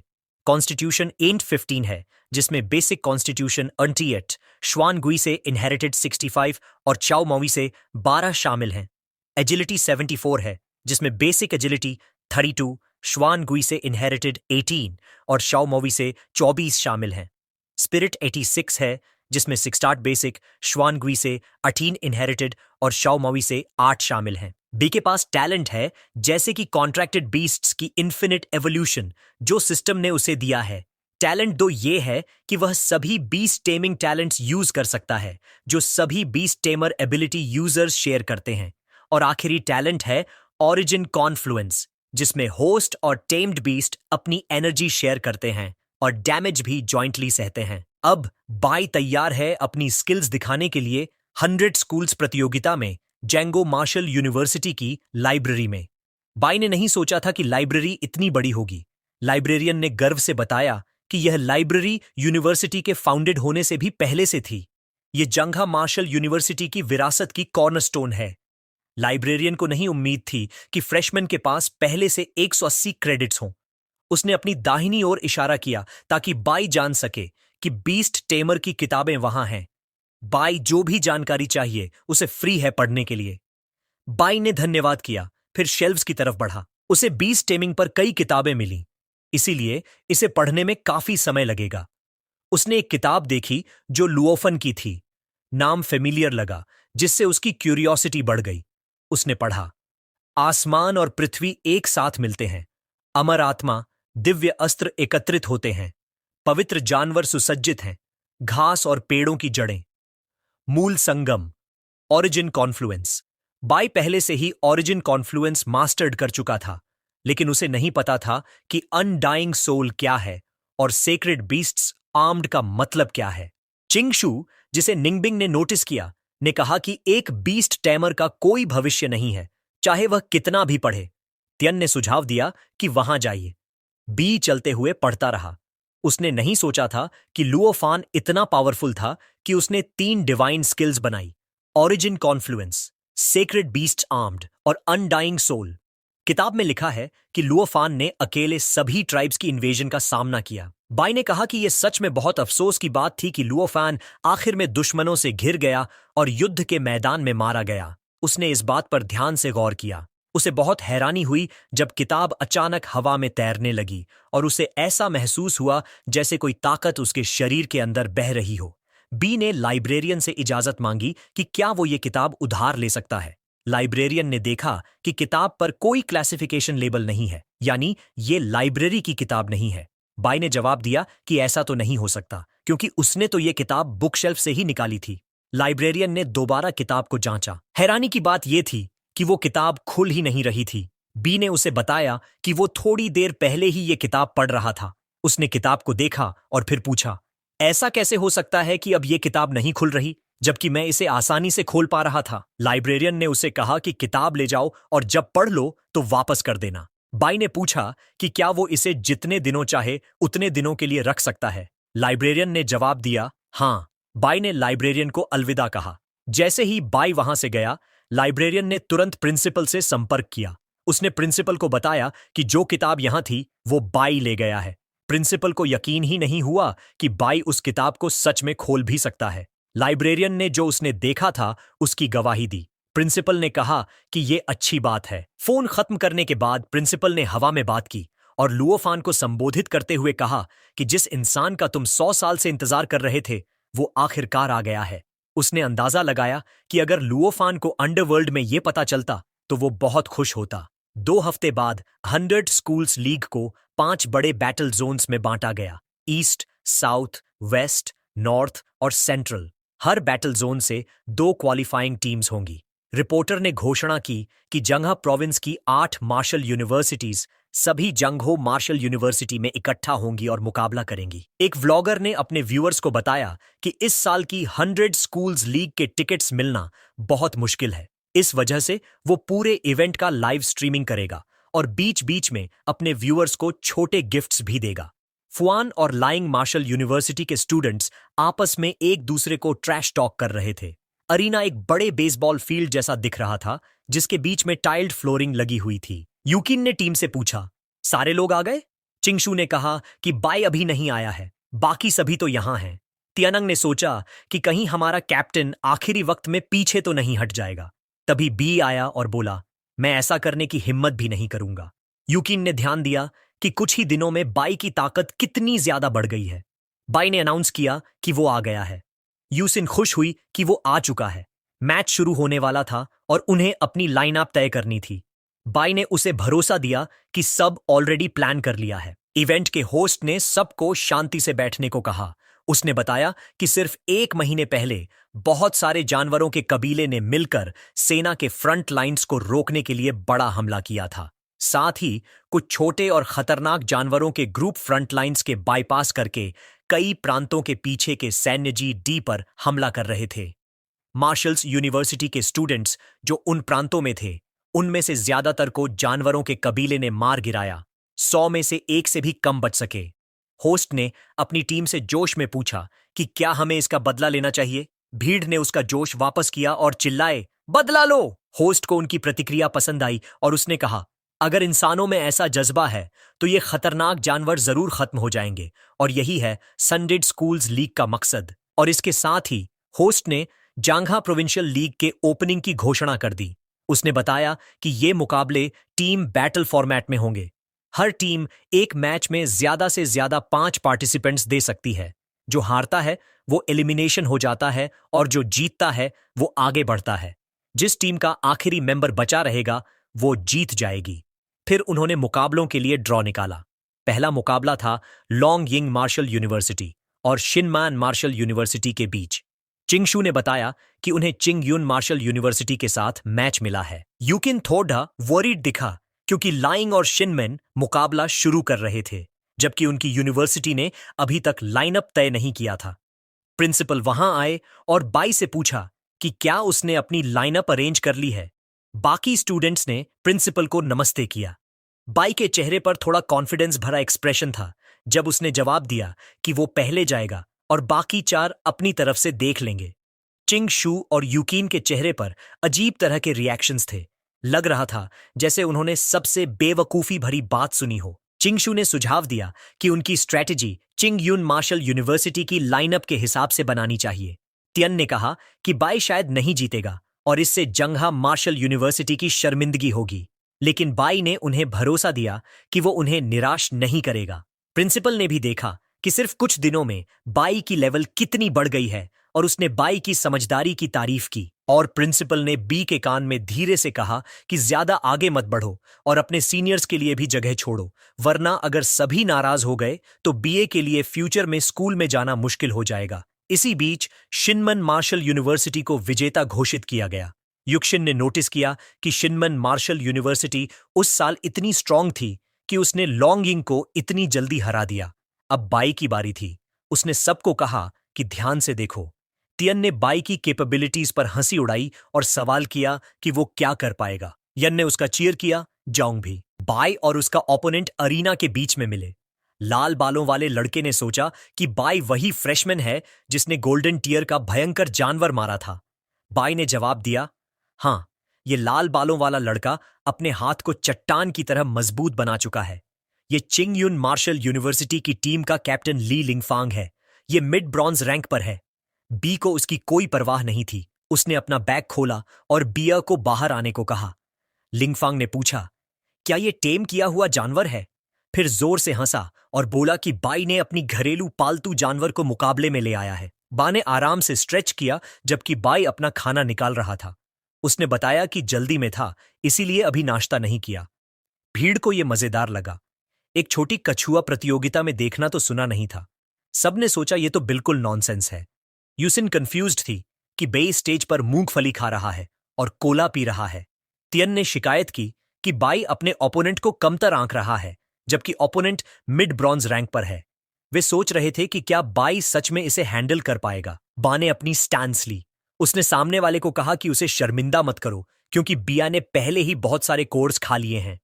कॉन्स्टिट्यूशन 15 है, जिसमें बेसिक कॉन्स्टिट्यूशन 28, श्वान गुई से इनहेरिटेड 65 और चाओ मोई से 12 शामिल हैं। एजिलिटी 74 है, जिसमें बेसिक एजिलिटी 32, श्वान गुई से इनहेरिटेड 18 और शाओ मोई से 24 शामिल हैं। स्पिरिट 86 है, जिसमें 68 बेसिक, श्वान गुई से 18 इनहेरिटेड और शाओ मोई से 8 शामिल हैं। बी के पास टैलेंट है, जैसे कि कॉन्ट्रैक्टेड बीस्ट्स की इन्फिनिट एवोल्यूशन, जो सिस्टम ने उसे दिया है। टैलेंट 2 ये है कि वह सभी बीस्ट टेमिंग टैलेंट्स यूज कर सकता है, जो सभी beast tamer ability users share करते हैं। और आखिरी टैलेंट है ऑरिजिन कॉन्फ्लुएंस, जिसमें होस्ट और टेम्ड बीस्ट अपनी एनर्जी शेयर करते हैं और डैमेज भी जॉइंटली सहते हैं। अब बाई तैयार है अपनी स्किल्स दिखाने के लिए 100 स्कूल्स प्रतियोगिता में जेंगो मार्शल यूनिवर्सिटी की लाइब्रेरी में। बाई ने नहीं सोचा था कि लाइब्रेरी इतनी बड़ी होगी। लाइब्रेरियन ने गर्व से बताया कि यह लाइब्रेरी यूनिवर्सिटी के फाउंडेड होने से भी पहले से थी। यह जंघा मार्शल यूनिवर्सिटी की विरासत की कॉर्नरस्टोन है। लाइब्रेरियन को नहीं उम्मीद थी कि फ्रेशमैन के पास पहले से 180 क्रेडिट्स हों। उसने अपनी दाहिनी ओर इशारा किया ताकि बाई जान सके कि बीस्ट टेमर की किताबें वहां हैं। बाई जो भी जानकारी चाहिए उसे फ्री है पढ़ने के लिए। बाई ने धन्यवाद किया, फिर शेल्व्स की तरफ बढ़ा। उसे बीस्ट टेमिंग पर कई किताबें मिली, इसीलिए इसे पढ़ने में काफी समय लगेगा। उसने एक किताब देखी जो लुओफन की थी। नाम फेमिलियर लगा, जिससे उसकी क्यूरियोसिटी बढ़ गई। उसने पढ़ा, आसमान और पृथ्वी एक साथ मिलते हैं, अमर आत्मा, दिव्य अस्त्र एकत्रित होते हैं, पवित्र जानवर सुसज्जित हैं, घास और पेड़ों की जड़ें, मूल संगम, ऑरिजिन कॉन्फ्लुएंस। बाई पहले से ही ऑरिजिन कॉन्फ्लुएंस मास्टर्ड कर चुका था, लेकिन उसे नहीं पता था कि अनडाइंग सोल क्या है और सेक्रेड बीस्ट्स आर्म्ड का मतलब क्या है। चिंगशू, जिसे निंगबिंग ने नोटिस किया, ने कहा कि एक बीस्ट टैमर का कोई भविष्य नहीं है, चाहे वह कितना भी पढ़े। तियन ने सुझाव दिया कि वहां जाइए। बी चलते हुए पढ़ता रहा। उसने नहीं सोचा था कि लुओफान इतना पावरफुल था कि उसने 3 डिवाइन स्किल्स बनाई: origin Confluence, sacred beast armed और अनडाइंग सोल। किताब में लिखा है कि लुओफान ने अकेले सभी ट्राइब्स की इन्वेजन का सामना किया। बाई ने कहा कि यह सच में बहुत अफसोस की बात थी कि लुओफान आखिर में दुश्मनों से घिर गया और युद्ध के मैदान में मारा गया। उसने इस बात पर ध्यान से गौर किया। उसे बहुत हैरानी हुई जब किताब अचानक हवा में तैरने लगी और उसे ऐसा महसूस हुआ जैसे कोई ताकत उसके शरीर के अंदर बह रही हो। बी ने लाइब्रेरियन से इजाजत मांगी कि क्या वो ये किताब उधार ले सकता है। लाइब्रेरियन ने देखा कि किताब पर कोई क्लासिफिकेशन लेबल नहीं है, यानी ये लाइब्रेरी की किताब नहीं है। बाई ने जवाब दिया कि ऐसा तो नहीं हो सकता, क्योंकि उसने तो ये किताब बुक शेल्फ से ही निकाली थी। लाइब्रेरियन ने दोबारा किताब को जांचा। हैरानी की बात यह थी कि वो किताब खुल ही नहीं रही थी। बी ने उसे बताया कि वो थोड़ी देर पहले ही ये किताब पढ़ रहा था। उसने किताब को देखा और फिर पूछा, ऐसा कैसे हो सकता है कि अब ये किताब नहीं खुल रही, जबकि मैं इसे आसानी से खोल पा रहा था। लाइब्रेरियन ने उसे कहा कि किताब ले जाओ और जब पढ़ लो तो वापस कर देना। बाई ने पूछा कि क्या वो इसे जितने दिनों चाहे उतने दिनों के लिए रख सकता है। लाइब्रेरियन ने जवाब दिया, हाँ। बाई ने लाइब्रेरियन को अलविदा कहा। जैसे ही बाई वहां से गया, लाइब्रेरियन ने तुरंत प्रिंसिपल से संपर्क किया। उसने प्रिंसिपल को बताया कि जो किताब यहां थी वो बाई ले गया है। प्रिंसिपल को यकीन ही नहीं हुआ कि बाई उस किताब को सच में खोल भी सकता है। लाइब्रेरियन ने जो उसने देखा था उसकी गवाही दी। प्रिंसिपल ने कहा कि ये अच्छी बात है। फोन खत्म करने के बाद प्रिंसिपल ने हवा में बात की और लुओफान को संबोधित करते हुए कहा कि जिस इंसान का तुम 100 साल से इंतजार कर रहे थे वो आखिरकार आ गया है। उसने अंदाजा लगाया कि अगर लुओफान को अंडरवर्ल्ड में ये पता चलता तो वो बहुत खुश होता। 2 हफ्ते बाद 100 स्कूल्स लीग को 5 बड़े बैटल जोन्स में बांटा गया, ईस्ट, साउथ, वेस्ट, नॉर्थ और सेंट्रल। हर बैटल जोन से 2 क्वालिफाइंग टीम्स होंगी। रिपोर्टर ने घोषणा की कि जंघा प्रोविंस की 8 मार्शल यूनिवर्सिटीज सभी जंगहो मार्शल यूनिवर्सिटी में इकट्ठा होंगी और मुकाबला करेंगी। एक व्लॉगर ने अपने व्यूअर्स को बताया कि इस साल की 100 स्कूल्स लीग के टिकट्स मिलना बहुत मुश्किल है। इस वजह से वो पूरे इवेंट का लाइव स्ट्रीमिंग करेगा और बीच बीच में अपने व्यूअर्स को छोटे गिफ्ट्स भी देगा। फुआन और लाइंग मार्शल यूनिवर्सिटी के स्टूडेंट्स आपस में एक दूसरे को ट्रैश टॉक कर रहे थे। अरीना एक बड़े बेसबॉल फील्ड जैसा दिख रहा था जिसके बीच में टाइल्ड फ्लोरिंग लगी हुई थी। यूकिन ने टीम से पूछा, सारे लोग आ गए? चिंगशू ने कहा कि बाई अभी नहीं आया है, बाकी सभी तो यहां हैं। तियानंग ने सोचा कि कहीं हमारा कैप्टन आखिरी वक्त में पीछे तो नहीं हट जाएगा। तभी बी आया और बोला, मैं ऐसा करने की हिम्मत भी नहीं करूंगा। यूकिन ने ध्यान दिया कि कुछ ही दिनों में बाई की ताकत कितनी ज्यादा बढ़ गई है। बाई ने अनाउंस किया कि वो आ गया है। यूसिन खुश हुई कि वो आ चुका है। मैच शुरू होने वाला था और उन्हें अपनी लाइनअप तय करनी थी। बाई ने उसे भरोसा दिया कि सब ऑलरेडी प्लान कर लिया है। इवेंट के होस्ट ने सबको शांति से बैठने को कहा। उसने बताया कि सिर्फ 1 महीने पहले बहुत सारे जानवरों के कबीले ने मिलकर सेना के फ्रंट लाइन्स को रोकने के लिए बड़ा हमला किया था। साथ ही कुछ छोटे और खतरनाक जानवरों के ग्रुप फ्रंट लाइन्स के बाईपास करके कई प्रांतों के पीछे के सैन्य जी डी पर हमला कर रहे थे। मार्शल्स यूनिवर्सिटी के स्टूडेंट्स जो उन प्रांतों में थे, उनमें से ज्यादातर को जानवरों के कबीले ने मार गिराया। 100 में से 1 से भी कम बच सके। होस्ट ने अपनी टीम से जोश में पूछा कि क्या हमें इसका बदला लेना चाहिए। भीड़ ने उसका जोश वापस किया और चिल्लाए, बदला लो। होस्ट को उनकी प्रतिक्रिया पसंद आई और उसने कहा, अगर इंसानों में ऐसा जज्बा है तो ये खतरनाक जानवर जरूर खत्म हो जाएंगे और यही है संडेड स्कूल्स लीग का मकसद। और इसके साथ ही होस्ट ने जांघा प्रोविंशियल लीग के ओपनिंग की घोषणा कर दी। उसने बताया कि ये मुकाबले टीम बैटल फॉर्मेट में होंगे। हर टीम एक मैच में ज्यादा से ज्यादा 5 पार्टिसिपेंट्स दे सकती है। जो हारता है वो एलिमिनेशन हो जाता है और जो जीतता है वो आगे बढ़ता है। जिस टीम का आखिरी मेंबर बचा रहेगा वो जीत जाएगी। फिर उन्होंने मुकाबलों के लिए ड्रॉ निकाला। पहला मुकाबला था लॉन्ग यिंग मार्शल यूनिवर्सिटी और शिनमैन मार्शल यूनिवर्सिटी के बीच। चिंगशू ने बताया कि उन्हें चिंगयुन मार्शल यूनिवर्सिटी के साथ मैच मिला है। यूकिन थोड़ा वरीड दिखा क्योंकि लाइंग और शिनमैन मुकाबला शुरू कर रहे थे, जबकि उनकी यूनिवर्सिटी ने अभी तक लाइनअप तय नहीं किया था। प्रिंसिपल वहां आए और बाई से पूछा कि क्या उसने अपनी लाइनअप अरेंज कर ली है। बाकी स्टूडेंट्स ने प्रिंसिपल को नमस्ते किया। बाई के चेहरे पर थोड़ा कॉन्फिडेंस भरा एक्सप्रेशन था जब उसने जवाब दिया कि वो पहले जाएगा और बाकी 4 अपनी तरफ से देख लेंगे। चिंग शू और यूकिन के चेहरे पर अजीब तरह के रिएक्शंस थे। लग रहा था जैसे उन्होंने सबसे बेवकूफी भरी बात सुनी हो। चिंगशू ने सुझाव दिया कि उनकी स्ट्रैटेजी चिंगयुन मार्शल यूनिवर्सिटी की लाइनअप के हिसाब से बनानी चाहिए। तियन ने कहा कि बाई शायद नहीं जीतेगा और इससे जंघा मार्शल यूनिवर्सिटी की शर्मिंदगी होगी, लेकिन बाई ने उन्हें भरोसा दिया कि वो उन्हें निराश नहीं करेगा। प्रिंसिपल ने भी देखा कि सिर्फ कुछ दिनों में बाई की लेवल कितनी बढ़ गई है और उसने बाई की समझदारी की तारीफ की। और प्रिंसिपल ने बी के कान में धीरे से कहा कि ज्यादा आगे मत बढ़ो और अपने सीनियर्स के लिए भी जगह छोड़ो, वरना अगर सभी नाराज हो गए तो बीए के लिए फ्यूचर में स्कूल में जाना मुश्किल हो जाएगा। इसी बीच शिनमन मार्शल यूनिवर्सिटी को विजेता घोषित किया गया। युक्शिन ने नोटिस किया कि शिनमन मार्शल यूनिवर्सिटी उस साल इतनी स्ट्रांग थी कि उसने लॉन्गिंग को इतनी जल्दी हरा दिया। अब बाई की बारी थी। उसने सबको कहा कि ध्यान से देखो। तियन ने बाई की कैपेबिलिटीज पर हंसी उड़ाई और सवाल किया कि वो क्या कर पाएगा। यन ने उसका चीयर किया, जाऊंग भी। बाई और उसका ओपोनेंट अरीना के बीच में मिले। लाल बालों वाले लड़के ने सोचा कि बाई वही फ्रेशमैन है जिसने गोल्डन टीयर का भयंकर जानवर मारा था। बाई ने जवाब दिया, हाँ, ये लाल बालों वाला लड़का अपने हाथ को चट्टान की तरह मजबूत बना चुका है। ये चिंग युन मार्शल यूनिवर्सिटी की टीम का कैप्टन ली लिंगफांग है। ये मिड ब्रॉन्ज रैंक पर है। बी को उसकी कोई परवाह नहीं थी। उसने अपना बैग खोला और बिया को बाहर आने को कहा। लिंगफांग ने पूछा, क्या ये टेम किया हुआ जानवर है? फिर जोर से हंसा और बोला कि बाई ने अपनी घरेलू पालतू जानवर को मुकाबले में ले आया है। बा ने आराम से स्ट्रेच किया जबकि बाई अपना खाना निकाल रहा था। उसने बताया कि जल्दी में था, इसीलिए अभी नाश्ता नहीं किया। भीड़ को यह मजेदार लगा। एक छोटी कछुआ प्रतियोगिता में देखना तो सुना नहीं था। सबने सोचा यह तो बिल्कुल नॉनसेंस है। यूसिन कंफ्यूज्ड थी कि बेई स्टेज पर मूंगफली खा रहा है और कोला पी रहा है। तियन ने शिकायत की कि बाई अपने ओपोनेंट को कमतर आंक रहा है, जबकि ओपोनेंट मिड ब्रॉन्ज रैंक पर है। वे सोच रहे थे कि क्या बाई सच में इसे हैंडल कर पाएगा। बा ने अपनी स्टैंस ली। उसने सामने वाले को कहा कि उसे शर्मिंदा मत करो, क्योंकि बिया ने पहले ही बहुत सारे कोर्स खा लिए हैं।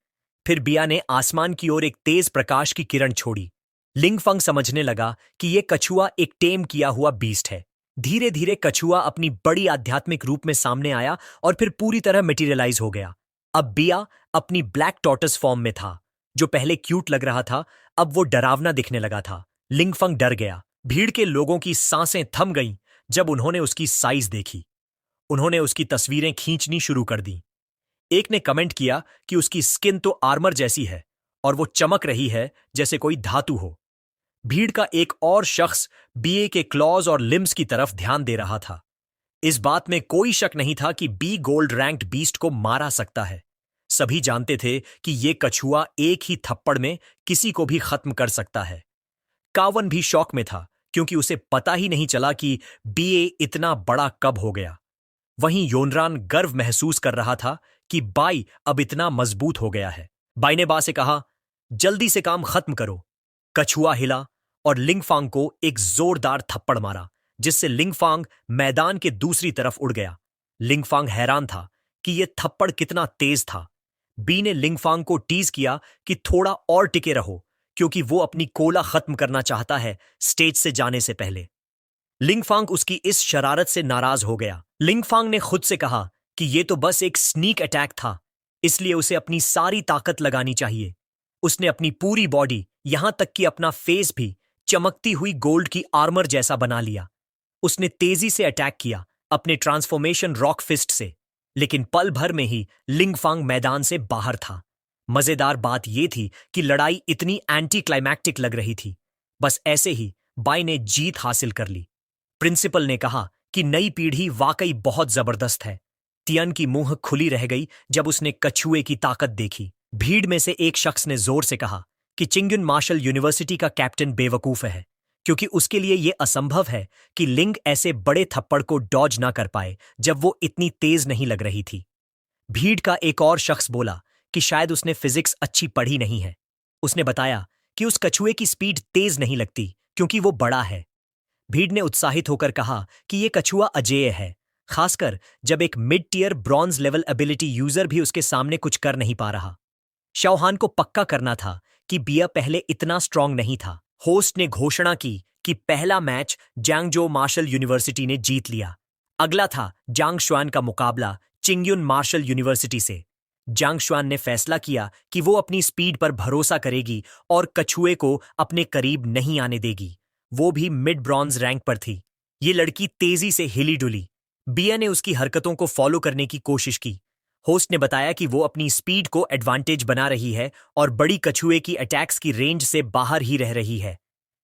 फिर बिया ने आसमान की ओर एक तेज प्रकाश की किरण छोड़ी। लिंगफंग समझने लगा कि यह कछुआ एक टेम किया हुआ बीस्ट है। धीरे धीरे कछुआ अपनी बड़ी आध्यात्मिक रूप में सामने आया और फिर पूरी तरह मटेरियलाइज हो गया। अब बिया अपनी ब्लैक टॉर्टस फॉर्म में था। जो पहले क्यूट लग रहा था, अब वो डरावना दिखने लगा था। लिंगफंग डर गया। भीड़ के लोगों की सांसें थम गईं जब उन्होंने उसकी साइज देखी। उन्होंने उसकी तस्वीरें खींचनी शुरू कर दी। एक ने कमेंट किया कि उसकी स्किन तो आर्मर जैसी है और वो चमक रही है जैसे कोई धातु हो। भीड़ का एक और शख्स बीए के क्लॉज और लिम्स की तरफ ध्यान दे रहा था। इस बात में कोई शक नहीं था कि बी गोल्ड रैंक्ड बीस्ट को मारा सकता है। सभी जानते थे कि ये कछुआ एक ही थप्पड़ में किसी को भी खत्म कर सकता है। कावन भी शौक में था, क्योंकि उसे पता ही नहीं चला कि बीए इतना बड़ा कब हो गया। वहीं योनरान गर्व महसूस कर रहा था कि बाई अब इतना मजबूत हो गया है। बाई ने बा से कहा, जल्दी से काम खत्म करो। कछुआ हिला और लिंगफांग को एक जोरदार थप्पड़ मारा, जिससे लिंगफांग मैदान के दूसरी तरफ उड़ गया। लिंगफांग हैरान था कि यह थप्पड़ कितना तेज था। बी ने लिंगफांग को टीज किया कि थोड़ा और टिके रहो, क्योंकि वो अपनी कोला खत्म करना चाहता है स्टेज से जाने से पहले। लिंगफांग उसकी इस शरारत से नाराज हो गया। लिंगफांग ने खुद से कहा कि यह तो बस एक स्नीक अटैक था, इसलिए उसे अपनी सारी ताकत लगानी चाहिए। उसने अपनी पूरी बॉडी, यहां तक कि अपना फेस भी चमकती हुई गोल्ड की आर्मर जैसा बना लिया। उसने तेजी से अटैक किया अपने ट्रांसफॉर्मेशन रॉक फिस्ट से, लेकिन पल भर में ही लिंगफांग मैदान से बाहर था। मजेदार बात यह थी कि लड़ाई इतनी एंटी क्लाइमैक्टिक लग रही थी। बस ऐसे ही बाई ने जीत हासिल कर ली। प्रिंसिपल ने कहा कि नई पीढ़ी वाकई बहुत जबरदस्त है। तियन की मुंह खुली रह गई जब उसने कछुए की ताकत देखी। भीड़ में से एक शख्स ने जोर से कहा कि चिंगयुन मार्शल यूनिवर्सिटी का कैप्टन बेवकूफ है, क्योंकि उसके लिए यह असंभव है कि लिंग ऐसे बड़े थप्पड़ को डॉज ना कर पाए जब वो इतनी तेज नहीं लग रही थी। भीड़ का एक और शख्स बोला कि शायद उसने फिजिक्स अच्छी पढ़ी नहीं है। उसने बताया कि उस कछुए की स्पीड तेज नहीं लगती क्योंकि वो बड़ा है। भीड़ ने उत्साहित होकर कहा कि यह कछुआ अजेय है, खासकर जब एक mid tier bronze level ability user भी उसके सामने कुछ कर नहीं पा रहा। शाओहान को पक्का करना था कि बिया पहले इतना स्ट्रांग नहीं था। होस्ट ने घोषणा की कि पहला मैच जांगजो मार्शल यूनिवर्सिटी ने जीत लिया। अगला था जांग शुआन का मुकाबला चिंगयुन मार्शल यूनिवर्सिटी से। जांग शुआन ने फैसला किया कि वो अपनी स्पीड पर भरोसा करेगी और कछुए को अपने करीब नहीं आने देगी। वो भी मिड ब्रॉन्ज रैंक पर थी। ये लड़की तेजी से हिली डुली। बिया ने उसकी हरकतों को फॉलो करने की कोशिश की। होस्ट ने बताया कि वो अपनी स्पीड को एडवांटेज बना रही है और बड़ी कछुए की अटैक्स की रेंज से बाहर ही रह रही है।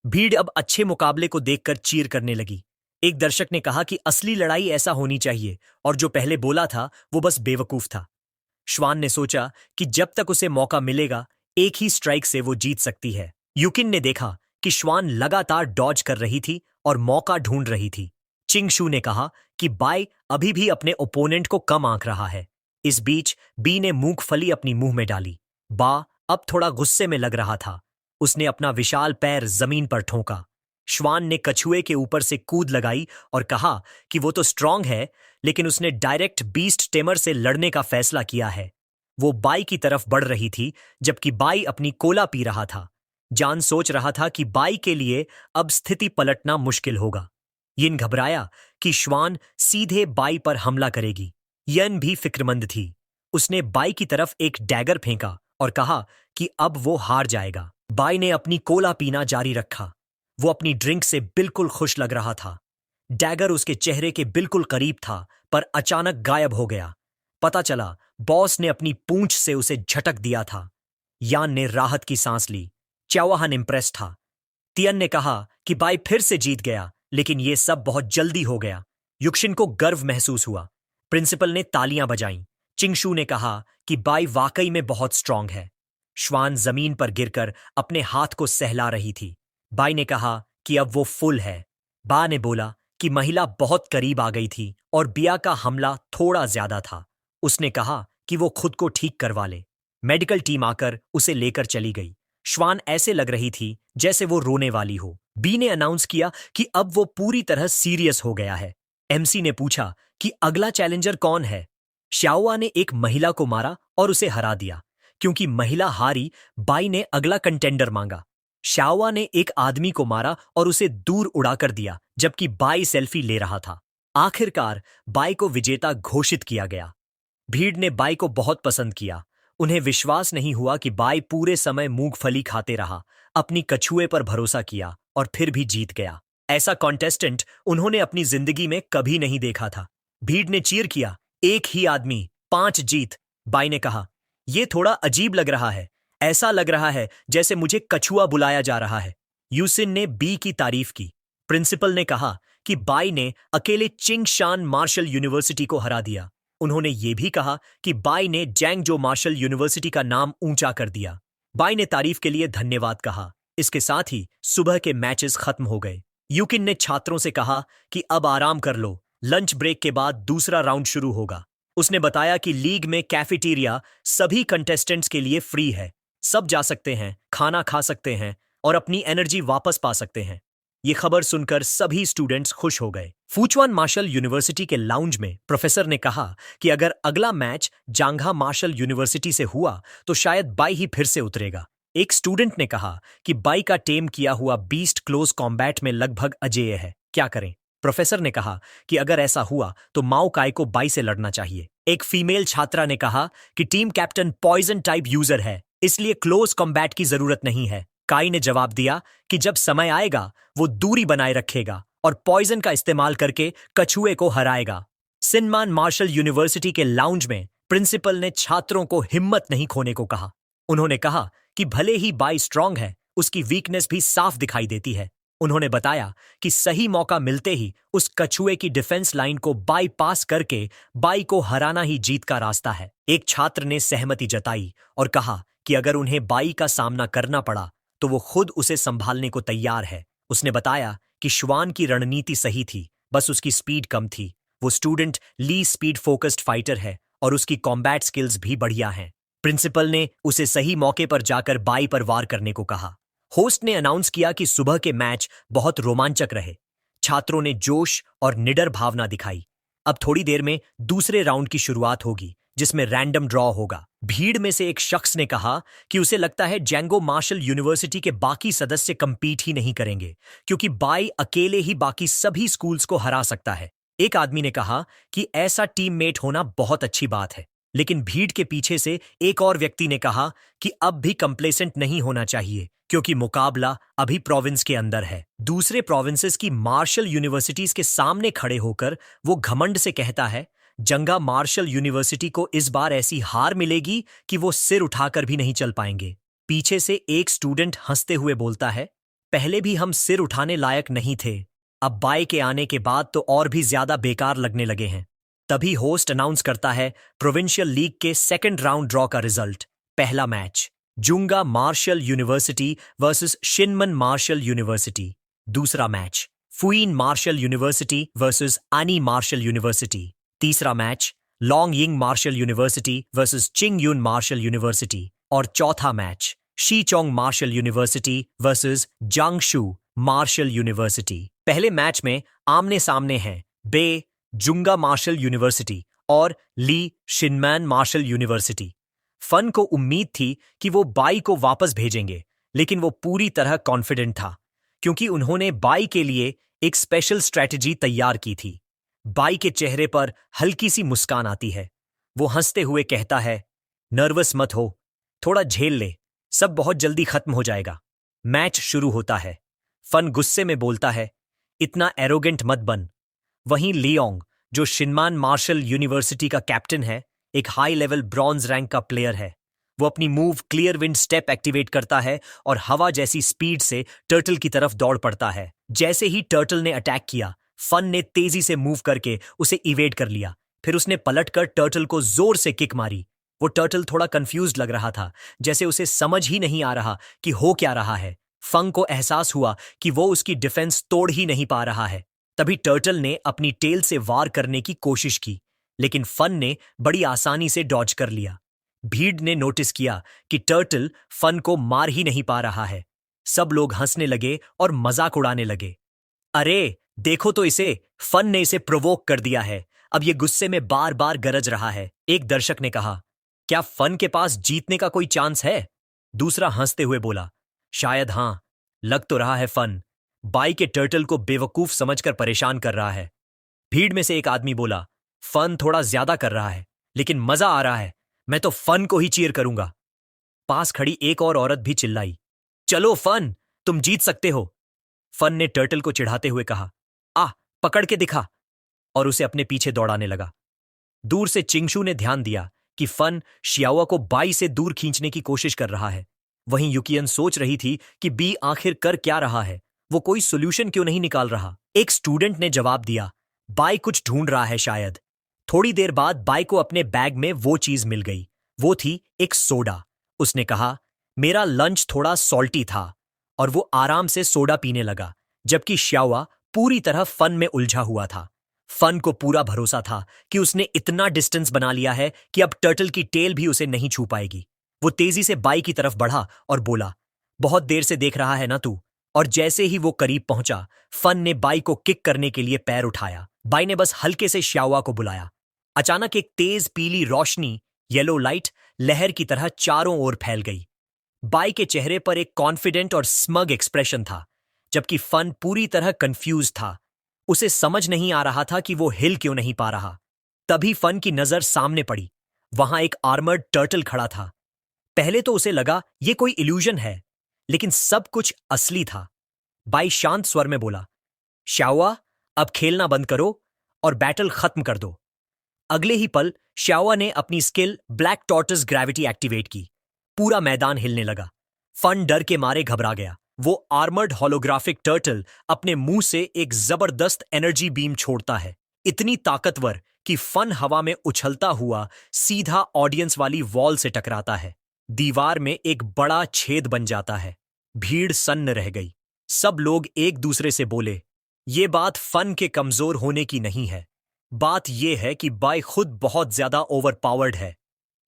भीड़ अब अच्छे मुकाबले को देखकर चीर करने लगी। एक दर्शक ने कहा कि असली लड़ाई ऐसा होनी चाहिए, और जो पहले बोला था वो बस बेवकूफ था। श्वान ने सोचा कि जब तक उसे मौका मिलेगा, एक ही स्ट्राइक से वो जीत सकती है। युकिन ने देखा कि श्वान लगातार डॉज कर रही थी और मौका ढूंढ रही थी। चिंगशू ने कहा कि बाई अभी भी अपने ओपोनेंट को कम आंक रहा है। इस बीच बी ने मूंगफली अपनी मुंह में डाली। बा अब थोड़ा गुस्से में लग रहा था। उसने अपना विशाल पैर जमीन पर ठोंका। श्वान ने कछुए के ऊपर से कूद लगाई और कहा कि वो तो स्ट्रांग है, लेकिन उसने डायरेक्ट बीस्ट टेमर से लड़ने का फैसला किया है। वो बाई की तरफ बढ़ रही थी, जबकि बाई अपनी कोला पी रहा था। जान सोच रहा था कि बाई के लिए अब स्थिति पलटना मुश्किल होगा। यिन घबराया कि श्वान सीधे बाई पर हमला करेगी। यन भी फिक्रमंद थी। उसने बाई की तरफ एक डैगर फेंका और कहा कि अब वो हार जाएगा। बाई ने अपनी कोला पीना जारी रखा। वो अपनी ड्रिंक से बिल्कुल खुश लग रहा था। डैगर उसके चेहरे के बिल्कुल करीब था, पर अचानक गायब हो गया। पता चला बॉस ने अपनी पूंछ से उसे झटक दिया था। यान ने राहत की सांस ली। च्यावाहन इम्प्रेस था। तियन ने कहा कि बाई फिर से जीत गया, लेकिन यह सब बहुत जल्दी हो गया। युक्शिन को गर्व महसूस हुआ। प्रिंसिपल ने तालियां बजाईं। चिंगशू ने कहा कि बाई वाकई में बहुत स्ट्रांग है। श्वान जमीन पर गिरकर अपने हाथ को सहला रही थी। बाई ने कहा कि अब वो फुल है। बा ने बोला कि महिला बहुत करीब आ गई थी और बिया का हमला थोड़ा ज्यादा था। उसने कहा कि वो खुद को ठीक करवा ले। मेडिकल टीम आकर उसे लेकर चली गई। श्वान ऐसे लग रही थी जैसे वो रोने वाली हो। बी ने अनाउंस किया कि अब वो पूरी तरह सीरियस हो गया है। एमसी ने पूछा कि अगला चैलेंजर कौन है। श्याओआ ने एक महिला को मारा और उसे हरा दिया। क्योंकि महिला हारी, बाई ने अगला कंटेंडर मांगा। श्याओआ ने एक आदमी को मारा और उसे दूर उड़ाकर दिया, जबकि बाई सेल्फी ले रहा था। आखिरकार बाई को विजेता घोषित किया गया। भीड़ ने बाई को बहुत पसंद किया। उन्हें विश्वास नहीं हुआ कि बाई पूरे समय मूंगफली खाते रहा, अपनी कछुए पर भरोसा किया और फिर भी जीत गया। ऐसा कॉन्टेस्टेंट उन्होंने अपनी जिंदगी में कभी नहीं देखा था। भीड़ ने चीयर किया, एक ही आदमी 5 जीत। बाई ने कहा, यह थोड़ा अजीब लग रहा है। ऐसा लग रहा है जैसे मुझे कछुआ बुलाया जा रहा है। यूसिन ने बी की तारीफ की। प्रिंसिपल ने कहा कि बाई ने अकेले चिंगशान मार्शल यूनिवर्सिटी को हरा दिया। उन्होंने ये भी कहा कि बाई ने जैंगजो मार्शल यूनिवर्सिटी का नाम ऊंचा कर दिया। बाई ने तारीफ के लिए धन्यवाद कहा। इसके साथ ही सुबह के मैचेस खत्म हो गए। यूकिन ने छात्रों से कहा कि अब आराम कर लो, लंच ब्रेक के बाद दूसरा राउंड शुरू होगा। उसने बताया कि लीग में कैफेटेरिया सभी कंटेस्टेंट्स के लिए फ्री है। सब जा सकते हैं, खाना खा सकते हैं और अपनी एनर्जी वापस पा सकते हैं। ये खबर सुनकर सभी स्टूडेंट्स खुश हो गए। फूचुआन मार्शल यूनिवर्सिटी के लाउंज में प्रोफेसर ने कहा कि अगर अगला मैच जांघा मार्शल यूनिवर्सिटी से हुआ तो शायद बाई ही फिर से उतरेगा। एक स्टूडेंट ने कहा कि बाई का टेम किया हुआ बीस्ट क्लोज कॉम्बैट में लगभग अजेय है, क्या करें। प्रोफेसर ने कहा कि अगर ऐसा हुआ तो माओ काय को बाई से लड़ना चाहिए। एक फीमेल छात्रा ने कहा कि team captain poison type user है, इसलिए क्लोज कॉम्बैट की जरूरत नहीं है। काई ने जवाब दिया कि जब समय आएगा वो दूरी बनाए रखेगा और पॉइजन का इस्तेमाल करके कछुए को हराएगा। सिनमान मार्शल यूनिवर्सिटी के लाउंज में प्रिंसिपल ने छात्रों को हिम्मत नहीं खोने को कहा। उन्होंने कहा कि भले ही बाई स्ट्रांग है, उसकी वीकनेस भी साफ दिखाई देती है। उन्होंने बताया कि सही मौका मिलते ही उस कछुए की डिफेंस लाइन को बाईपास करके बाई को हराना ही जीत का रास्ता है। एक छात्र ने सहमति जताई और कहा कि अगर उन्हें बाई का सामना करना पड़ा तो वो खुद उसे संभालने को तैयार है। उसने बताया कि श्वान की रणनीति सही थी, बस उसकी स्पीड कम थी। वो स्टूडेंट ली स्पीड फोकस्ड फाइटर है और उसकी कॉम्बैट स्किल्स भी बढ़िया हैं। प्रिंसिपल ने उसे सही मौके पर जाकर बाई पर वार करने को कहा। होस्ट ने अनाउंस किया कि सुबह के मैच बहुत रोमांचक रहे। छात्रों ने जोश और निडर भावना दिखाई। अब थोड़ी देर में दूसरे राउंड की शुरुआत होगी, जिसमें रैंडम ड्रॉ होगा। भीड़ में से एक शख्स ने कहा कि उसे लगता है जैंगो मार्शल यूनिवर्सिटी के बाकी सदस्य कंपीट ही नहीं करेंगे, क्योंकि बाई अकेले ही बाकी सभी स्कूल्स को हरा सकता है। एक आदमी ने कहा कि ऐसा टीममेट होना बहुत अच्छी बात है, लेकिन भीड़ के पीछे से एक और व्यक्ति ने कहा कि अब भी कंप्लेसेंट नहीं होना चाहिए, क्योंकि मुकाबला अभी प्रोविंस के अंदर है। दूसरे प्रोविंसेस की मार्शल यूनिवर्सिटीज के सामने खड़े होकर वो घमंड से कहता है, जंगा मार्शल यूनिवर्सिटी को इस बार ऐसी हार मिलेगी कि वो सिर उठाकर भी नहीं चल पाएंगे। पीछे से एक स्टूडेंट हंसते हुए बोलता है, पहले भी हम सिर उठाने लायक नहीं थे, अब बाई के आने के बाद तो और भी ज्यादा बेकार लगने लगे हैं। तभी होस्ट अनाउंस करता है प्रोविंशियल लीग के सेकंड राउंड ड्रॉ का रिजल्ट। पहला match Junga martial university versus Shinman martial university. दूसरा match Fuin martial university versus Ani martial university. तीसरा match Long Ying martial university versus Ching Yun martial university. और चौथा match Shichong martial university versus Jangshu martial university. पहले match में आमने सामने हैं Bae Junga martial university और Li Shinman martial university. Fan को उम्मीद थी कि वो बाई को वापस भेजेंगे, लेकिन वो पूरी तरह कॉन्फिडेंट था क्योंकि उन्होंने बाई के लिए एक स्पेशल स्ट्रैटेजी तैयार की थी। बाई के चेहरे पर हल्की सी मुस्कान आती है। वो हंसते हुए कहता है, नर्वस मत हो, थोड़ा झेल ले, सब बहुत जल्दी खत्म हो जाएगा। मैच शुरू होता है। फन गुस्से में बोलता है, इतना एरोगेंट मत बन। वहीं लियोंग, जो शिनमान मार्शल यूनिवर्सिटी का कैप्टन है, एक हाई लेवल ब्रॉन्ज रैंक का प्लेयर है। वो अपनी move clear wind step activate करता है और हवा जैसी स्पीड से टर्टल की तरफ दौड़ पड़ता है। जैसे ही टर्टल ने अटैक किया, फन ने तेजी से मूव करके उसे इवेड कर लिया। फिर उसने पलटकर टर्टल को जोर से किक मारी। वो टर्टल थोड़ा कंफ्यूज्ड लग रहा था, जैसे उसे समझ ही नहीं आ रहा कि हो क्या रहा है। फंग को एहसास हुआ कि वो उसकी डिफेंस तोड़ ही नहीं पा रहा है। तभी टर्टल ने अपनी टेल से वार करने की कोशिश की, लेकिन फन ने बड़ी आसानी से डॉज कर लिया। भीड़ ने नोटिस किया कि टर्टल फन को मार ही नहीं पा रहा है। सब लोग हंसने लगे और मजाक उड़ाने लगे। अरे देखो तो इसे, फन ने इसे प्रोवोक कर दिया है, अब ये गुस्से में बार बार गरज रहा है। एक दर्शक ने कहा, क्या फन के पास जीतने का कोई चांस है? दूसरा हंसते हुए बोला, शायद हां, लग तो रहा है फन बाई के टर्टल को बेवकूफ समझकर परेशान कर रहा है। भीड़ में से एक आदमी बोला, फन थोड़ा ज्यादा कर रहा है, लेकिन मजा आ रहा है, मैं तो फन को ही चीयर करूंगा। पास खड़ी एक और औरत भी चिल्लाई, चलो फन, तुम जीत सकते हो। फन ने टर्टल को चिढ़ाते हुए कहा, आ पकड़ के दिखा, और उसे अपने पीछे दौड़ाने लगा। दूर से चिंगशू ने ध्यान दिया कि फन शियाओ को बाई से दूर खींचने की कोशिश कर रहा है। वहीं युकियन सोच रही थी कि बी आखिर कर क्या रहा है, वो कोई सोल्यूशन क्यों नहीं निकाल रहा। एक स्टूडेंट ने जवाब दिया, बाई कुछ ढूंढ रहा है शायद। थोड़ी देर बाद बाई को अपने बैग में वो चीज मिल गई। वो थी एक सोडा। उसने कहा, मेरा लंच थोड़ा सॉल्टी था, और वो आराम से सोडा पीने लगा, जबकि श्यावा पूरी तरह फन में उलझा हुआ था। फन को पूरा भरोसा था कि उसने इतना डिस्टेंस बना लिया है कि अब टर्टल की टेल भी उसे नहीं छू पाएगी। वो तेजी से बाई की तरफ बढ़ा और बोला, बहुत देर से देख रहा है ना तू। और जैसे ही वो करीब पहुंचा, फन ने बाई को किक करने के लिए पैर उठाया। बाई ने बस हल्के से श्यावा को बुलाया। अचानक एक तेज पीली रोशनी, येलो लाइट, लहर की तरह चारों ओर फैल गई। बाई के चेहरे पर एक कॉन्फिडेंट और स्मग एक्सप्रेशन था, जबकि फन पूरी तरह कंफ्यूज था। उसे समझ नहीं आ रहा था कि वो हिल क्यों नहीं पा रहा। तभी फन की नजर सामने पड़ी। वहां एक आर्मर्ड टर्टल खड़ा था। पहले तो उसे लगा ये कोई इल्यूजन है, लेकिन सब कुछ असली था। बाई शांत स्वर में बोला, श्यावा, अब खेलना बंद करो और बैटल खत्म कर दो। अगले ही पल श्यावा ने अपनी स्किल ब्लैक टॉर्टस ग्रेविटी एक्टिवेट की। पूरा मैदान हिलने लगा। फन डर के मारे घबरा गया। वो आर्मर्ड होलोग्राफिक टर्टल अपने मुंह से एक जबरदस्त एनर्जी बीम छोड़ता है, इतनी ताकतवर कि फन हवा में उछलता हुआ सीधा ऑडियंस वाली वॉल से टकराता है। दीवार में एक बड़ा छेद बन जाता है। भीड़ सन्न रह गई। सब लोग एक दूसरे से बोले, ये बात फन के कमजोर होने की नहीं है, बात यह है कि बाई खुद बहुत ज्यादा ओवरपावर्ड है।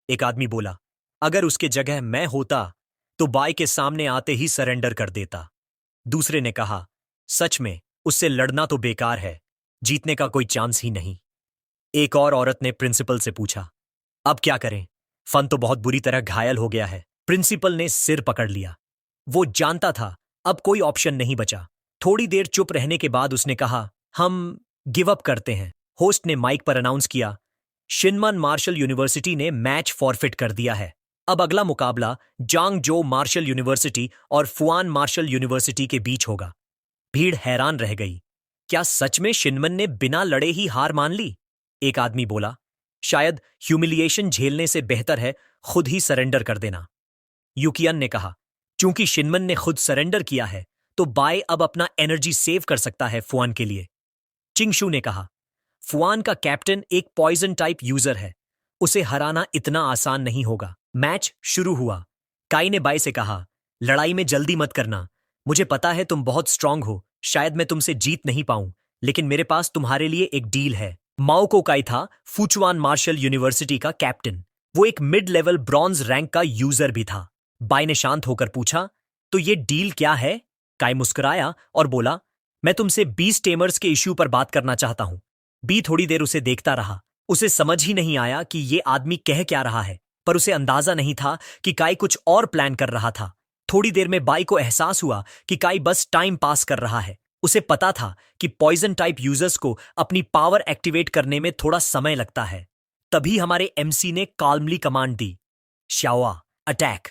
एक आदमी बोला, अगर उसके जगह मैं होता तो बाई के सामने आते ही सरेंडर कर देता। दूसरे ने कहा, सच में उससे लड़ना तो बेकार है, जीतने का कोई चांस ही नहीं। एक और औरत ने प्रिंसिपल से पूछा, अब क्या करें, फन तो बहुत बुरी तरह घायल हो गया है। प्रिंसिपल ने सिर पकड़ लिया। वो जानता था अब कोई ऑप्शन नहीं बचा। थोड़ी देर चुप रहने के बाद उसने कहा, हम गिव अप करते हैं। होस्ट ने माइक पर अनाउंस किया, शिनमन मार्शल यूनिवर्सिटी ने मैच फॉरफिट कर दिया है। अब अगला मुकाबला जांगजो मार्शल यूनिवर्सिटी और फुआन मार्शल यूनिवर्सिटी के बीच होगा। भीड़ हैरान रह गई। क्या सच में शिनमन ने बिना लड़े ही हार मान ली? एक आदमी बोला, शायद ह्यूमिलिएशन झेलने से बेहतर है खुद ही सरेंडर कर देना। युकियन ने कहा, चूंकि शिनमन ने खुद सरेंडर किया है तो बाय अब अपना एनर्जी सेव कर सकता है फुआन के लिए। चिंगशू ने कहा, फुआन का कैप्टन एक पॉइजन टाइप यूजर है, उसे हराना इतना आसान नहीं होगा। मैच शुरू हुआ। काई ने बाई से कहा, लड़ाई में जल्दी मत करना, मुझे पता है तुम बहुत स्ट्रांग हो, शायद मैं तुमसे जीत नहीं पाऊं, लेकिन मेरे पास तुम्हारे लिए एक डील है। माओ कोकाई था फुचुआन मार्शल यूनिवर्सिटी का कैप्टन। वो एक मिड लेवल ब्रॉन्ज रैंक का यूजर भी था। बाई ने शांत होकर पूछा, तो ये डील क्या है? काई मुस्कुराया और बोला, मैं तुमसे 20 टेमर्स के इश्यू पर बात करना चाहता हूं। बी थोड़ी देर उसे देखता रहा। उसे समझ ही नहीं आया कि ये आदमी कह क्या रहा है, पर उसे अंदाजा नहीं था कि काई कुछ और प्लान कर रहा था। थोड़ी देर में बाई को एहसास हुआ कि काई बस टाइम पास कर रहा है। उसे पता था कि पॉइजन टाइप यूजर्स को अपनी पावर एक्टिवेट करने में थोड़ा समय लगता है। तभी हमारे एमसी ने काल्मली कमांड दी, श्याओआ अटैक।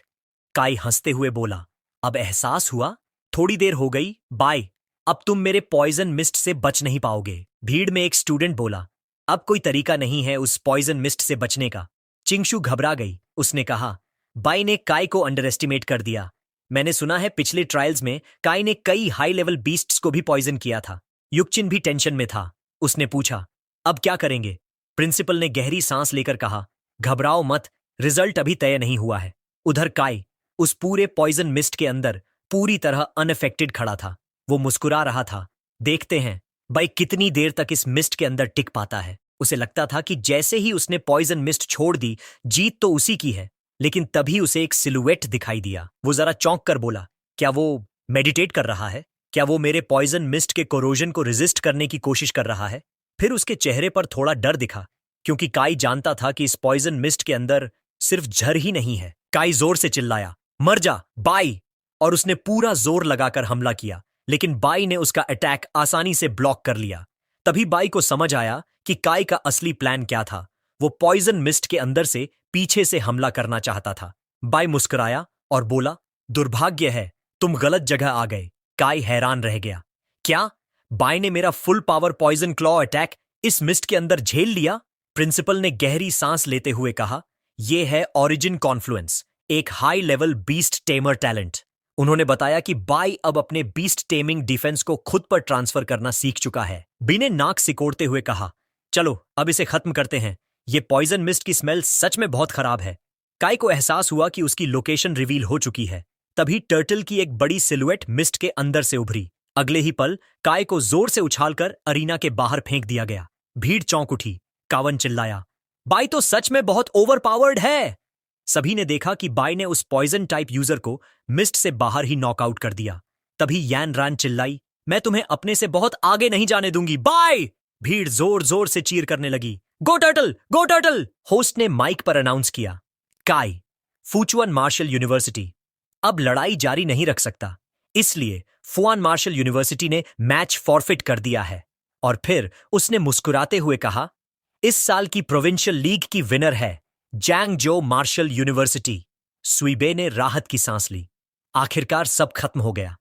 काई हंसते हुए बोला, अब एहसास हुआ? थोड़ी देर हो गई बाय, अब तुम मेरे पॉइजन मिस्ट से बच नहीं पाओगे। भीड़ में एक स्टूडेंट बोला, अब कोई तरीका नहीं है उस पॉइजन मिस्ट से बचने का। चिंगशु घबरा गई। उसने कहा, बाई ने काई को अंडर एस्टिमेट कर दिया। मैंने सुना है पिछले ट्रायल्स में काई ने कई हाई लेवल बीस्ट्स को भी पॉइजन किया था। युक्चिन भी टेंशन में था। उसने पूछा, अब क्या करेंगे? प्रिंसिपल ने गहरी सांस लेकर कहा, घबराओ मत, रिजल्ट अभी तय नहीं हुआ है। उधर काई उस पूरे पॉइजन मिस्ट के अंदर पूरी तरह अनअफेक्टेड खड़ा था। वो मुस्कुरा रहा था। देखते हैं भाई कितनी देर तक इस मिस्ट के अंदर टिक पाता है। उसे लगता था कि जैसे ही उसने पॉइजन मिस्ट छोड़ दी, जीत तो उसी की है। लेकिन तभी उसे एक सिलुएट दिखाई दिया। वो जरा चौंक कर बोला, क्या वो मेडिटेट कर रहा है? क्या वो मेरे पॉइजन मिस्ट के कोरोजन को रेजिस्ट करने की कोशिश कर रहा है? फिर उसके चेहरे पर थोड़ा डर दिखा, क्योंकि काई जानता था कि इस पॉइजन मिस्ट के अंदर सिर्फ झर ही नहीं है। काई जोर से चिल्लाया, मर जा बाई! और उसने पूरा जोर लगाकर हमला किया, लेकिन बाई ने उसका अटैक आसानी से ब्लॉक कर लिया। तभी बाई को समझ आया कि काई का असली प्लान क्या था। वो पॉइजन मिस्ट के अंदर से पीछे से हमला करना चाहता था। बाई मुस्कुराया और बोला, दुर्भाग्य है, तुम गलत जगह आ गए। काई हैरान रह गया, क्या? बाई ने मेरा full power poison claw attack इस मिस्ट के अंदर झेल लिया? प्रिंसिपल ने गहरी सांस लेते हुए कहा, यह है ओरिजिन कॉन्फ्लुएंस, एक high level beast tamer talent. उन्होंने बताया कि बाई अब अपने बीस्ट टेमिंग डिफेंस को खुद पर ट्रांसफर करना सीख चुका है। बी ने नाक सिकोड़ते हुए कहा, चलो अब इसे खत्म करते हैं। ये पॉइजन मिस्ट की स्मेल सच में बहुत खराब है। काई को एहसास हुआ कि उसकी लोकेशन रिवील हो चुकी है। तभी टर्टल की एक बड़ी सिलुएट मिस्ट के अंदर से उभरी। अगले ही पल काई को जोर से उछालकर अरीना के बाहर फेंक दिया गया। भीड़ चौंक उठी। कावन चिल्लाया, बाई तो सच में बहुत ओवरपावर्ड है। सभी ने देखा कि बाई ने उस पॉइजन टाइप यूजर को मिस्ट से बाहर ही नॉकआउट कर दिया। तभी यान रान चिल्लाई, मैं तुम्हें अपने से बहुत आगे नहीं जाने दूंगी बाई! भीड़ जोर जोर से चीर करने लगी, गो टर्टल गो टर्टल! होस्ट ने माइक पर अनाउंस किया, काई, फुचुआन मार्शल यूनिवर्सिटी अब लड़ाई जारी नहीं रख सकता, इसलिए फुआन मार्शल यूनिवर्सिटी ने मैच फॉरफिट कर दिया है। और फिर उसने मुस्कुराते हुए कहा, इस साल की प्रोविंशियल लीग की विनर है जैंगजो मार्शल यूनिवर्सिटी। सुइबे ने राहत की सांस ली। आखिरकार सब खत्म हो गया।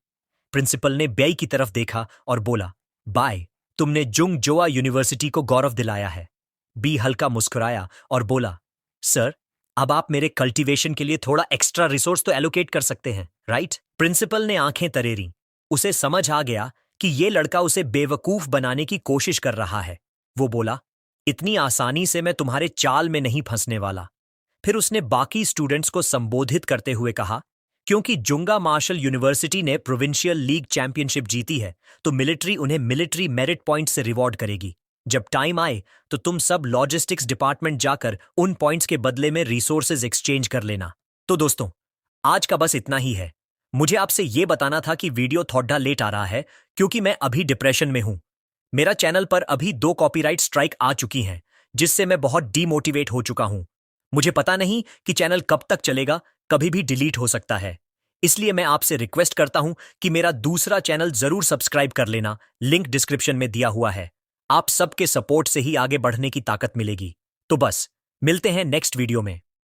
प्रिंसिपल ने बेई की तरफ देखा और बोला, बाय, तुमने जुंग जोआ यूनिवर्सिटी को गौरव दिलाया है। बी हल्का मुस्कुराया और बोला, सर, अब आप मेरे कल्टीवेशन के लिए थोड़ा एक्स्ट्रा रिसोर्स तो एलोकेट कर सकते हैं, राइट? प्रिंसिपल ने आंखें तरेरी। उसे समझ आ गया कि ये लड़का उसे बेवकूफ बनाने की कोशिश कर रहा है। वो बोला, इतनी आसानी से मैं तुम्हारे चाल में नहीं फंसने वाला। फिर उसने बाकी स्टूडेंट्स को संबोधित करते हुए कहा, क्योंकि जुंगा मार्शल यूनिवर्सिटी ने प्रोविंशियल लीग चैंपियनशिप जीती है, तो मिलिट्री उन्हें मिलिट्री मेरिट पॉइंट से रिवॉर्ड करेगी। जब टाइम आए तो तुम सब लॉजिस्टिक्स डिपार्टमेंट जाकर उन पॉइंट्स के बदले में रिसोर्सेज एक्सचेंज कर लेना। तो दोस्तों, आज का बस इतना ही है। मुझे आपसे यह बताना था कि वीडियो थोड़ा लेट आ रहा है, क्योंकि मैं अभी डिप्रेशन में हूं। मेरा चैनल पर अभी 2 कॉपीराइट स्ट्राइक आ चुकी हैं, जिससे मैं बहुत डीमोटिवेट हो चुका हूं। मुझे पता नहीं कि चैनल कब तक चलेगा, कभी भी डिलीट हो सकता है। इसलिए मैं आपसे रिक्वेस्ट करता हूं कि मेरा दूसरा चैनल जरूर सब्सक्राइब कर लेना, लिंक डिस्क्रिप्शन में दिया हुआ है। आप सबके सपोर्ट से ही आगे बढ़ने की ताकत मिलेगी। तो बस मिलते हैं नेक्स्ट वीडियो में।